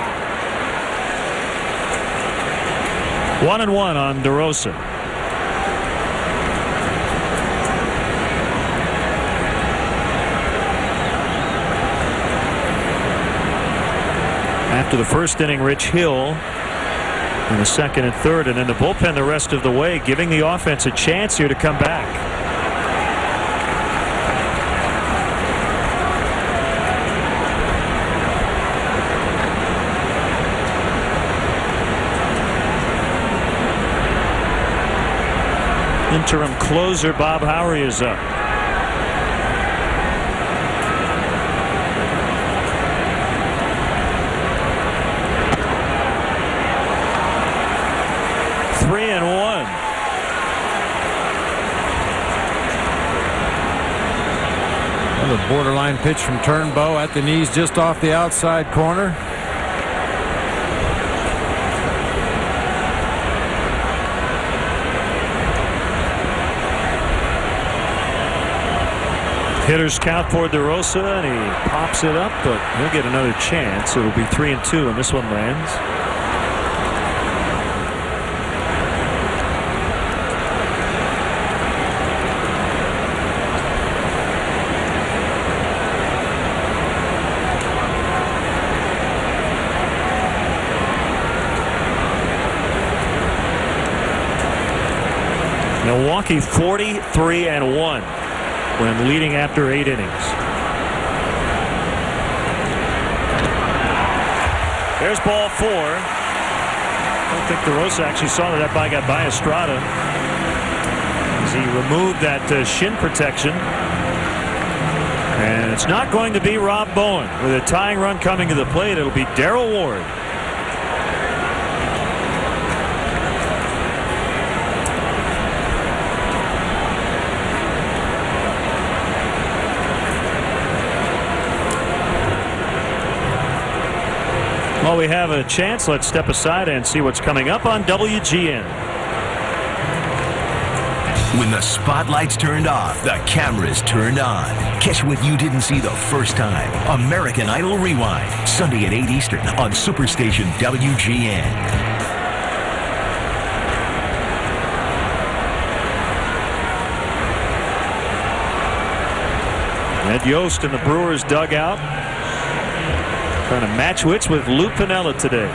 1-1 on DeRosa. After the first inning, Rich Hill in the second and third, and then the bullpen the rest of the way, giving the offense a chance here to come back. Interim closer Bob Howery is up. Three and one. Another borderline pitch from Turnbow at the knees, just off the outside corner. Hitters count for DeRosa, and he pops it up, but he'll get another chance. It'll be 3-2, and this one lands. Milwaukee 43-1. When leading after 8 innings. There's ball 4. I don't think DeRosa actually saw that ball got by Estrada as he removed that shin protection. And it's not going to be Rob Bowen. With a tying run coming to the plate, it'll be Darrell Ward. Well, we have a chance. Let's step aside and see what's coming up on WGN. When the spotlight's turned off, the camera's turned on. Catch what you didn't see the first time. American Idol Rewind, Sunday at 8 Eastern on Superstation WGN. Ed Yost in the Brewers dugout. Trying to match wits with Lou Piniella today.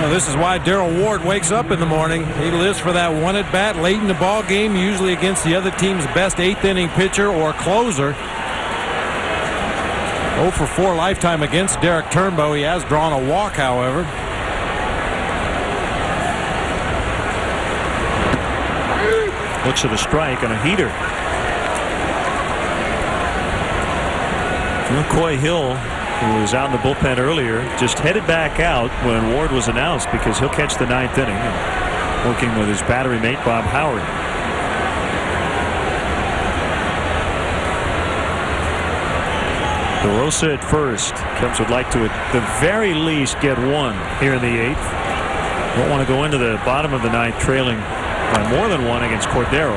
Well, this is why Darrell Ward wakes up in the morning. He lives for that one at bat late in the ball game, usually against the other team's best 8th inning pitcher or closer. 0 for 4 lifetime against Derek Turnbow. He has drawn a walk, however. Looks at a strike and a heater. Well, Coy Hill, who was out in the bullpen earlier, just headed back out when Ward was announced because he'll catch the 9th inning, working with his battery mate Bob Howard. DeRosa at first. Cubs would like to, at the very least, get one here in the 8th. Don't want to go into the bottom of the 9th trailing by more than one against Cordero.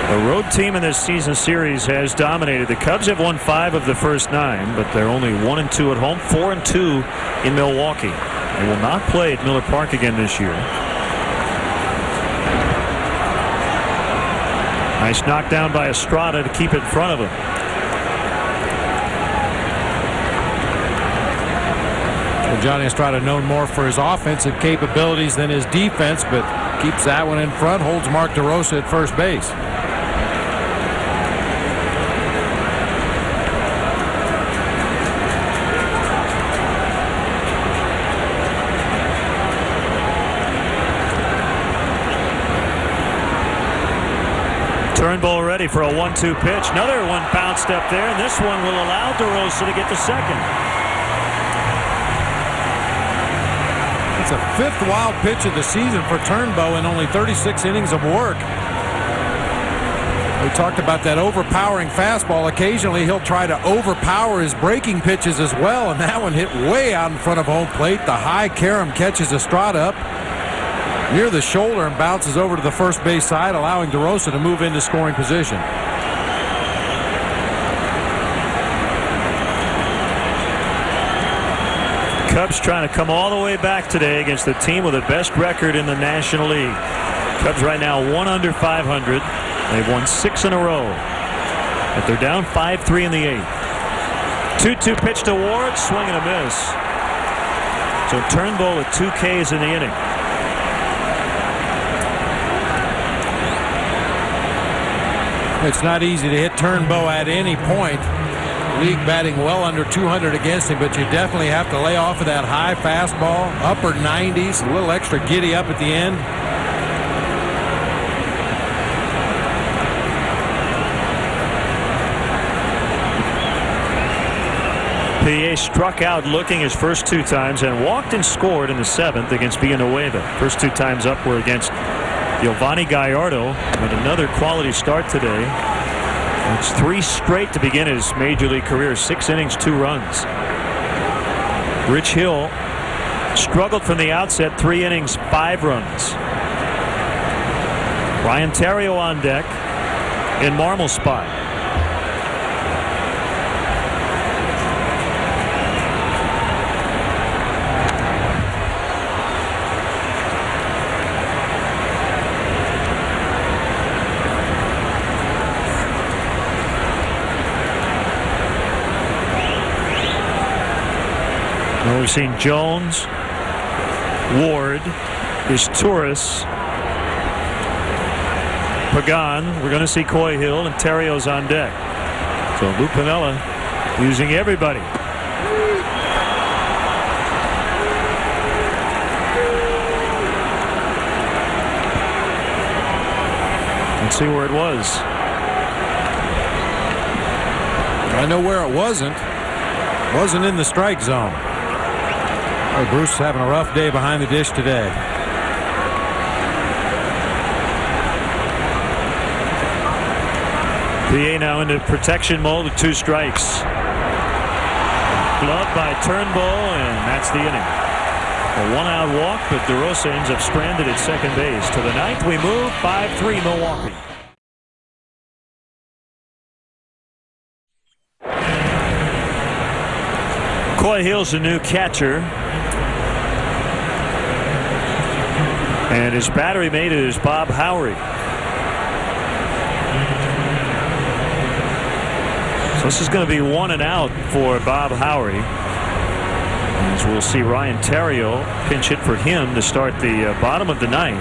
The road team in this season series has dominated. The Cubs have won 5 of the first 9, but they're only 1-2 at home, 4-2 in Milwaukee. They will not play at Miller Park again this year. Nice knockdown by Estrada to keep it in front of him. Well, Johnny Estrada known more for his offensive capabilities than his defense, but keeps that one in front, holds Mark DeRosa at first base. Turnbull ready for a 1-2 pitch. Another one bounced up there, and this one will allow DeRosa to get to second. It's a 5th wild pitch of the season for Turnbow in only 36 innings of work. We talked about that overpowering fastball. Occasionally he'll try to overpower his breaking pitches as well, and that one hit way out in front of home plate. The high carom catches Estrada up near the shoulder and bounces over to the first base side, allowing DeRosa to move into scoring position. Cubs trying to come all the way back today against the team with the best record in the National League. Cubs right now 1 under 500. They've won 6 in a row, but they're down 5-3 in the 8th. 2-2 pitch to Ward, swing and a miss. So Turnbull with 2 Ks in the inning. It's not easy to hit Turnbow at any point. League batting well under 200 against him, but you definitely have to lay off of that high fastball, upper 90s, a little extra giddy up at the end. PA struck out looking his first 2 times and walked and scored in the 7th against Villanueva. First 2 times up were against Giovanni Gallardo, with another quality start today. It's 3 straight to begin his major league career. 6 innings, 2 runs. Rich Hill struggled from the outset. 3 innings, 5 runs. Ryan Theriot on deck in Marmol's spot. We've seen Jones, Ward, Torres, Pagan. We're going to see Coy Hill, and Theriot's on deck. So Lou Piniella using everybody. Let's see where it was. I know where it wasn't. Wasn't in the strike zone. Oh, Bruce is having a rough day behind the dish today. PA now into protection mode with 2 strikes. Gloved by Turnbull, and that's the inning. A 1-out walk, but DeRosa ends up stranded at second base. To the 9th we move, 5-3 Milwaukee. Coy Hill's the new catcher. And his battery mate is Bob Howry. So this is going to be 1-out for Bob Howry. As we'll see Ryan Theriot pinch hit for him to start the bottom of the 9th.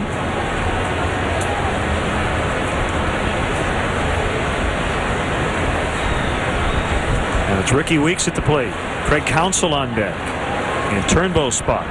It's Ricky Weeks at the plate. Craig Counsell on deck. In Turnbow's spot.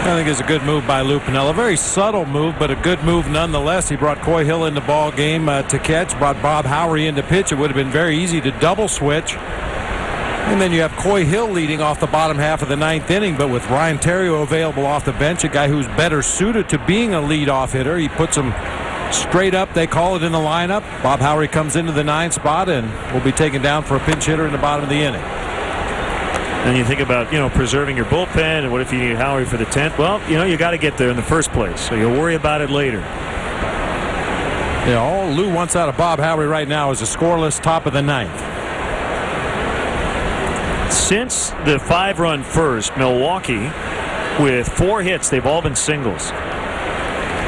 I think it's a good move by Lou Piniella. Very subtle move, but a good move nonetheless. He brought Coy Hill in the ball game to catch, brought Bob Howery in to pitch. It would have been very easy to double switch. And then you have Coy Hill leading off the bottom half of the ninth inning, but with Ryan Theriot available off the bench, a guy who's better suited to being a leadoff hitter, he puts him straight up, they call it, in the lineup. Bob Howery comes into the 9th spot and will be taken down for a pinch hitter in the bottom of the inning. And you think about, preserving your bullpen, and what if you need Howery for the 10th? Well, you got to get there in the first place, so you'll worry about it later. Yeah, all Lou wants out of Bob Howery right now is a scoreless top of the 9th. Since the 5-run first, Milwaukee, with 4 hits, they've all been singles.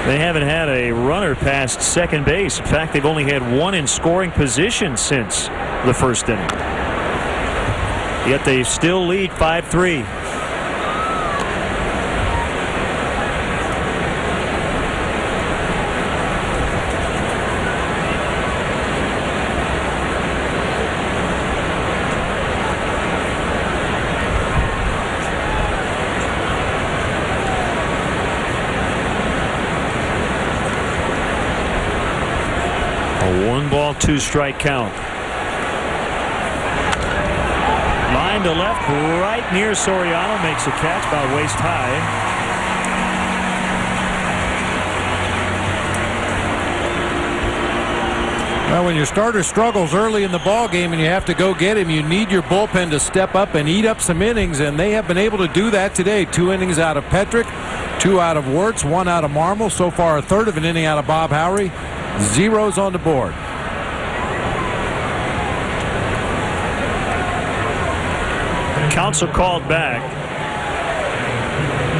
They haven't had a runner past second base. In fact, they've only had 1 in scoring position since the first inning. Yet they still lead 5-3. A 1-ball, 2-strike count. Line to left, right near Soriano, makes a catch about waist high. Well, when your starter struggles early in the ball game and you have to go get him, you need your bullpen to step up and eat up some innings, and they have been able to do that today. 2 innings out of Petrick, 2 out of Wirtz, 1 out of Marmol. So far, a third of an inning out of Bob Howery. Zeros on the board. Counsell called back,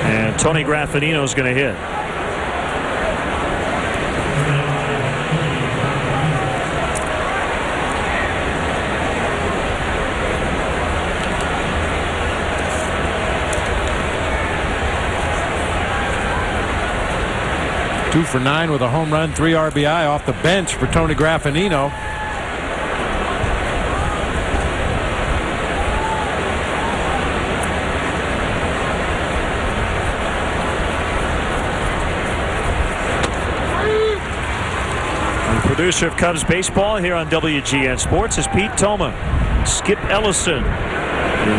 and Tony Graffinino is going to hit. Two for 9 with a home run, 3 RBI off the bench for Tony Graffinino. Producer of Cubs baseball here on WGN Sports is Pete Toma. Skip Ellison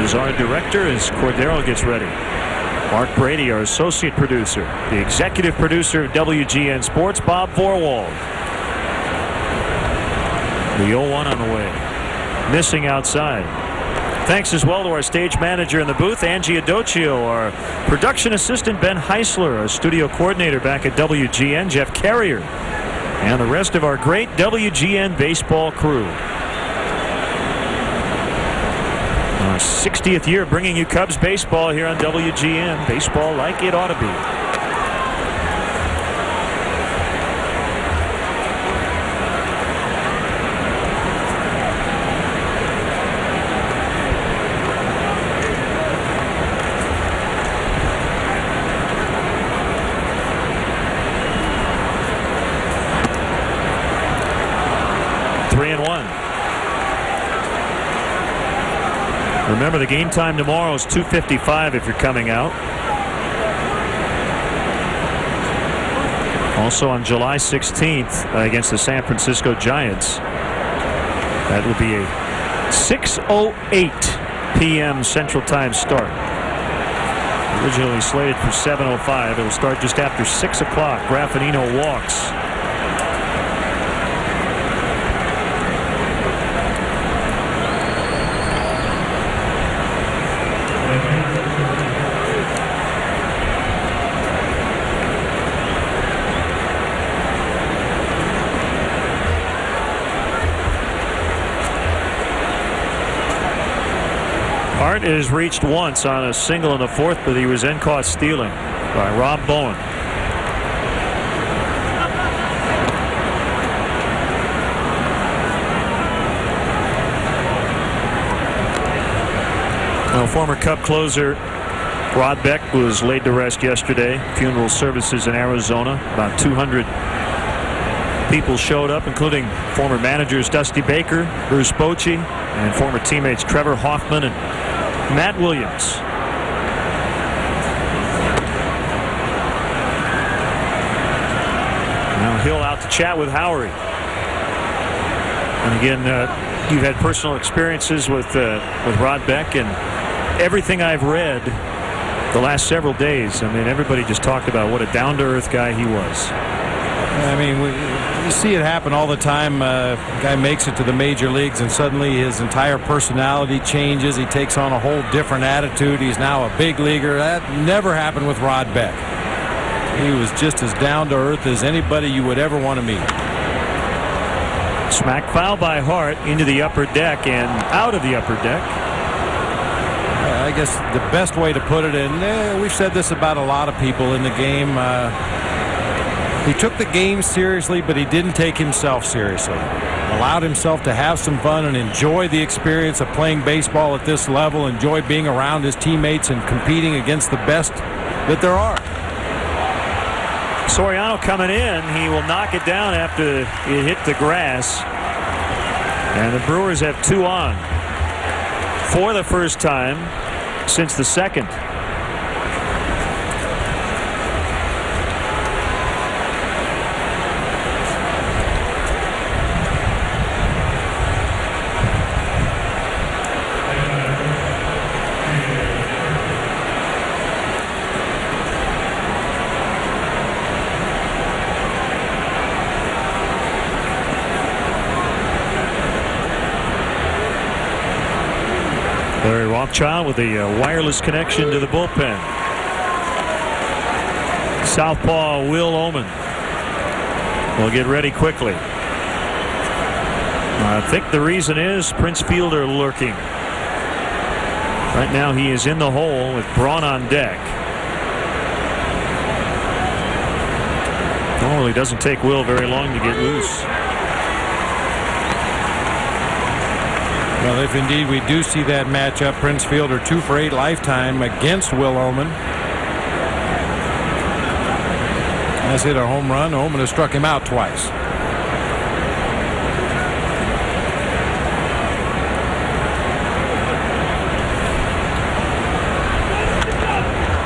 is our director as Cordero gets ready. Mark Brady, our associate producer. The executive producer of WGN Sports, Bob Vorwald. The 0-1 on the way. Missing outside. Thanks as well to our stage manager in the booth, Angie Adocchio, our production assistant, Ben Heisler, our studio coordinator back at WGN, Jeff Carrier, and the rest of our great WGN baseball crew. Our 60th year bringing you Cubs baseball here on WGN. Baseball like it ought to be. Remember, the game time tomorrow is 2:55 if you're coming out. Also on July 16th against the San Francisco Giants. That will be a 6:08 p.m. Central Time start. Originally slated for 7:05. It will start just after 6 o'clock. Graffinino walks. Hart is reached once on a single in the 4th, but he was then caught stealing by Rob Bowen. Well, former Cub closer Rod Beck was laid to rest yesterday. Funeral services in Arizona. About 200 people showed up, including former managers Dusty Baker, Bruce Bochy, and former teammates Trevor Hoffman and Matt Williams. Now Hill out to chat with Howery. And again, you've had personal experiences with Rod Beck, and everything I've read the last several days, I mean, everybody just talked about what a down-to-earth guy he was. I mean, you see it happen all the time. A guy makes it to the major leagues, and suddenly his entire personality changes. He takes on a whole different attitude. He's now a big leaguer. That never happened with Rod Beck. He was just as down-to-earth as anybody you would ever want to meet. Smack foul by Hart into the upper deck and out of the upper deck. I guess the best way to put it, and we've said this about a lot of people in the game, he took the game seriously, but he didn't take himself seriously. Allowed himself to have some fun and enjoy the experience of playing baseball at this level, enjoy being around his teammates and competing against the best that there are. Soriano coming in. He will knock it down after it hit the grass. And the Brewers have 2 on for the first time since the second. Larry Rothschild with a wireless connection to the bullpen. Southpaw Will Oman will get ready quickly. I think the reason is Prince Fielder lurking. Right now he is in the hole with Braun on deck. Normally doesn't take Will very long to get loose. Well, if indeed we do see that matchup, Prince Fielder 2 for 8 lifetime against Will Oman. Has hit a home run. Oman has struck him out twice.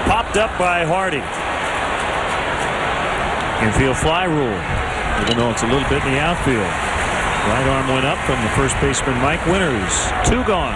Popped up by Hardy. Infield fly rule, even though it's a little bit in the outfield. Right arm went up from the first baseman Mike Winters. 2 gone.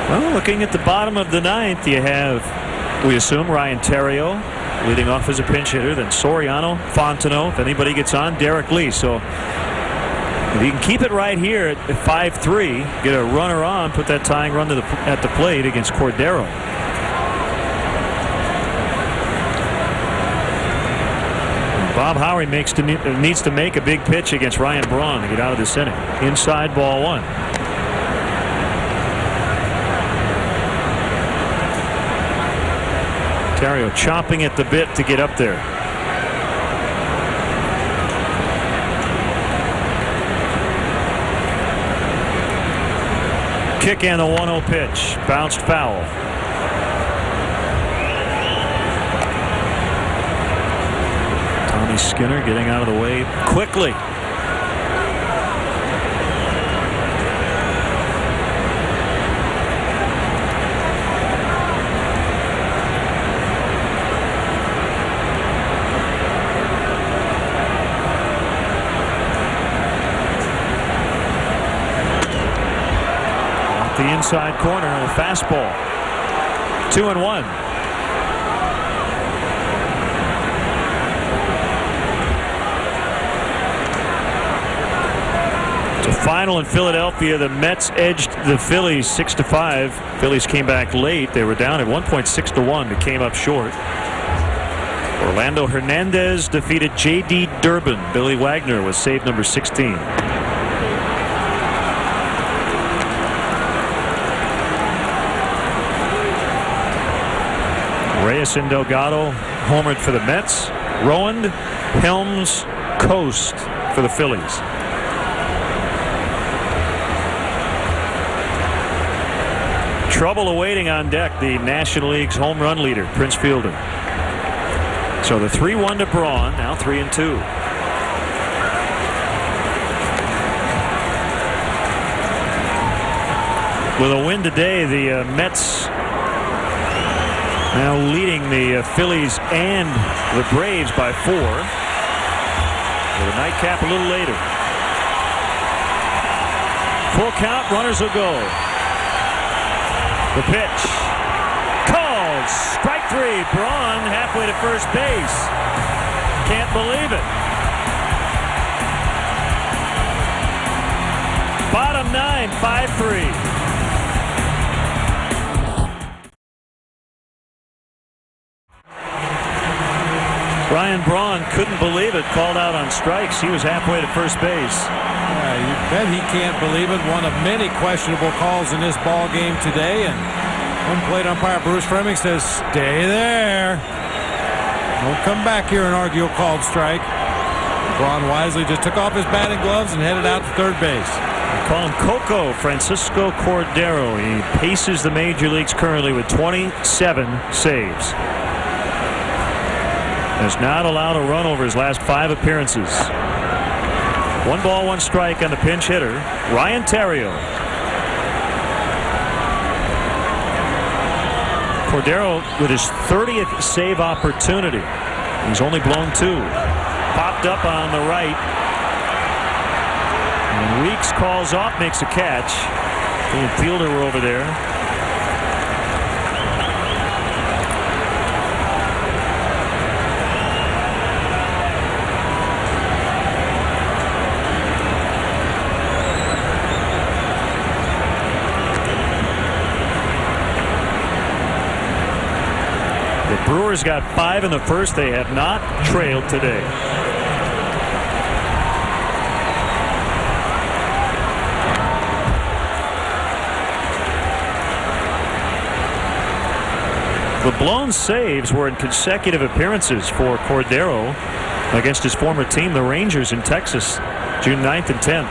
Well, looking at the bottom of the 9th, you have, we assume, Ryan Terrio leading off as a pinch hitter, then Soriano, Fontenot, if anybody gets on, Derek Lee. So if you can keep it right here at 5-3, get a runner on, put that tying run to at the plate against Cordero. Bob Howery needs to make a big pitch against Ryan Braun to get out of this inning. Inside, ball 1. Terrio chomping at the bit to get up there. Kick and a 1-0 pitch. Bounced foul. Tommy Skinner getting out of the way quickly. The inside corner, a fastball. 2-1. To final in Philadelphia, the Mets edged the Phillies 6-5. Phillies came back late. They were down at 1.6-1, but came up short. Orlando Hernandez defeated J.D. Durbin. Billy Wagner was save number 16. Reyes and Delgado homered for the Mets. Rowand, Helms, Coast for the Phillies. Trouble awaiting on deck the National League's home run leader, Prince Fielder. So the 3-1 to Braun, now 3-2. With a win today, the Mets now leading the Phillies and the Braves by 4. With a nightcap a little later. Full count, runners will go. The pitch. Called. Strike 3. Braun halfway to first base. Can't believe it. Bottom 9, 5-3. Ryan Braun couldn't believe it, called out on strikes. He was halfway to first base. Yeah, you bet he can't believe it. One of many questionable calls in this ball game today, and home plate umpire Bruce Fleming says, "Stay there. Don't come back here and argue a called strike." Braun wisely just took off his batting gloves and headed out to third base. They call him Coco, Francisco Cordero. He paces the major leagues currently with 27 saves. Has not allowed a run over his last 5 appearances. 1 ball, 1 strike on the pinch hitter, Ryan Theriot. Cordero with his 30th save opportunity. He's only blown 2. Popped up on the right. And Weeks calls off, makes a catch. The fielder were over there. Brewers got 5 in the first. They have not trailed today. The blown saves were in consecutive appearances for Cordero against his former team, the Rangers in Texas, June 9th and 10th.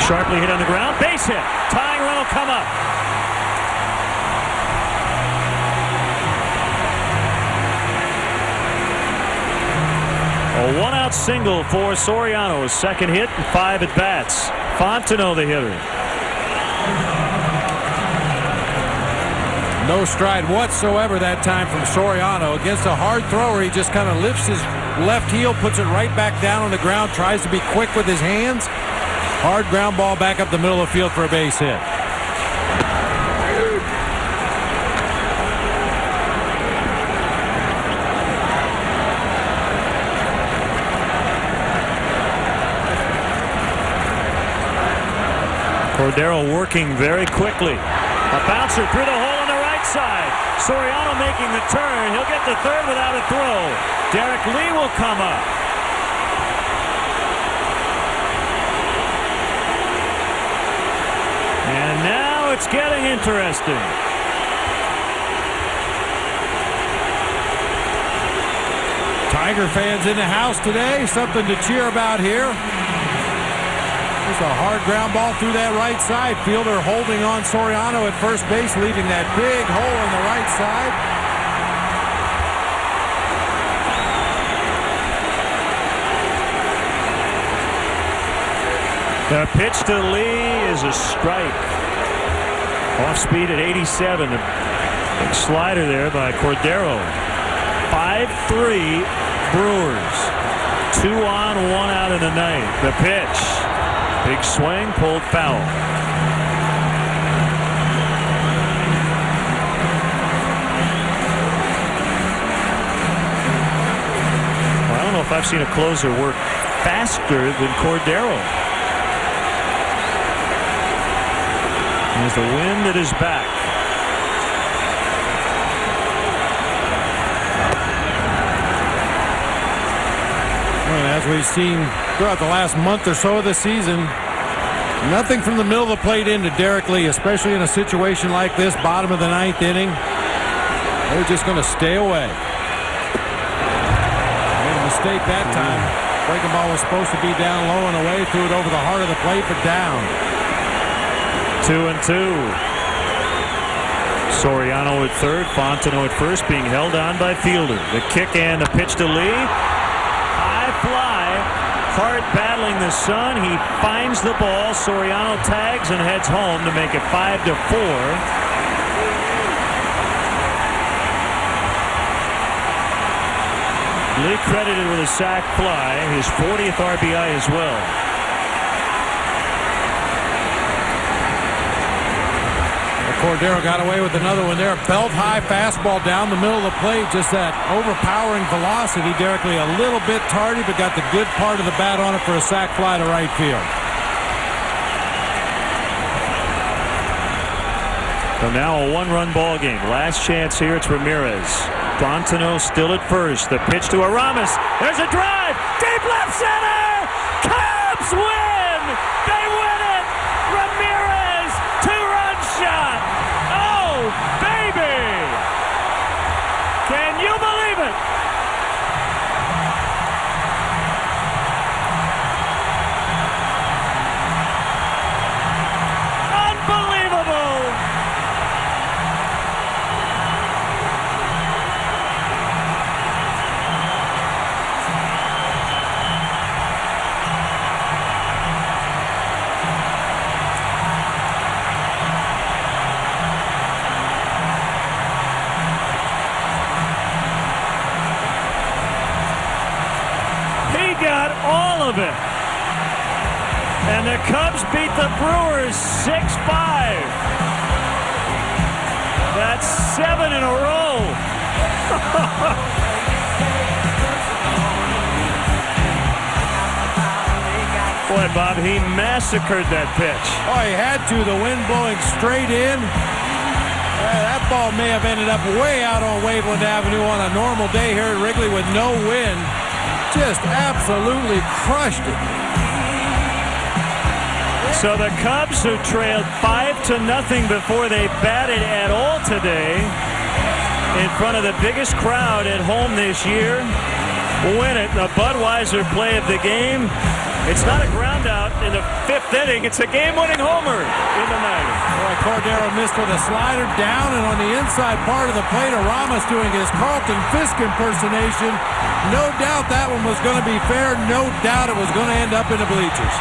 Sharply hit on the ground. Base hit. Tying run will come up. A 1-out single for Soriano, his second hit and 5 at-bats. Fontenot the hitter. No stride whatsoever that time from Soriano. Against a hard thrower, he just kind of lifts his left heel, puts it right back down on the ground, tries to be quick with his hands. Hard ground ball back up the middle of the field for a base hit. Cordero working very quickly. A bouncer through the hole on the right side. Soriano making the turn. He'll get to third without a throw. Derek Lee will come up. And now it's getting interesting. Tiger fans in the house today. Something to cheer about here. Just a hard ground ball through that right side. Fielder holding on Soriano at first base, leaving that big hole in the right side. The pitch to Lee is a strike. Off speed at 87. A big slider there by Cordero. 5-3 Brewers. 2 on, 1 out in the ninth. The pitch. Big swing, pulled foul. Well, I don't know if I've seen a closer work faster than Cordero. As the wind at his back. Well, as we've seen throughout the last month or so of the season, Nothing from the middle of the plate into Derek Lee, especially in a situation like this, bottom of the 9th inning. They're just going to stay away. Made a mistake that time. Breaking ball was supposed to be down low and away. Threw it over the heart of the plate, but down. 2-2. Soriano at third, Fontenot at first, being held on by Fielder. The kick and the pitch to Lee. High fly. Hart battling the sun. He finds the ball. Soriano tags and heads home to make it 5-4. Lee credited with a sac fly, his 40th RBI as well. Cordero got away with another one there. Belt high fastball down the middle of the plate. Just that overpowering velocity. Derek Lee a little bit tardy, but got the good part of the bat on it for a sac fly to right field. So now a one-run ball game. Last chance here. It's Ramirez. Fontenot still at first. The pitch to Aramis. There's a drive. Deep left center. Cubs win. They win it. Ramirez. Two-run shot. Oh, baby. Can you believe it? Unbelievable. Got all of it. And the Cubs beat the Brewers 6-5. That's 7 in a row. Boy, Bob, he massacred that pitch. Oh, he had to. The wind blowing straight in. That ball may have ended up way out on Waveland Avenue on a normal day here at Wrigley with no wind. Just absolutely crushed it. So the Cubs, who trailed 5-0 before they batted at all today, in front of the biggest crowd at home this year, win it. The Budweiser play of the game. It's not a ground out in the 5th inning. It's a game-winning homer in the 9th. Boy, Cordero missed with a slider down, and on the inside part of the plate, Aramis doing his Carlton Fisk impersonation. No doubt that one was going to be fair. No doubt it was going to end up in the bleachers.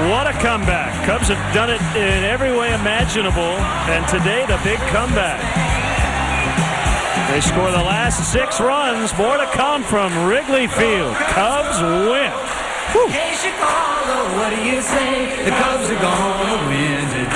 What a comeback. Cubs have done it in every way imaginable, and today the big comeback. They score the last 6 runs. More to come from Wrigley Field. Cubs win. Hey, Chicago, what do you say? The Cubs are gonna win today.